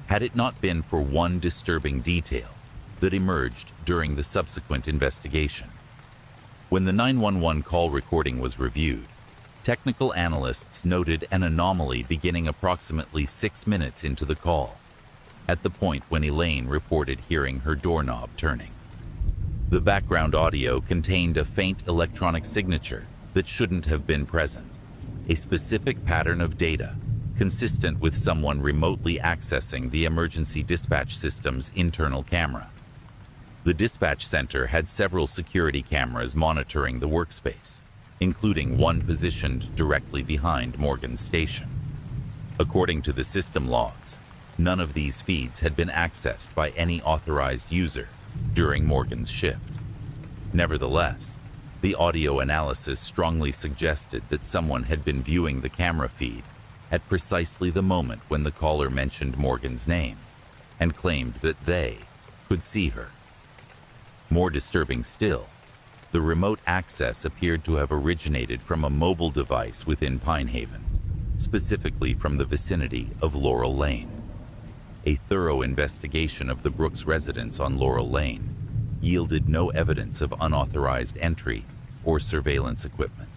had it not been for one disturbing detail that emerged during the subsequent investigation. When the 911 call recording was reviewed, technical analysts noted an anomaly beginning approximately 6 minutes into the call, at the point when Elaine reported hearing her doorknob turning. The background audio contained a faint electronic signature that shouldn't have been present, a specific pattern of data consistent with someone remotely accessing the emergency dispatch system's internal camera. The dispatch center had several security cameras monitoring the workspace, including one positioned directly behind Morgan's station. According to the system logs, none of these feeds had been accessed by any authorized user during Morgan's shift. Nevertheless, the audio analysis strongly suggested that someone had been viewing the camera feed at precisely the moment when the caller mentioned Morgan's name and claimed that they could see her. More disturbing still, the remote access appeared to have originated from a mobile device within Pinehaven, specifically from the vicinity of Laurel Lane. A thorough investigation of the Brooks residence on Laurel Lane yielded no evidence of unauthorized entry or surveillance equipment.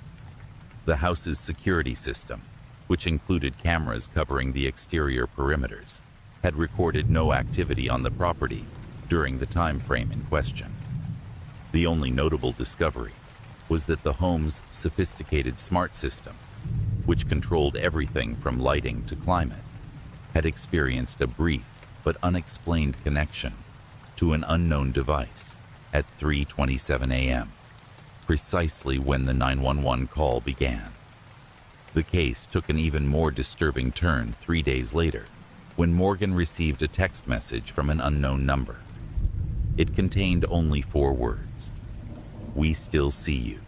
The house's security system, which included cameras covering the exterior perimeters, had recorded no activity on the property during the time frame in question. The only notable discovery was that the home's sophisticated smart system, which controlled everything from lighting to climate, had experienced a brief but unexplained connection to an unknown device at 3:27 a.m., precisely when the 911 call began. The case took an even more disturbing turn 3 days later, when Morgan received a text message from an unknown number. It contained only 4 words: "We still see you."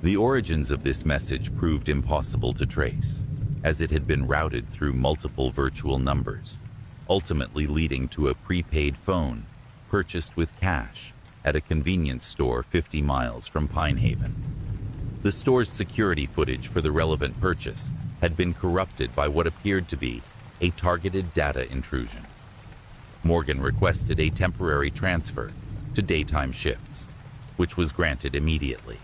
The origins of this message proved impossible to trace, as it had been routed through multiple virtual numbers, ultimately leading to a prepaid phone purchased with cash at a convenience store 50 miles from Pine Haven. The store's security footage for the relevant purchase had been corrupted by what appeared to be a targeted data intrusion. Morgan requested a temporary transfer to daytime shifts, which was granted immediately.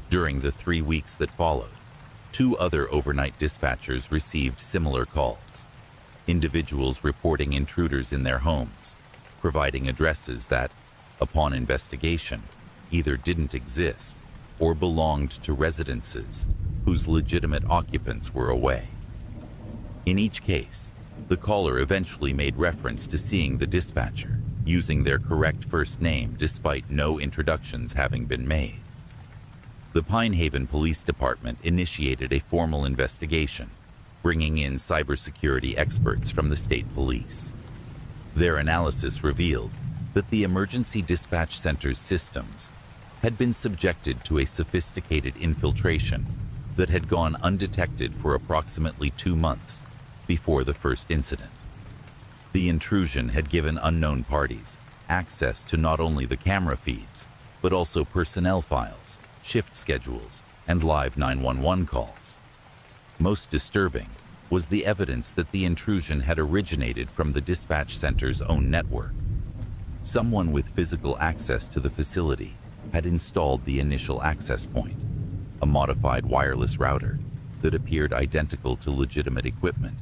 During the 3 weeks that followed, 2 other overnight dispatchers received similar calls, individuals reporting intruders in their homes, providing addresses that, upon investigation, either didn't exist or belonged to residences whose legitimate occupants were away. In each case, the caller eventually made reference to seeing the dispatcher, using their correct first name despite no introductions having been made. The Pine Haven Police Department initiated a formal investigation, bringing in cybersecurity experts from the state police. Their analysis revealed that the emergency dispatch center's systems had been subjected to a sophisticated infiltration that had gone undetected for approximately 2 months before the first incident. The intrusion had given unknown parties access to not only the camera feeds, but also personnel files, shift schedules, and live 911 calls. Most disturbing was the evidence that the intrusion had originated from the dispatch center's own network. Someone with physical access to the facility had installed the initial access point, a modified wireless router that appeared identical to legitimate equipment,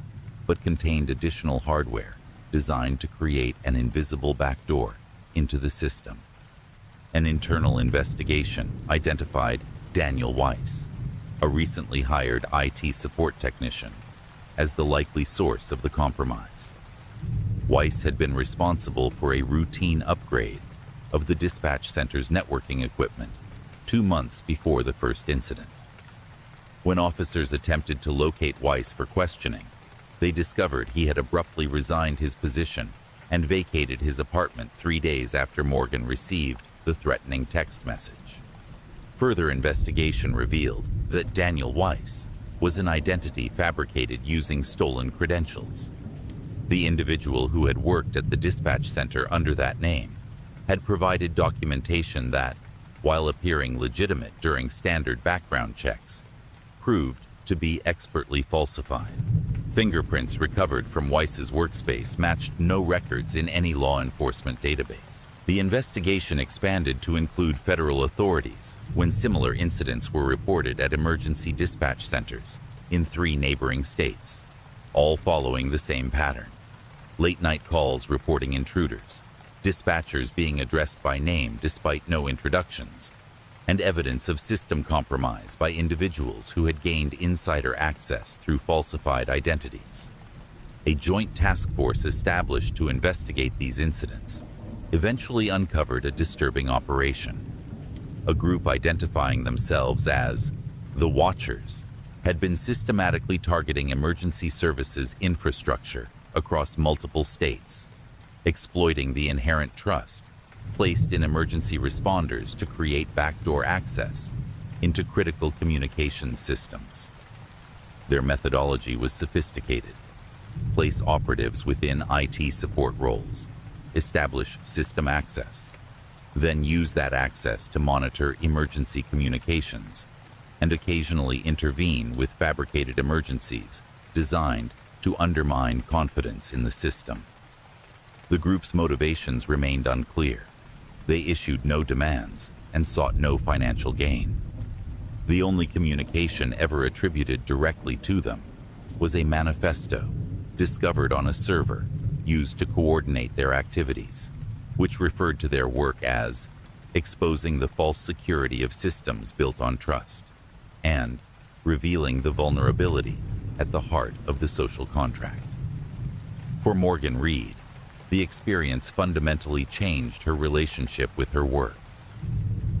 but contained additional hardware designed to create an invisible backdoor into the system. An internal investigation identified Daniel Weiss, a recently hired IT support technician, as the likely source of the compromise. Weiss had been responsible for a routine upgrade of the dispatch center's networking equipment 2 months before the first incident. When officers attempted to locate Weiss for questioning, they discovered he had abruptly resigned his position and vacated his apartment 3 days after Morgan received the threatening text message. Further investigation revealed that Daniel Weiss was an identity fabricated using stolen credentials. The individual who had worked at the dispatch center under that name had provided documentation that, while appearing legitimate during standard background checks, proved to be expertly falsified. Fingerprints recovered from Weiss's workspace matched no records in any law enforcement database. The investigation expanded to include federal authorities when similar incidents were reported at emergency dispatch centers in 3 neighboring states, all following the same pattern. Late-night calls reporting intruders, dispatchers being addressed by name despite no introductions, and evidence of system compromise by individuals who had gained insider access through falsified identities. A joint task force established to investigate these incidents eventually uncovered a disturbing operation. A group identifying themselves as the Watchers had been systematically targeting emergency services infrastructure across multiple states, exploiting the inherent trust placed in emergency responders to create backdoor access into critical communications systems. Their methodology was sophisticated. Place operatives within IT support roles, establish system access, then use that access to monitor emergency communications, and occasionally intervene with fabricated emergencies designed to undermine confidence in the system. The group's motivations remained unclear. They issued no demands and sought no financial gain. The only communication ever attributed directly to them was a manifesto discovered on a server used to coordinate their activities, which referred to their work as exposing the false security of systems built on trust and revealing the vulnerability at the heart of the social contract. For Morgan Reed, the experience fundamentally changed her relationship with her work.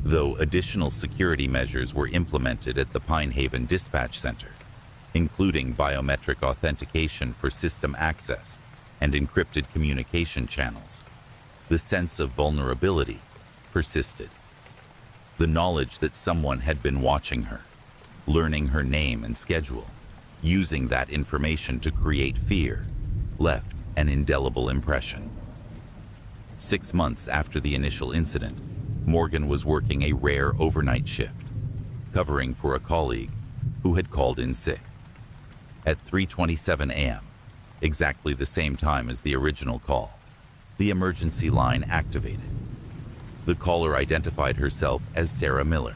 Though additional security measures were implemented at the Pine Haven Dispatch Center, including biometric authentication for system access and encrypted communication channels, the sense of vulnerability persisted. The knowledge that someone had been watching her, learning her name and schedule, using that information to create fear, left an indelible impression. 6 months after the initial incident, Morgan was working a rare overnight shift, covering for a colleague who had called in sick. At 3:27 a.m., exactly the same time as the original call, the emergency line activated. The caller identified herself as Sarah Miller,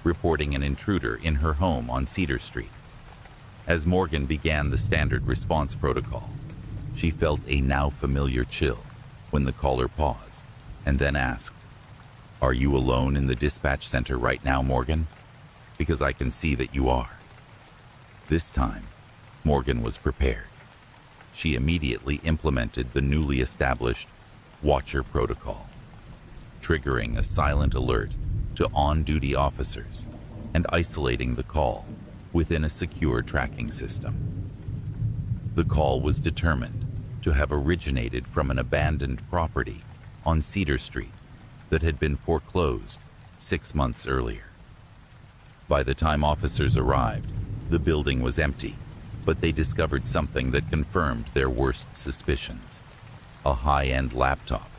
reporting an intruder in her home on Cedar Street. As Morgan began the standard response protocol, she felt a now familiar chill when the caller paused and then asked, "Are you alone in the dispatch center right now, Morgan? Because I can see that you are." This time, Morgan was prepared. She immediately implemented the newly established Watcher Protocol, triggering a silent alert to on-duty officers and isolating the call within a secure tracking system. The call was determined to have originated from an abandoned property on Cedar Street that had been foreclosed 6 months earlier. By the time officers arrived, the building was empty, but they discovered something that confirmed their worst suspicions: a high-end laptop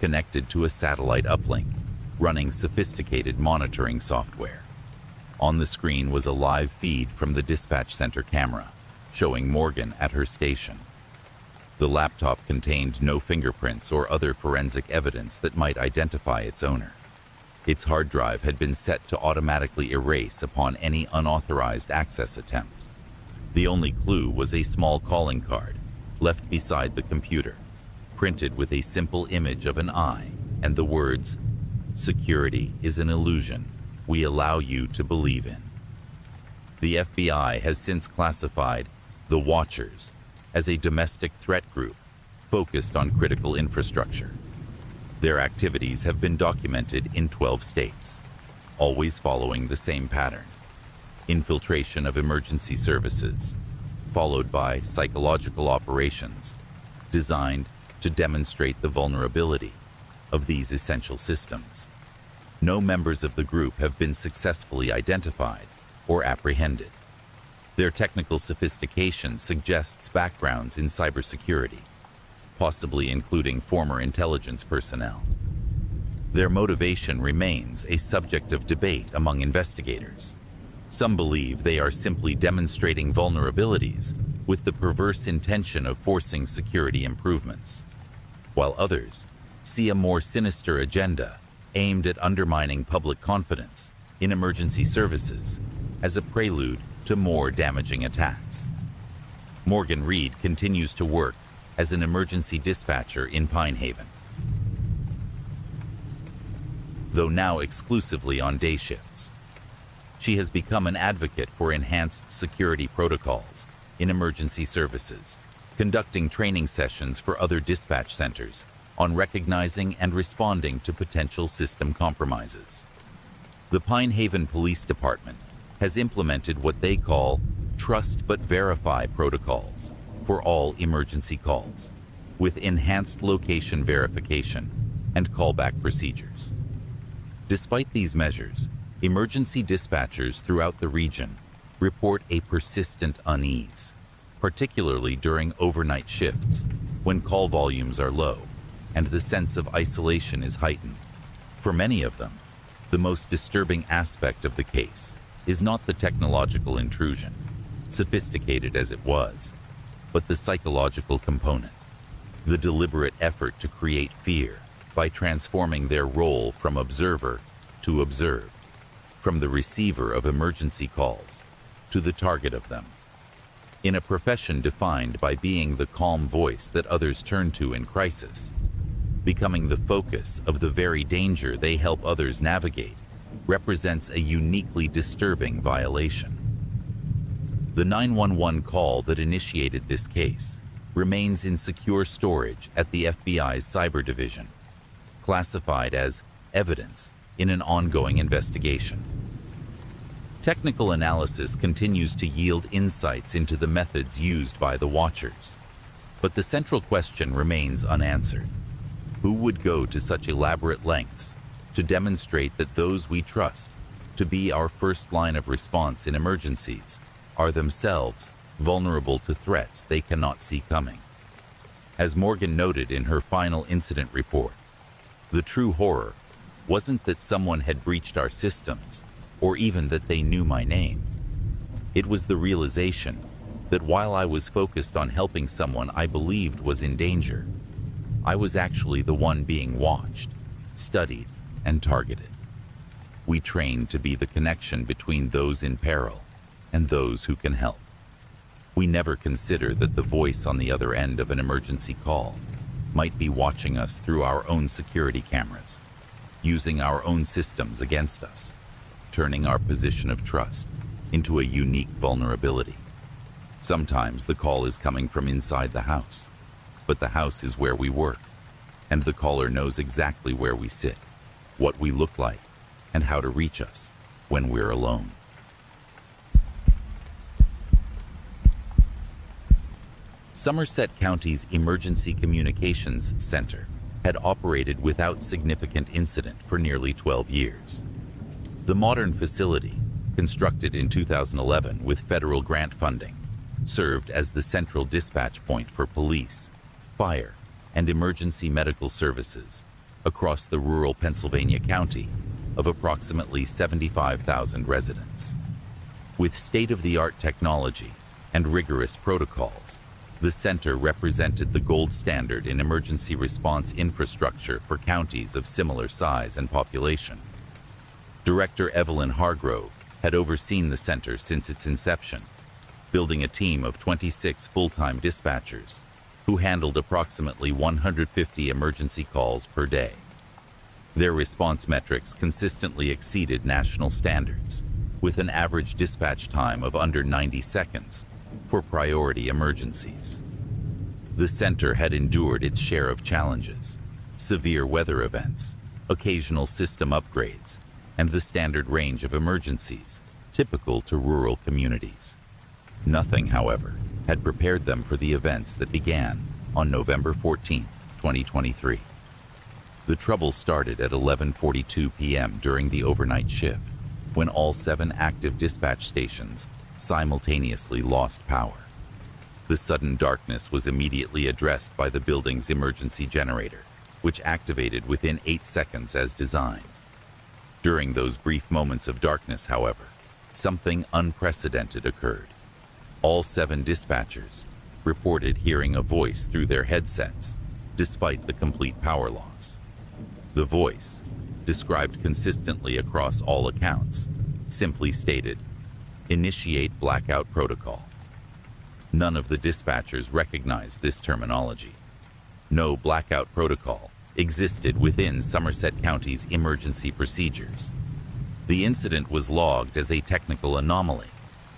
connected to a satellite uplink, running sophisticated monitoring software. On the screen was a live feed from the dispatch center camera, showing Morgan at her station. The laptop contained no fingerprints or other forensic evidence that might identify its owner. Its hard drive had been set to automatically erase upon any unauthorized access attempt. The only clue was a small calling card left beside the computer, printed with a simple image of an eye and the words, "Security is an illusion we allow you to believe in." The FBI has since classified the Watchers as a domestic threat group focused on critical infrastructure. Their activities have been documented in 12 states, always following the same pattern: infiltration of emergency services, followed by psychological operations designed to demonstrate the vulnerability of these essential systems. No members of the group have been successfully identified or apprehended. Their technical sophistication suggests backgrounds in cybersecurity, possibly including former intelligence personnel. Their motivation remains a subject of debate among investigators. Some believe they are simply demonstrating vulnerabilities with the perverse intention of forcing security improvements, while others see a more sinister agenda aimed at undermining public confidence in emergency services as a prelude to more damaging attacks. Morgan Reed continues to work as an emergency dispatcher in Pine Haven, though now exclusively on day shifts. She has become an advocate for enhanced security protocols in emergency services, conducting training sessions for other dispatch centers on recognizing and responding to potential system compromises. The Pine Haven Police Department has implemented what they call trust but verify protocols for all emergency calls, with enhanced location verification and callback procedures. Despite these measures, emergency dispatchers throughout the region report a persistent unease, particularly during overnight shifts when call volumes are low and the sense of isolation is heightened. For many of them, the most disturbing aspect of the case is not the technological intrusion, sophisticated as it was, but the psychological component, the deliberate effort to create fear by transforming their role from observer to observed. from the receiver of emergency calls to the target of them. In a profession defined by being the calm voice that others turn to in crisis, becoming the focus of the very danger they help others navigate represents a uniquely disturbing violation. The 911 call that initiated this case remains in secure storage at the FBI's Cyber Division, classified as evidence in an ongoing investigation. Technical analysis continues to yield insights into the methods used by the Watchers, but the central question remains unanswered. Who would go to such elaborate lengths to demonstrate that those we trust to be our first line of response in emergencies are themselves vulnerable to threats they cannot see coming? As Morgan noted in her final incident report, the true horror wasn't that someone had breached our systems, or even that they knew my name. It was the realization that while I was focused on helping someone I believed was in danger, I was actually the one being watched, studied, and targeted. We trained to be the connection between those in peril and those who can help. We never consider that the voice on the other end of an emergency call might be watching us through our own security cameras, using our own systems against us, turning our position of trust into a unique vulnerability. Sometimes the call is coming from inside the house, but the house is where we work, and the caller knows exactly where we sit, what we look like, and how to reach us when we're alone. Somerset County's Emergency Communications Center had operated without significant incident for nearly 12 years. The modern facility, constructed in 2011 with federal grant funding, served as the central dispatch point for police, fire, and emergency medical services across the rural Pennsylvania county of approximately 75,000 residents. With state-of-the-art technology and rigorous protocols, the center represented the gold standard in emergency response infrastructure for counties of similar size and population. Director Evelyn Hargrove had overseen the center since its inception, building a team of 26 full-time dispatchers who handled approximately 150 emergency calls per day. Their response metrics consistently exceeded national standards, with an average dispatch time of under 90 seconds for priority emergencies. The center had endured its share of challenges, severe weather events, occasional system upgrades, and the standard range of emergencies typical to rural communities. Nothing, however, had prepared them for the events that began on November 14, 2023. The trouble started at 11:42 p.m. during the overnight shift, when all 7 active dispatch stations simultaneously lost power. The sudden darkness was immediately addressed by the building's emergency generator, which activated within 8 seconds as designed. During those brief moments of darkness, however, something unprecedented occurred. All 7 dispatchers reported hearing a voice through their headsets, despite the complete power loss. The voice, described consistently across all accounts, simply stated, "Initiate blackout protocol." None of the dispatchers recognized this terminology. No blackout protocol existed within Somerset County's emergency procedures. The incident was logged as a technical anomaly,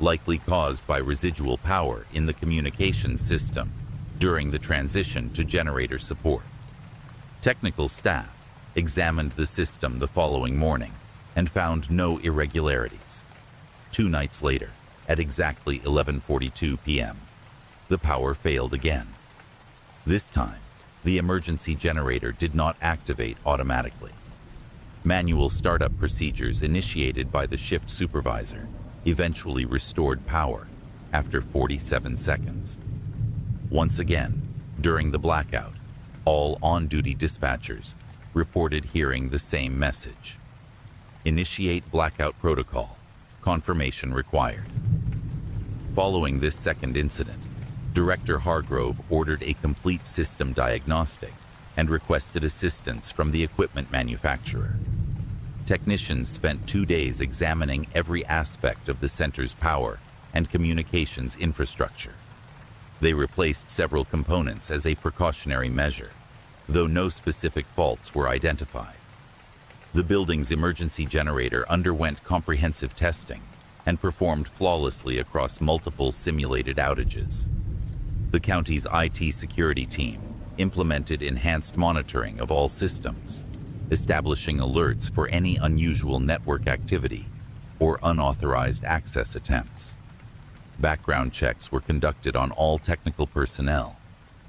likely caused by residual power in the communications system during the transition to generator support. Technical staff examined the system the following morning and found no irregularities. 2 nights later, at exactly 11:42 p.m., the power failed again. This time, the emergency generator did not activate automatically. Manual startup procedures initiated by the shift supervisor eventually restored power after 47 seconds. Once again, during the blackout, all on-duty dispatchers reported hearing the same message: "Initiate blackout protocol. Confirmation required." Following this second incident, Director Hargrove ordered a complete system diagnostic and requested assistance from the equipment manufacturer. Technicians spent 2 days examining every aspect of the center's power and communications infrastructure. They replaced several components as a precautionary measure, though no specific faults were identified. The building's emergency generator underwent comprehensive testing and performed flawlessly across multiple simulated outages. The county's IT security team implemented enhanced monitoring of all systems, establishing alerts for any unusual network activity or unauthorized access attempts. Background checks were conducted on all technical personnel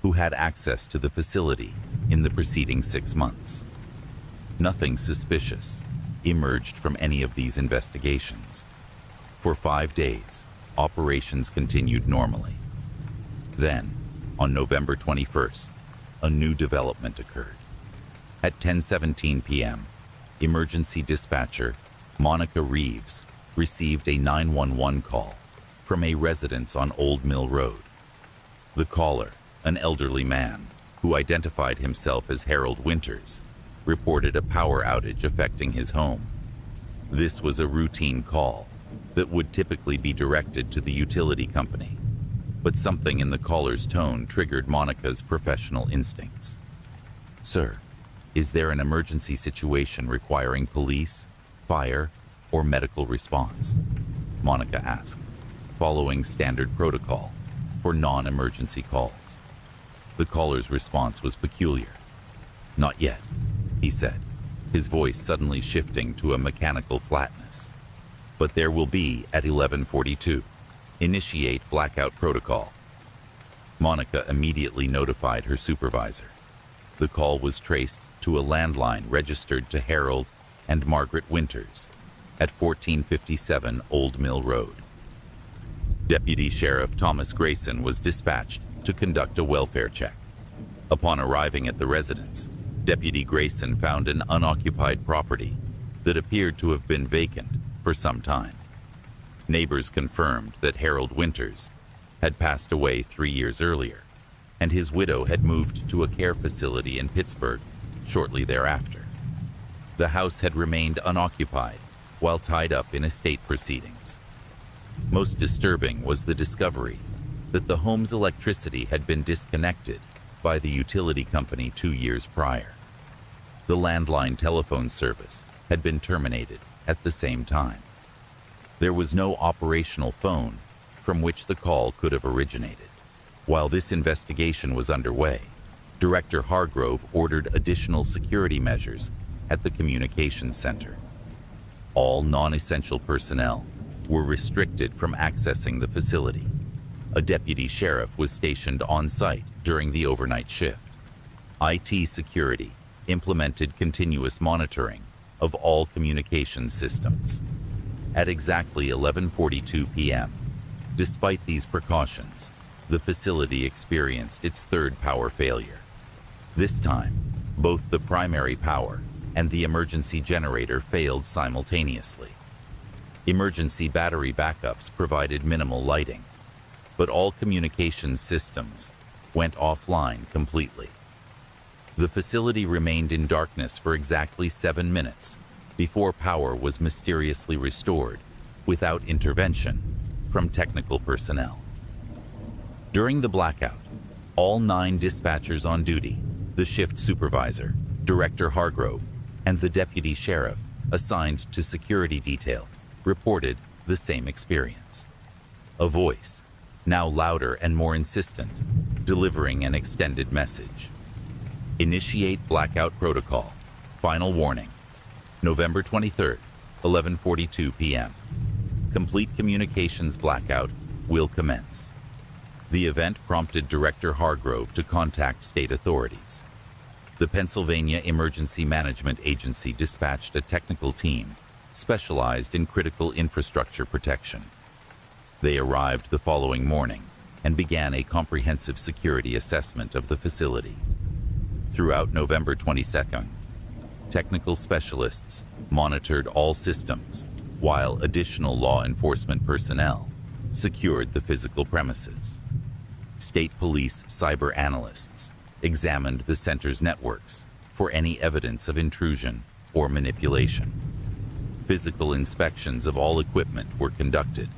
who had access to the facility in the preceding 6 months. Nothing suspicious emerged from any of these investigations. For 5 days, operations continued normally. Then, on November 21st, a new development occurred. At 10:17 p.m., emergency dispatcher Monica Reeves received a 911 call from a residence on Old Mill Road. The caller, an elderly man who identified himself as Harold Winters, reported a power outage affecting his home. This was a routine call that would typically be directed to the utility company, but something in the caller's tone triggered Monica's professional instincts. "Sir, is there an emergency situation requiring police, fire, or medical response?" Monica asked, following standard protocol for non-emergency calls. The caller's response was peculiar. "Not yet," he said, his voice suddenly shifting to a mechanical flatness. "But there will be at 11:42. Initiate blackout protocol." Monica immediately notified her supervisor. The call was traced to a landline registered to Harold and Margaret Winters at 1457 Old Mill Road. Deputy Sheriff Thomas Grayson was dispatched to conduct a welfare check. Upon arriving at the residence, Deputy Grayson found an unoccupied property that appeared to have been vacant for some time. Neighbors confirmed that Harold Winters had passed away 3 years earlier, and his widow had moved to a care facility in Pittsburgh shortly thereafter. The house had remained unoccupied while tied up in estate proceedings. Most disturbing was the discovery that the home's electricity had been disconnected by the utility company 2 years prior. The landline telephone service had been terminated at the same time. There was no operational phone from which the call could have originated. While this investigation was underway, Director Hargrove ordered additional security measures at the communications center. All non-essential personnel were restricted from accessing the facility. A deputy sheriff was stationed on site during the overnight shift. IT security implemented continuous monitoring of all communications systems. At exactly 11:42 p.m., despite these precautions, the facility experienced its third power failure. This time, both the primary power and the emergency generator failed simultaneously. Emergency battery backups provided minimal lighting, but all communications systems went offline completely. The facility remained in darkness for exactly 7 minutes before power was mysteriously restored without intervention from technical personnel. During the blackout, all 9 dispatchers on duty, the shift supervisor, Director Hargrove, and the deputy sheriff assigned to security detail reported the same experience. A voice, now louder and more insistent, delivering an extended message. Initiate blackout protocol. Final warning. November 23rd, 11:42 p.m. Complete communications blackout will commence. The event prompted Director Hargrove to contact state authorities. The Pennsylvania Emergency Management Agency dispatched a technical team specialized in critical infrastructure protection. They arrived the following morning and began a comprehensive security assessment of the facility. Throughout November 22nd, technical specialists monitored all systems, while additional law enforcement personnel secured the physical premises. State police cyber analysts examined the center's networks for any evidence of intrusion or manipulation. Physical inspections of all equipment were conducted,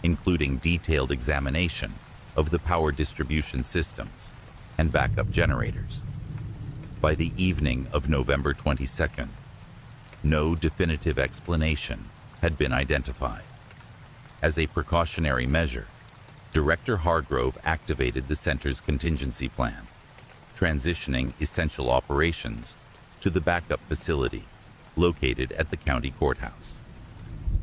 including detailed examination of the power distribution systems and backup generators. By the evening of November 22nd, no definitive explanation had been identified. As a precautionary measure, Director Hargrove activated the center's contingency plan, transitioning essential operations to the backup facility located at the county courthouse.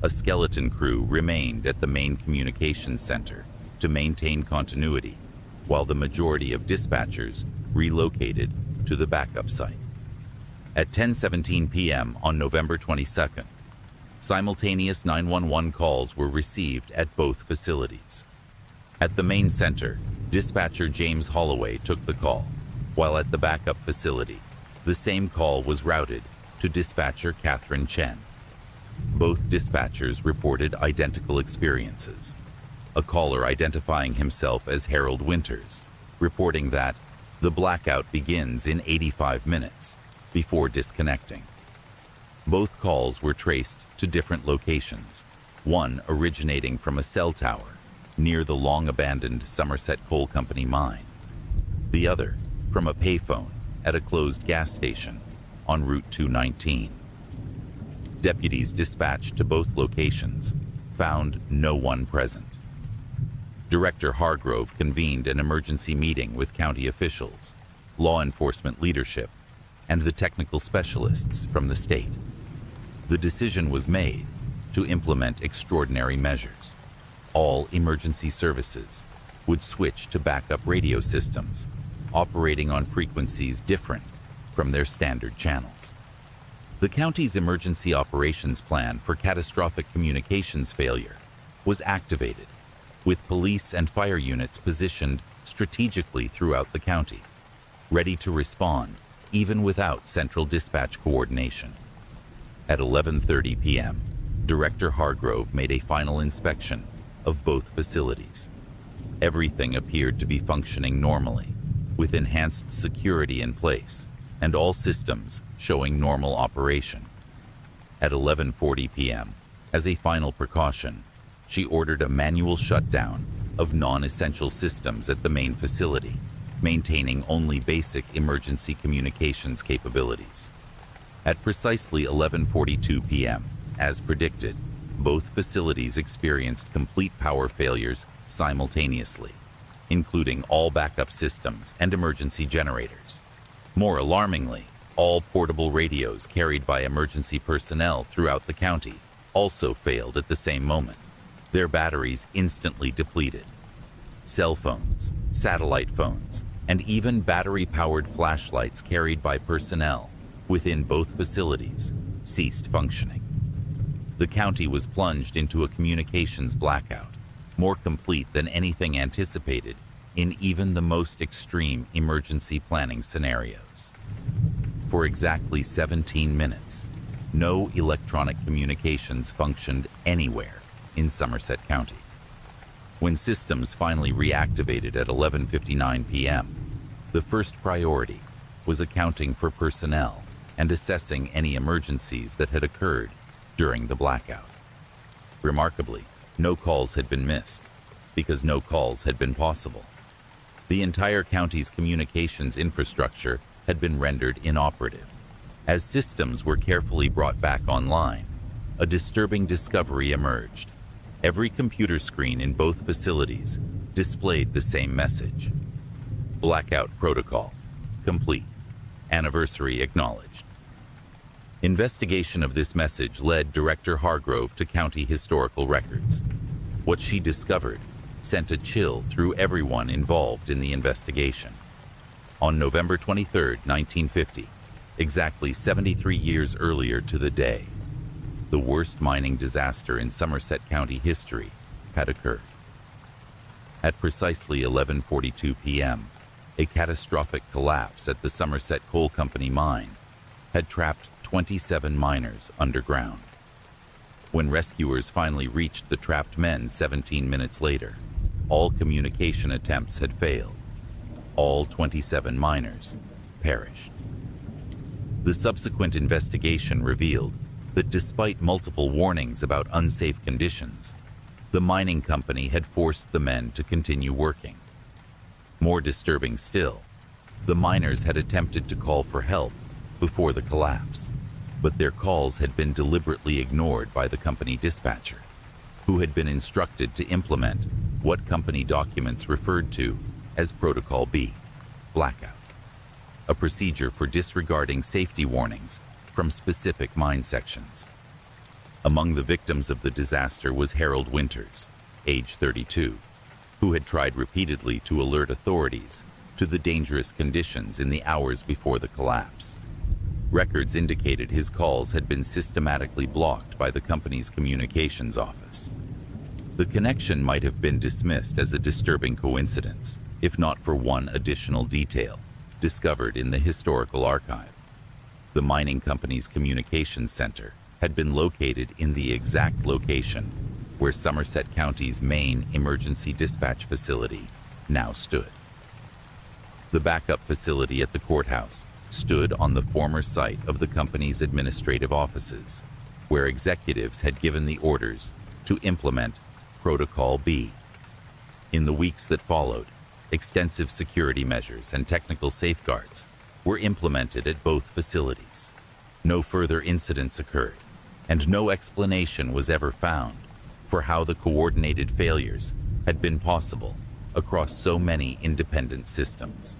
A skeleton crew remained at the main communications center to maintain continuity, while the majority of dispatchers relocated to the backup site. At 10:17 p.m. on November 22nd, simultaneous 911 calls were received at both facilities. At the main center, dispatcher James Holloway took the call, while at the backup facility, the same call was routed to dispatcher Catherine Chen. Both dispatchers reported identical experiences. A caller identifying himself as Harold Winters, reporting that the blackout begins in 85 minutes before disconnecting. Both calls were traced to different locations, one originating from a cell tower near the long-abandoned Somerset Coal Company mine, the other from a payphone at a closed gas station on Route 219. Deputies dispatched to both locations found no one present. Director Hargrove convened an emergency meeting with county officials, law enforcement leadership, and the technical specialists from the state. The decision was made to implement extraordinary measures. All emergency services would switch to backup radio systems, operating on frequencies different from their standard channels. The county's emergency operations plan for catastrophic communications failure was activated, with police and fire units positioned strategically throughout the county, ready to respond even without central dispatch coordination. At 11:30 p.m., Director Hargrove made a final inspection of both facilities. Everything appeared to be functioning normally, with enhanced security in place and all systems showing normal operation. At 11:40 p.m., as a final precaution, she ordered a manual shutdown of non-essential systems at the main facility, maintaining only basic emergency communications capabilities. At precisely 11:42 p.m., as predicted, both facilities experienced complete power failures simultaneously, including all backup systems and emergency generators. More alarmingly, all portable radios carried by emergency personnel throughout the county also failed at the same moment, their batteries instantly depleted. Cell phones, satellite phones, and even battery-powered flashlights carried by personnel within both facilities ceased functioning. The county was plunged into a communications blackout, more complete than anything anticipated in even the most extreme emergency planning scenarios. For exactly 17 minutes, no electronic communications functioned anywhere in Somerset County. When systems finally reactivated at 11:59 p.m., the first priority was accounting for personnel and assessing any emergencies that had occurred during the blackout. Remarkably, no calls had been missed, because no calls had been possible. The entire county's communications infrastructure had been rendered inoperative. As systems were carefully brought back online, a disturbing discovery emerged. Every computer screen in both facilities displayed the same message: blackout protocol complete, anniversary acknowledged. Investigation of this message led Director Hargrove to county historical records. What she discovered sent a chill through everyone involved in the investigation. On November 23, 1950, exactly 73 years earlier to the day, the worst mining disaster in Somerset County history had occurred. At precisely 11:42 p.m., a catastrophic collapse at the Somerset Coal Company mine had trapped 27 miners underground. When rescuers finally reached the trapped men 17 minutes later, all communication attempts had failed. All 27 miners perished. The subsequent investigation revealed that despite multiple warnings about unsafe conditions, the mining company had forced the men to continue working. More disturbing still, the miners had attempted to call for help before the collapse, but their calls had been deliberately ignored by the company dispatcher, who had been instructed to implement what company documents referred to as Protocol B, blackout, a procedure for disregarding safety warnings from specific mine sections. Among the victims of the disaster was Harold Winters, age 32, who had tried repeatedly to alert authorities to the dangerous conditions in the hours before the collapse. Records indicated his calls had been systematically blocked by the company's communications office. The connection might have been dismissed as a disturbing coincidence, if not for one additional detail discovered in the historical archive. The mining company's communications center had been located in the exact location where Somerset County's main emergency dispatch facility now stood. The backup facility at the courthouse stood on the former site of the company's administrative offices, where executives had given the orders to implement Protocol B. In the weeks that followed, extensive security measures and technical safeguards were implemented at both facilities. No further incidents occurred, and no explanation was ever found for how the coordinated failures had been possible across so many independent systems.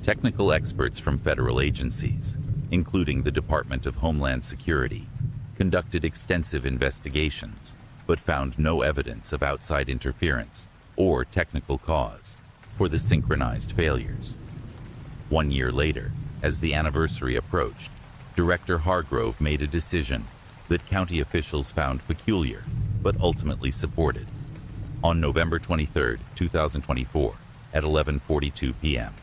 Technical experts from federal agencies, including the Department of Homeland Security, conducted extensive investigations but found no evidence of outside interference or technical cause for the synchronized failures. 1 year later, as the anniversary approached, Director Hargrove made a decision that county officials found peculiar but ultimately supported. On November 23, 2024, at 11:42 p.m.,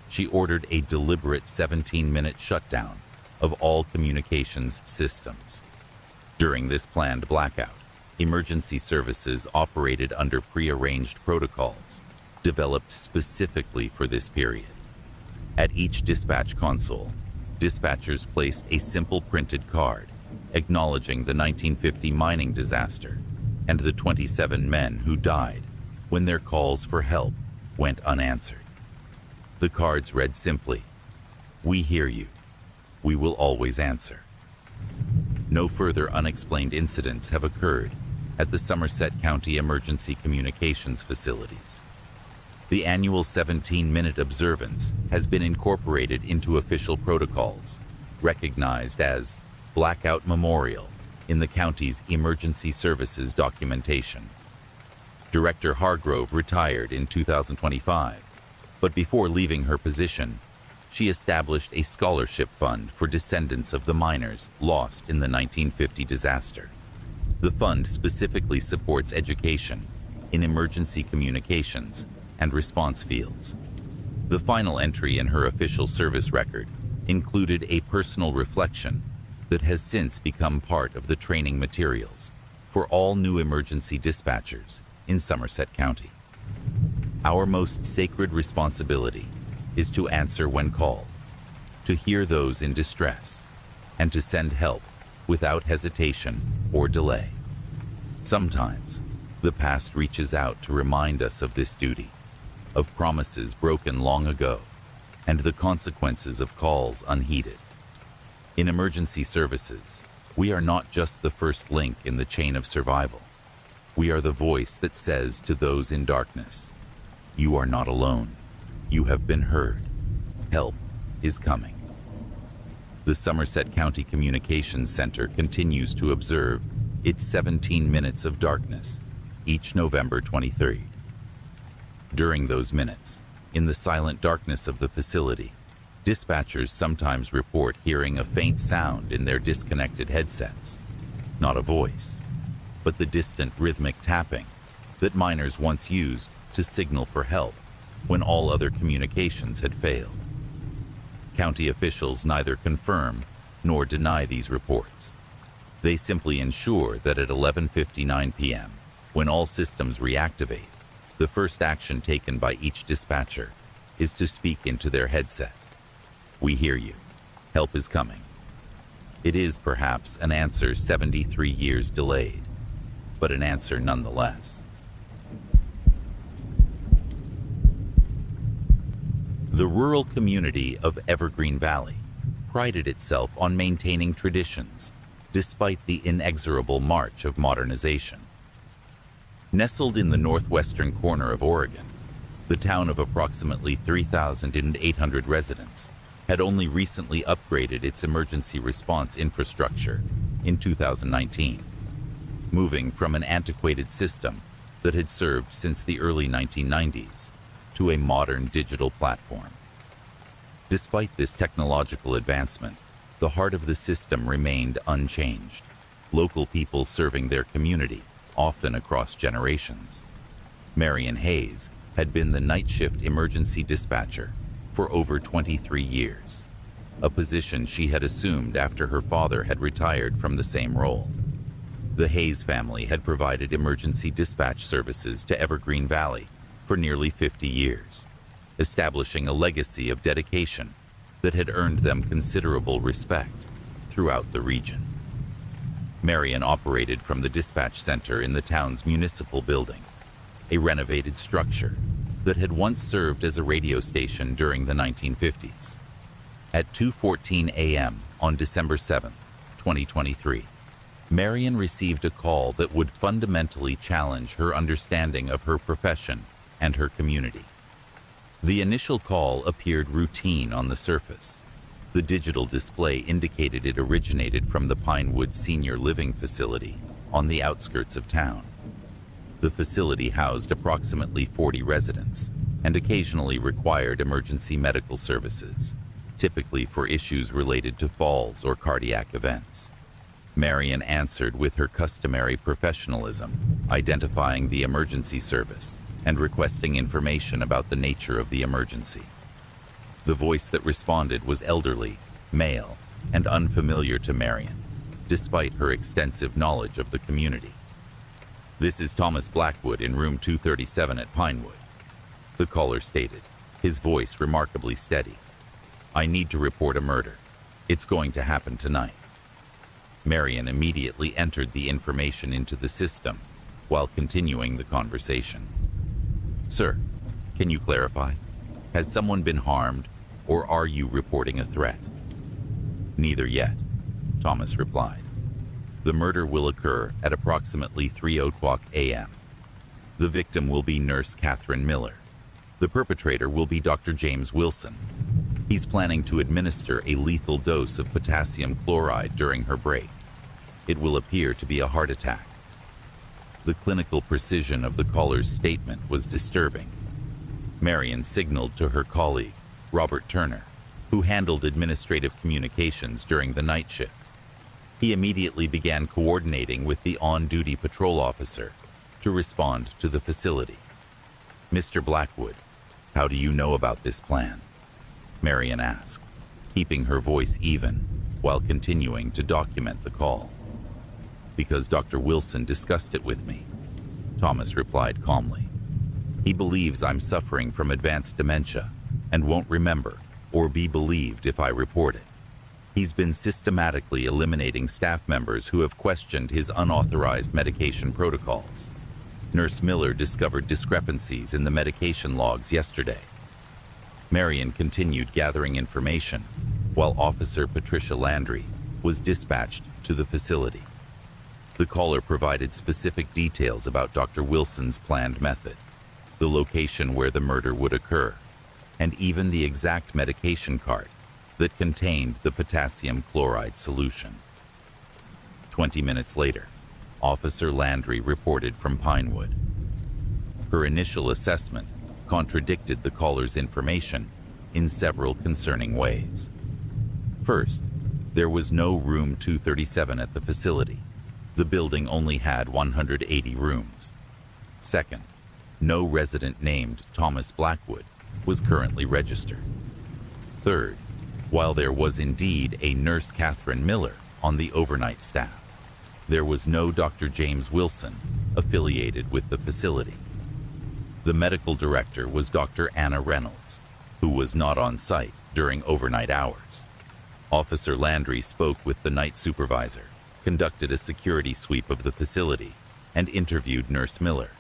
she ordered a deliberate 17-minute shutdown of all communications systems. During this planned blackout, emergency services operated under prearranged protocols developed specifically for this period. At each dispatch console, dispatchers placed a simple printed card acknowledging the 1950 mining disaster and the 27 men who died when their calls for help went unanswered. The cards read simply, "We hear you. We will always answer." No further unexplained incidents have occurred at the Somerset County Emergency Communications Facilities. The annual 17-minute observance has been incorporated into official protocols, recognized as Blackout Memorial in the county's emergency services documentation. Director Hargrove retired in 2025, but before leaving her position, she established a scholarship fund for descendants of the miners lost in the 1950 disaster. The fund specifically supports education in emergency communications and response fields. The final entry in her official service record included a personal reflection that has since become part of the training materials for all new emergency dispatchers in Somerset County. Our most sacred responsibility is to answer when called, to hear those in distress, and to send help without hesitation or delay. Sometimes, the past reaches out to remind us of this duty, of promises broken long ago, and the consequences of calls unheeded. In emergency services, we are not just the first link in the chain of survival. We are the voice that says to those in darkness, "You are not alone. You have been heard. Help is coming." The Somerset County Communications Center continues to observe its 17 minutes of darkness each November 23rd. During those minutes, in the silent darkness of the facility, dispatchers sometimes report hearing a faint sound in their disconnected headsets. Not a voice, but the distant rhythmic tapping that miners once used to signal for help when all other communications had failed. County officials neither confirm nor deny these reports. They simply ensure that at 11:59 p.m., when all systems reactivate, the first action taken by each dispatcher is to speak into their headset. "We hear you. Help is coming." It is perhaps an answer 73 years delayed, but an answer nonetheless. The rural community of Evergreen Valley prided itself on maintaining traditions despite the inexorable march of modernization. Nestled in the northwestern corner of Oregon, the town of approximately 3,800 residents had only recently upgraded its emergency response infrastructure in 2019, moving from an antiquated system that had served since the early 1990s to a modern digital platform. Despite this technological advancement, the heart of the system remained unchanged, local people serving their community, often across generations. Marion Hayes had been the night shift emergency dispatcher for over 23 years, a position she had assumed after her father had retired from the same role. The Hayes family had provided emergency dispatch services to Evergreen Valley for nearly 50 years, establishing a legacy of dedication that had earned them considerable respect throughout the region. Marion operated from the dispatch center in the town's municipal building, a renovated structure that had once served as a radio station during the 1950s. At 2:14 a.m. on December 7, 2023, Marion received a call that would fundamentally challenge her understanding of her profession and her community. The initial call appeared routine on the surface. The digital display indicated it originated from the Pinewood Senior Living Facility on the outskirts of town. The facility housed approximately 40 residents and occasionally required emergency medical services, typically for issues related to falls or cardiac events. Marion answered with her customary professionalism, identifying the emergency service and requesting information about the nature of the emergency. The voice that responded was elderly, male, and unfamiliar to Marion, despite her extensive knowledge of the community. "This is Thomas Blackwood in room 237 at Pinewood," the caller stated, his voice remarkably steady. "I need to report a murder. It's going to happen tonight." Marion immediately entered the information into the system while continuing the conversation. "Sir, can you clarify? Has someone been harmed, or are you reporting a threat?" "Neither yet," Thomas replied. "The murder will occur at approximately 3:00 a.m. The victim will be Nurse Catherine Miller. The perpetrator will be Dr. James Wilson. He's planning to administer a lethal dose of potassium chloride during her break. It will appear to be a heart attack." The clinical precision of the caller's statement was disturbing. Marion signaled to her colleague, Robert Turner, who handled administrative communications during the night shift. He immediately began coordinating with the on-duty patrol officer to respond to the facility. "Mr. Blackwood, how do you know about this plan?" Marion asked, keeping her voice even while continuing to document the call. "Because Dr. Wilson discussed it with me," Thomas replied calmly. "He believes I'm suffering from advanced dementia and won't remember or be believed if I report it. He's been systematically eliminating staff members who have questioned his unauthorized medication protocols. Nurse Miller discovered discrepancies in the medication logs yesterday." Marion continued gathering information while Officer Patricia Landry was dispatched to the facility. The caller provided specific details about Dr. Wilson's planned method, the location where the murder would occur, and even the exact medication cart that contained the potassium chloride solution. 20 minutes later, Officer Landry reported from Pinewood. Her initial assessment contradicted the caller's information in several concerning ways. First, there was no room 237 at the facility. The building only had 180 rooms. Second, no resident named Thomas Blackwood was currently registered. Third, while there was indeed a Nurse Catherine Miller on the overnight staff, there was no Dr. James Wilson affiliated with the facility. The medical director was Dr. Anna Reynolds, who was not on site during overnight hours. Officer Landry spoke with the night supervisor, conducted a security sweep of the facility, and interviewed Nurse Miller,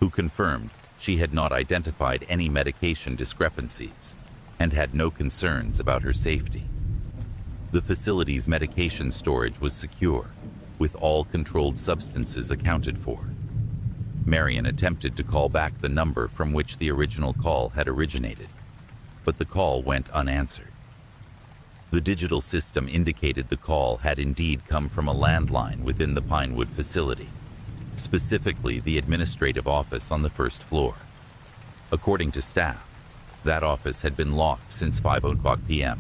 who confirmed she had not identified any medication discrepancies and had no concerns about her safety. The facility's medication storage was secure, with all controlled substances accounted for. Marion attempted to call back the number from which the original call had originated, but the call went unanswered. The digital system indicated the call had indeed come from a landline within the Pinewood facility, specifically the administrative office on the first floor. According to staff, that office had been locked since 5:00 p.m.,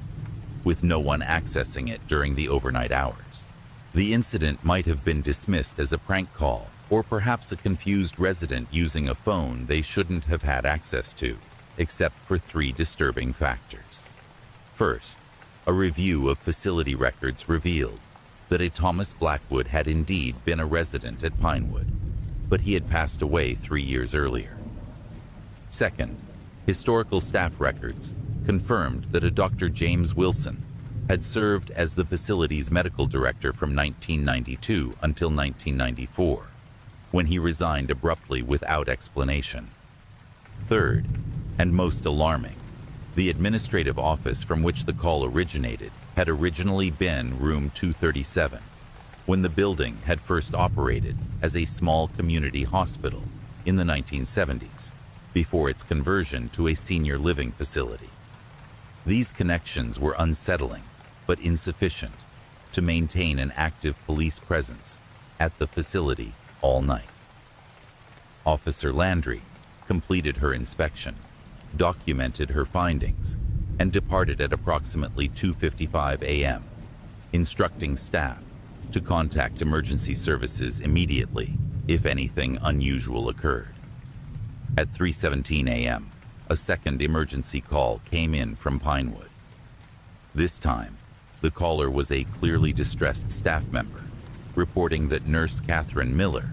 with no one accessing it during the overnight hours. The incident might have been dismissed as a prank call, or perhaps a confused resident using a phone they shouldn't have had access to, except for 3 disturbing factors. First, a review of facility records revealed that a Thomas Blackwood had indeed been a resident at Pinewood, but he had passed away 3 years earlier. Second, historical staff records confirmed that a Dr. James Wilson had served as the facility's medical director from 1992 until 1994, when he resigned abruptly without explanation. Third, and most alarming, the administrative office from which the call originated had originally been room 237, when the building had first operated as a small community hospital in the 1970s, before its conversion to a senior living facility. These connections were unsettling, but insufficient to maintain an active police presence at the facility all night. Officer Landry completed her inspection, documented her findings, and departed at approximately 2:55 a.m., instructing staff to contact emergency services immediately if anything unusual occurred. At 3:17 a.m., a second emergency call came in from Pinewood. This time, the caller was a clearly distressed staff member, reporting that Nurse Catherine Miller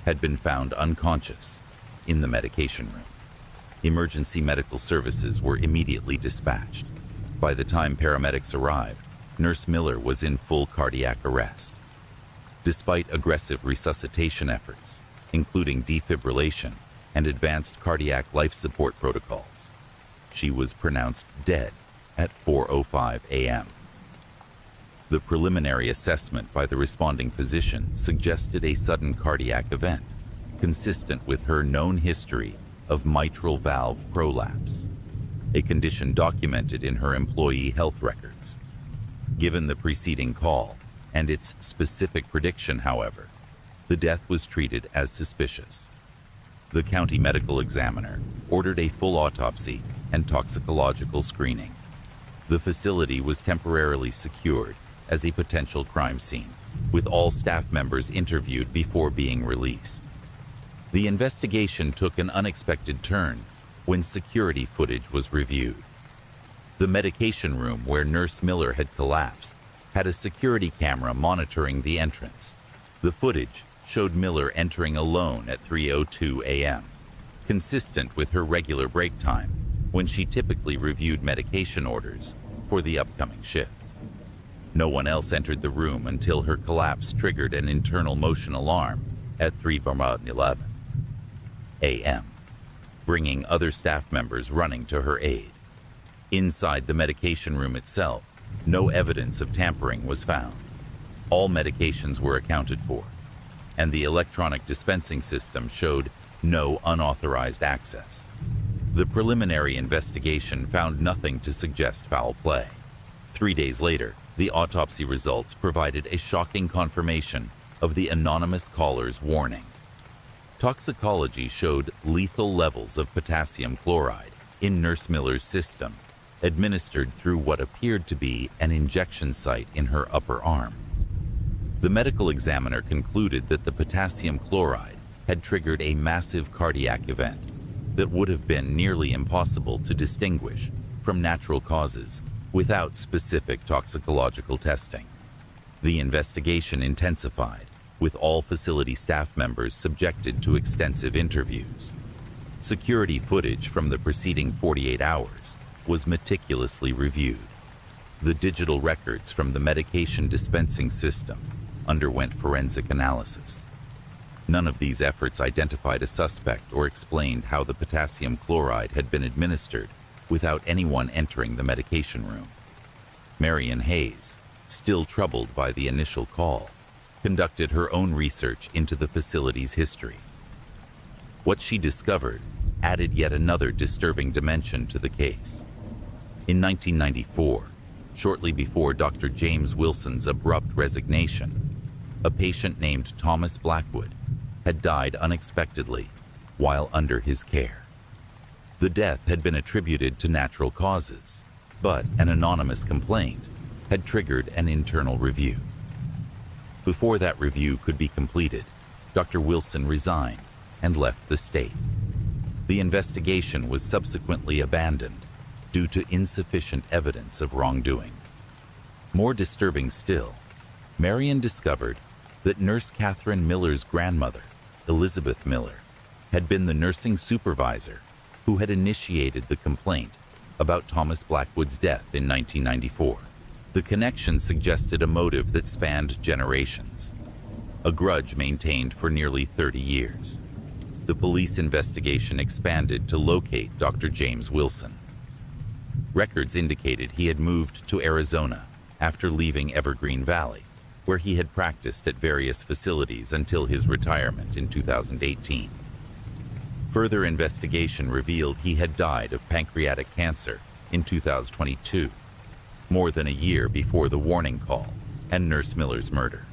had been found unconscious in the medication room. Emergency medical services were immediately dispatched. By the time paramedics arrived, Nurse Miller was in full cardiac arrest. Despite aggressive resuscitation efforts, including defibrillation and advanced cardiac life support protocols, she was pronounced dead at 4:05 a.m. The preliminary assessment by the responding physician suggested a sudden cardiac event, consistent with her known history of mitral valve prolapse, a condition documented in her employee health records. Given the preceding call and its specific prediction, however, the death was treated as suspicious. The county medical examiner ordered a full autopsy and toxicological screening. The facility was temporarily secured as a potential crime scene, with all staff members interviewed before being released. The investigation took an unexpected turn when security footage was reviewed. The medication room where Nurse Miller had collapsed had a security camera monitoring the entrance. The footage showed Miller entering alone at 3:02 a.m., consistent with her regular break time when she typically reviewed medication orders for the upcoming shift. No one else entered the room until her collapse triggered an internal motion alarm at 3:11 a.m., bringing other staff members running to her aid. Inside the medication room itself, no evidence of tampering was found. All medications were accounted for, and the electronic dispensing system showed no unauthorized access. The preliminary investigation found nothing to suggest foul play. 3 days later, the autopsy results provided a shocking confirmation of the anonymous caller's warning. Toxicology showed lethal levels of potassium chloride in Nurse Miller's system, administered through what appeared to be an injection site in her upper arm. The medical examiner concluded that the potassium chloride had triggered a massive cardiac event that would have been nearly impossible to distinguish from natural causes without specific toxicological testing. The investigation intensified, with all facility staff members subjected to extensive interviews. Security footage from the preceding 48 hours was meticulously reviewed. The digital records from the medication dispensing system underwent forensic analysis. None of these efforts identified a suspect or explained how the potassium chloride had been administered without anyone entering the medication room. Marion Hayes, still troubled by the initial call, conducted her own research into the facility's history. What she discovered added yet another disturbing dimension to the case. In 1994, shortly before Dr. James Wilson's abrupt resignation, a patient named Thomas Blackwood had died unexpectedly while under his care. The death had been attributed to natural causes, but an anonymous complaint had triggered an internal review. Before that review could be completed, Dr. Wilson resigned and left the state. The investigation was subsequently abandoned due to insufficient evidence of wrongdoing. More disturbing still, Marion discovered that Nurse Catherine Miller's grandmother, Elizabeth Miller, had been the nursing supervisor who had initiated the complaint about Thomas Blackwood's death in 1994. The connection suggested a motive that spanned generations, a grudge maintained for nearly 30 years. The police investigation expanded to locate Dr. James Wilson. Records indicated he had moved to Arizona after leaving Evergreen Valley, where he had practiced at various facilities until his retirement in 2018. Further investigation revealed he had died of pancreatic cancer in 2022, more than a year before the warning call and Nurse Miller's murder.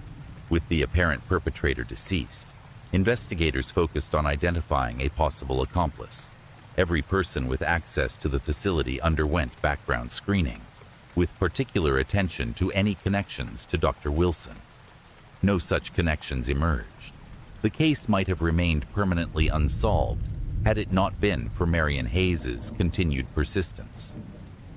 With the apparent perpetrator deceased, investigators focused on identifying a possible accomplice. Every person with access to the facility underwent background screening, with particular attention to any connections to Dr. Wilson. No such connections emerged. The case might have remained permanently unsolved had it not been for Marion Hayes's continued persistence.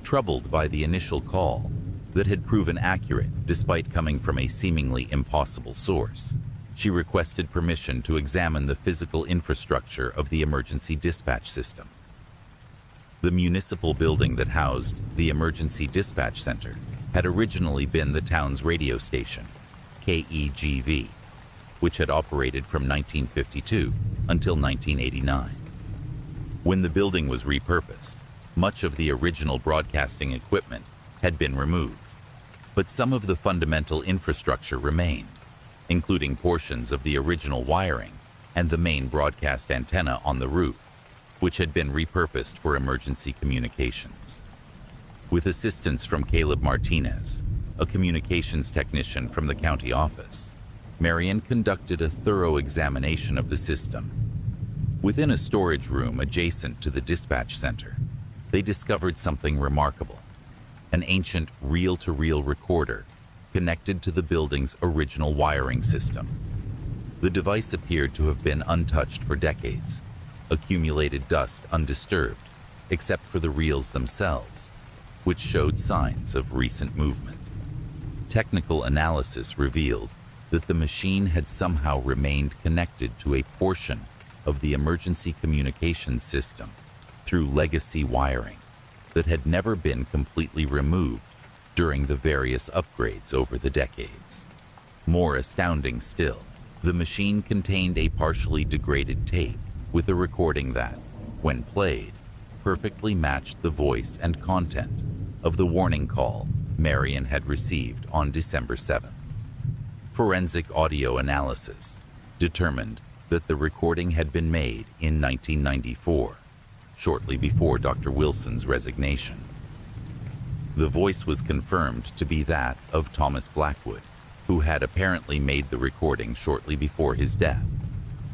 Troubled by the initial call that had proven accurate despite coming from a seemingly impossible source, she requested permission to examine the physical infrastructure of the emergency dispatch system. The municipal building that housed the Emergency Dispatch Center had originally been the town's radio station, KEGV, which had operated from 1952 until 1989. When the building was repurposed, much of the original broadcasting equipment had been removed, but some of the fundamental infrastructure remained, including portions of the original wiring and the main broadcast antenna on the roof, which had been repurposed for emergency communications. With assistance from Caleb Martinez, a communications technician from the county office, Marion conducted a thorough examination of the system. Within a storage room adjacent to the dispatch center, they discovered something remarkable: an ancient reel-to-reel recorder connected to the building's original wiring system. The device appeared to have been untouched for decades, accumulated dust undisturbed, except for the reels themselves, which showed signs of recent movement. Technical analysis revealed that the machine had somehow remained connected to a portion of the emergency communications system through legacy wiring that had never been completely removed during the various upgrades over the decades. More astounding still, the machine contained a partially degraded tape with a recording that, when played, perfectly matched the voice and content of the warning call Marion had received on December 7th. Forensic audio analysis determined that the recording had been made in 1994, shortly before Dr. Wilson's resignation. The voice was confirmed to be that of Thomas Blackwood, who had apparently made the recording shortly before his death,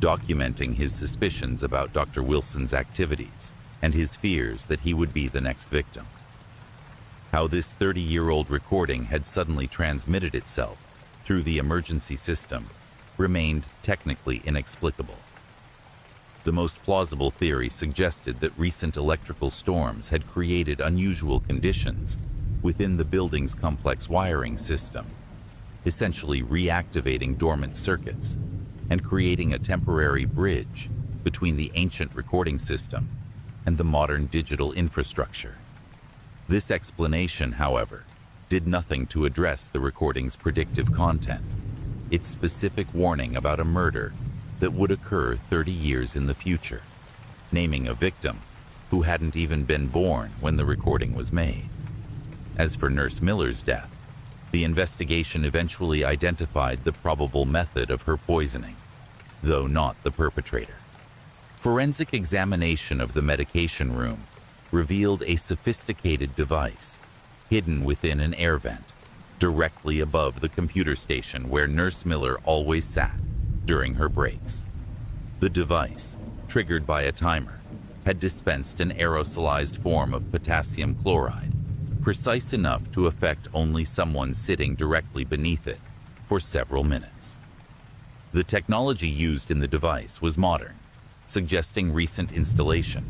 documenting his suspicions about Dr. Wilson's activities and his fears that he would be the next victim. How this 30-year-old recording had suddenly transmitted itself through the emergency system remained technically inexplicable. The most plausible theory suggested that recent electrical storms had created unusual conditions within the building's complex wiring system, essentially reactivating dormant circuits and creating a temporary bridge between the ancient recording system and the modern digital infrastructure. This explanation, however, did nothing to address the recording's predictive content, its specific warning about a murder that would occur 30 years in the future, naming a victim who hadn't even been born when the recording was made. As for Nurse Miller's death, the investigation eventually identified the probable method of her poisoning, though not the perpetrator. Forensic examination of the medication room revealed a sophisticated device hidden within an air vent directly above the computer station where Nurse Miller always sat during her breaks. The device, triggered by a timer, had dispensed an aerosolized form of potassium chloride, precise enough to affect only someone sitting directly beneath it for several minutes. The technology used in the device was modern, suggesting recent installation,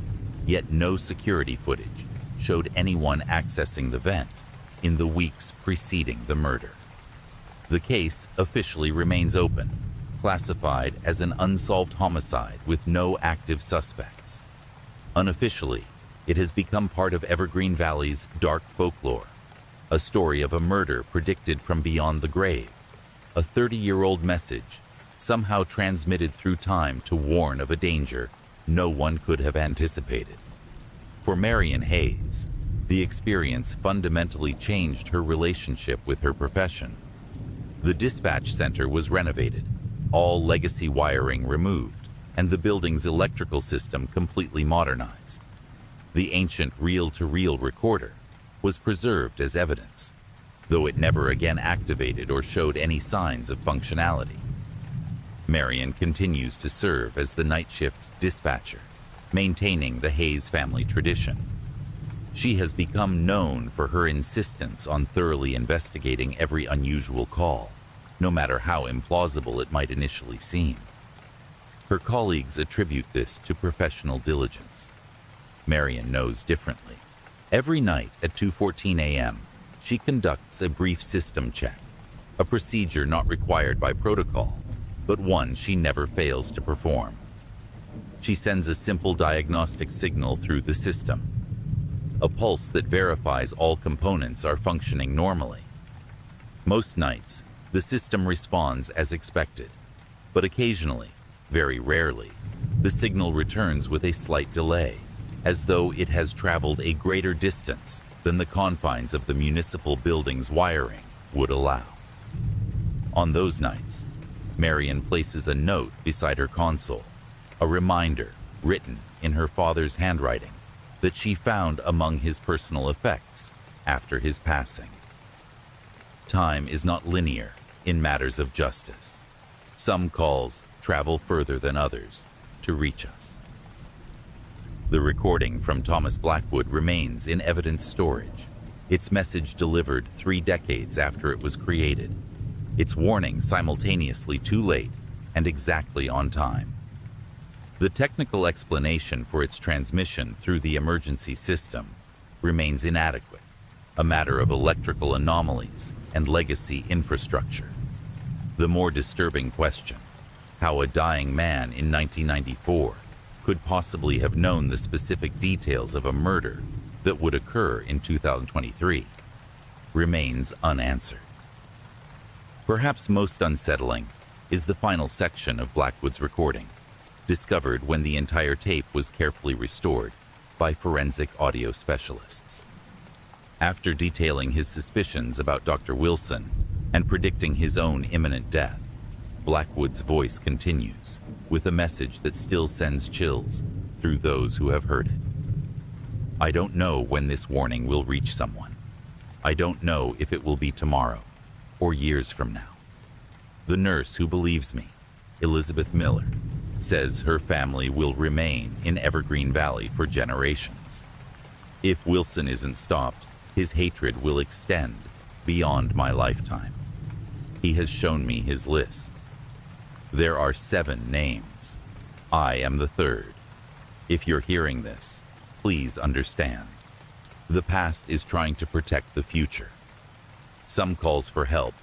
yet no security footage showed anyone accessing the vent in the weeks preceding the murder. The case officially remains open, classified as an unsolved homicide with no active suspects. Unofficially, it has become part of Evergreen Valley's dark folklore, a story of a murder predicted from beyond the grave, a 30-year-old message somehow transmitted through time to warn of a danger no one could have anticipated. For Marion Hayes, the experience fundamentally changed her relationship with her profession. The dispatch center was renovated, all legacy wiring removed, and the building's electrical system completely modernized. The ancient reel-to-reel recorder was preserved as evidence, though it never again activated or showed any signs of functionality. Marion continues to serve as the night shift dispatcher, maintaining the Hayes family tradition. She has become known for her insistence on thoroughly investigating every unusual call, no matter how implausible it might initially seem. Her colleagues attribute this to professional diligence. Marion knows differently. Every night at 2:14 a.m., she conducts a brief system check, a procedure not required by protocol, but one she never fails to perform. She sends a simple diagnostic signal through the system, a pulse that verifies all components are functioning normally. Most nights, the system responds as expected, but occasionally, very rarely, the signal returns with a slight delay, as though it has traveled a greater distance than the confines of the municipal building's wiring would allow. On those nights, Marion places a note beside her console, a reminder written in her father's handwriting that she found among his personal effects after his passing. Time is not linear in matters of justice. Some calls travel further than others to reach us. The recording from Thomas Blackwood remains in evidence storage, its message delivered 3 decades after it was created, its warning simultaneously too late and exactly on time. The technical explanation for its transmission through the emergency system remains inadequate, a matter of electrical anomalies and legacy infrastructure. The more disturbing question, how a dying man in 1994 could possibly have known the specific details of a murder that would occur in 2023, remains unanswered. Perhaps most unsettling is the final section of Blackwood's recording, discovered when the entire tape was carefully restored by forensic audio specialists. After detailing his suspicions about Dr. Wilson and predicting his own imminent death, Blackwood's voice continues with a message that still sends chills through those who have heard it. I don't know when this warning will reach someone. I don't know if it will be tomorrow or years from now. The nurse who believes me, Elizabeth Miller, says her family will remain in Evergreen Valley for generations. If Wilson isn't stopped, his hatred will extend beyond my lifetime. He has shown me his list. There are 7 names. I am the 3rd. If you're hearing this, please understand. The past is trying to protect the future. Some calls for help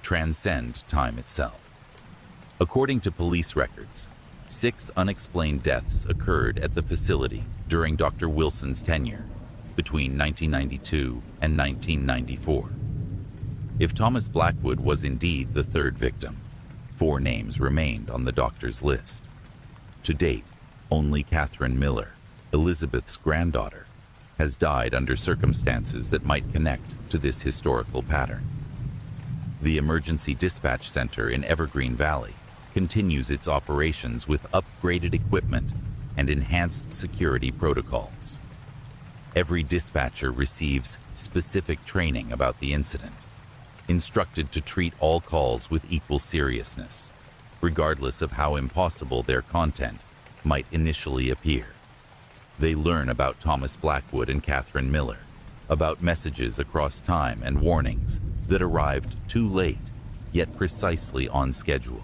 transcend time itself. According to police records, 6 unexplained deaths occurred at the facility during Dr. Wilson's tenure between 1992 and 1994. If Thomas Blackwood was indeed the third victim, 4 names remained on the doctor's list. To date, only Catherine Miller, Elizabeth's granddaughter, has died under circumstances that might connect to this historical pattern. The Emergency Dispatch Center in Evergreen Valley continues its operations with upgraded equipment and enhanced security protocols. Every dispatcher receives specific training about the incident, instructed to treat all calls with equal seriousness, regardless of how impossible their content might initially appear. They learn about Thomas Blackwood and Catherine Miller, about messages across time and warnings that arrived too late, yet precisely on schedule.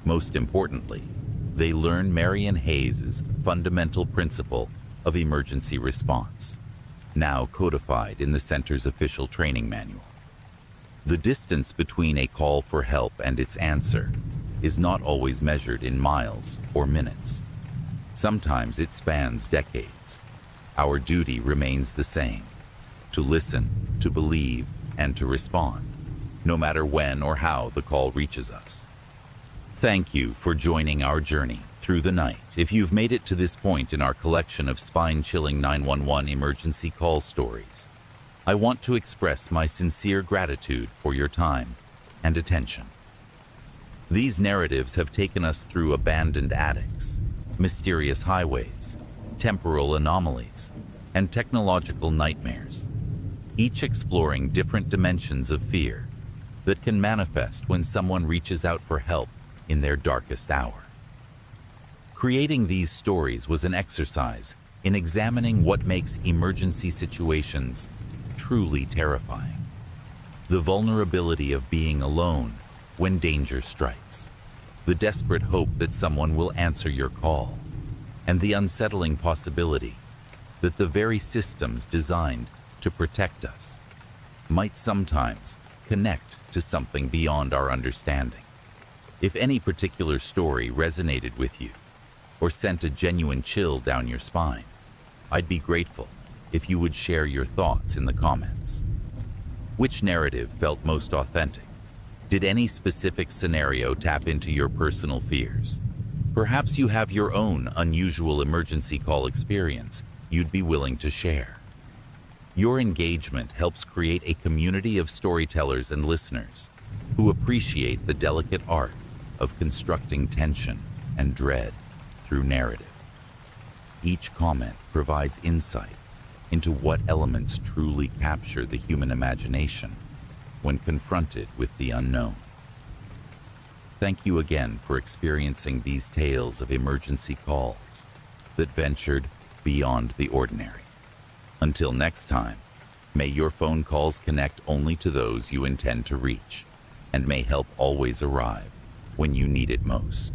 Most importantly, they learn Marion Hayes' fundamental principle of emergency response, now codified in the center's official training manual. The distance between a call for help and its answer is not always measured in miles or minutes. Sometimes it spans decades. Our duty remains the same: to listen, to believe, and to respond, no matter when or how the call reaches us. Thank you for joining our journey through the night. If you've made it to this point in our collection of spine-chilling 911 emergency call stories, I want to express my sincere gratitude for your time and attention. These narratives have taken us through abandoned attics, mysterious highways, temporal anomalies, and technological nightmares, each exploring different dimensions of fear that can manifest when someone reaches out for help in their darkest hour. Creating these stories was an exercise in examining what makes emergency situations truly terrifying. The vulnerability of being alone when danger strikes, the desperate hope that someone will answer your call, and the unsettling possibility that the very systems designed to protect us might sometimes connect to something beyond our understanding. If any particular story resonated with you or sent a genuine chill down your spine, I'd be grateful if you would share your thoughts in the comments. Which narrative felt most authentic? Did any specific scenario tap into your personal fears? Perhaps you have your own unusual emergency call experience you'd be willing to share. Your engagement helps create a community of storytellers and listeners who appreciate the delicate art of constructing tension and dread through narrative. Each comment provides insight into what elements truly capture the human imagination when confronted with the unknown. Thank you again for experiencing these tales of emergency calls that ventured beyond the ordinary. Until next time, may your phone calls connect only to those you intend to reach, and may help always arrive when you need it most.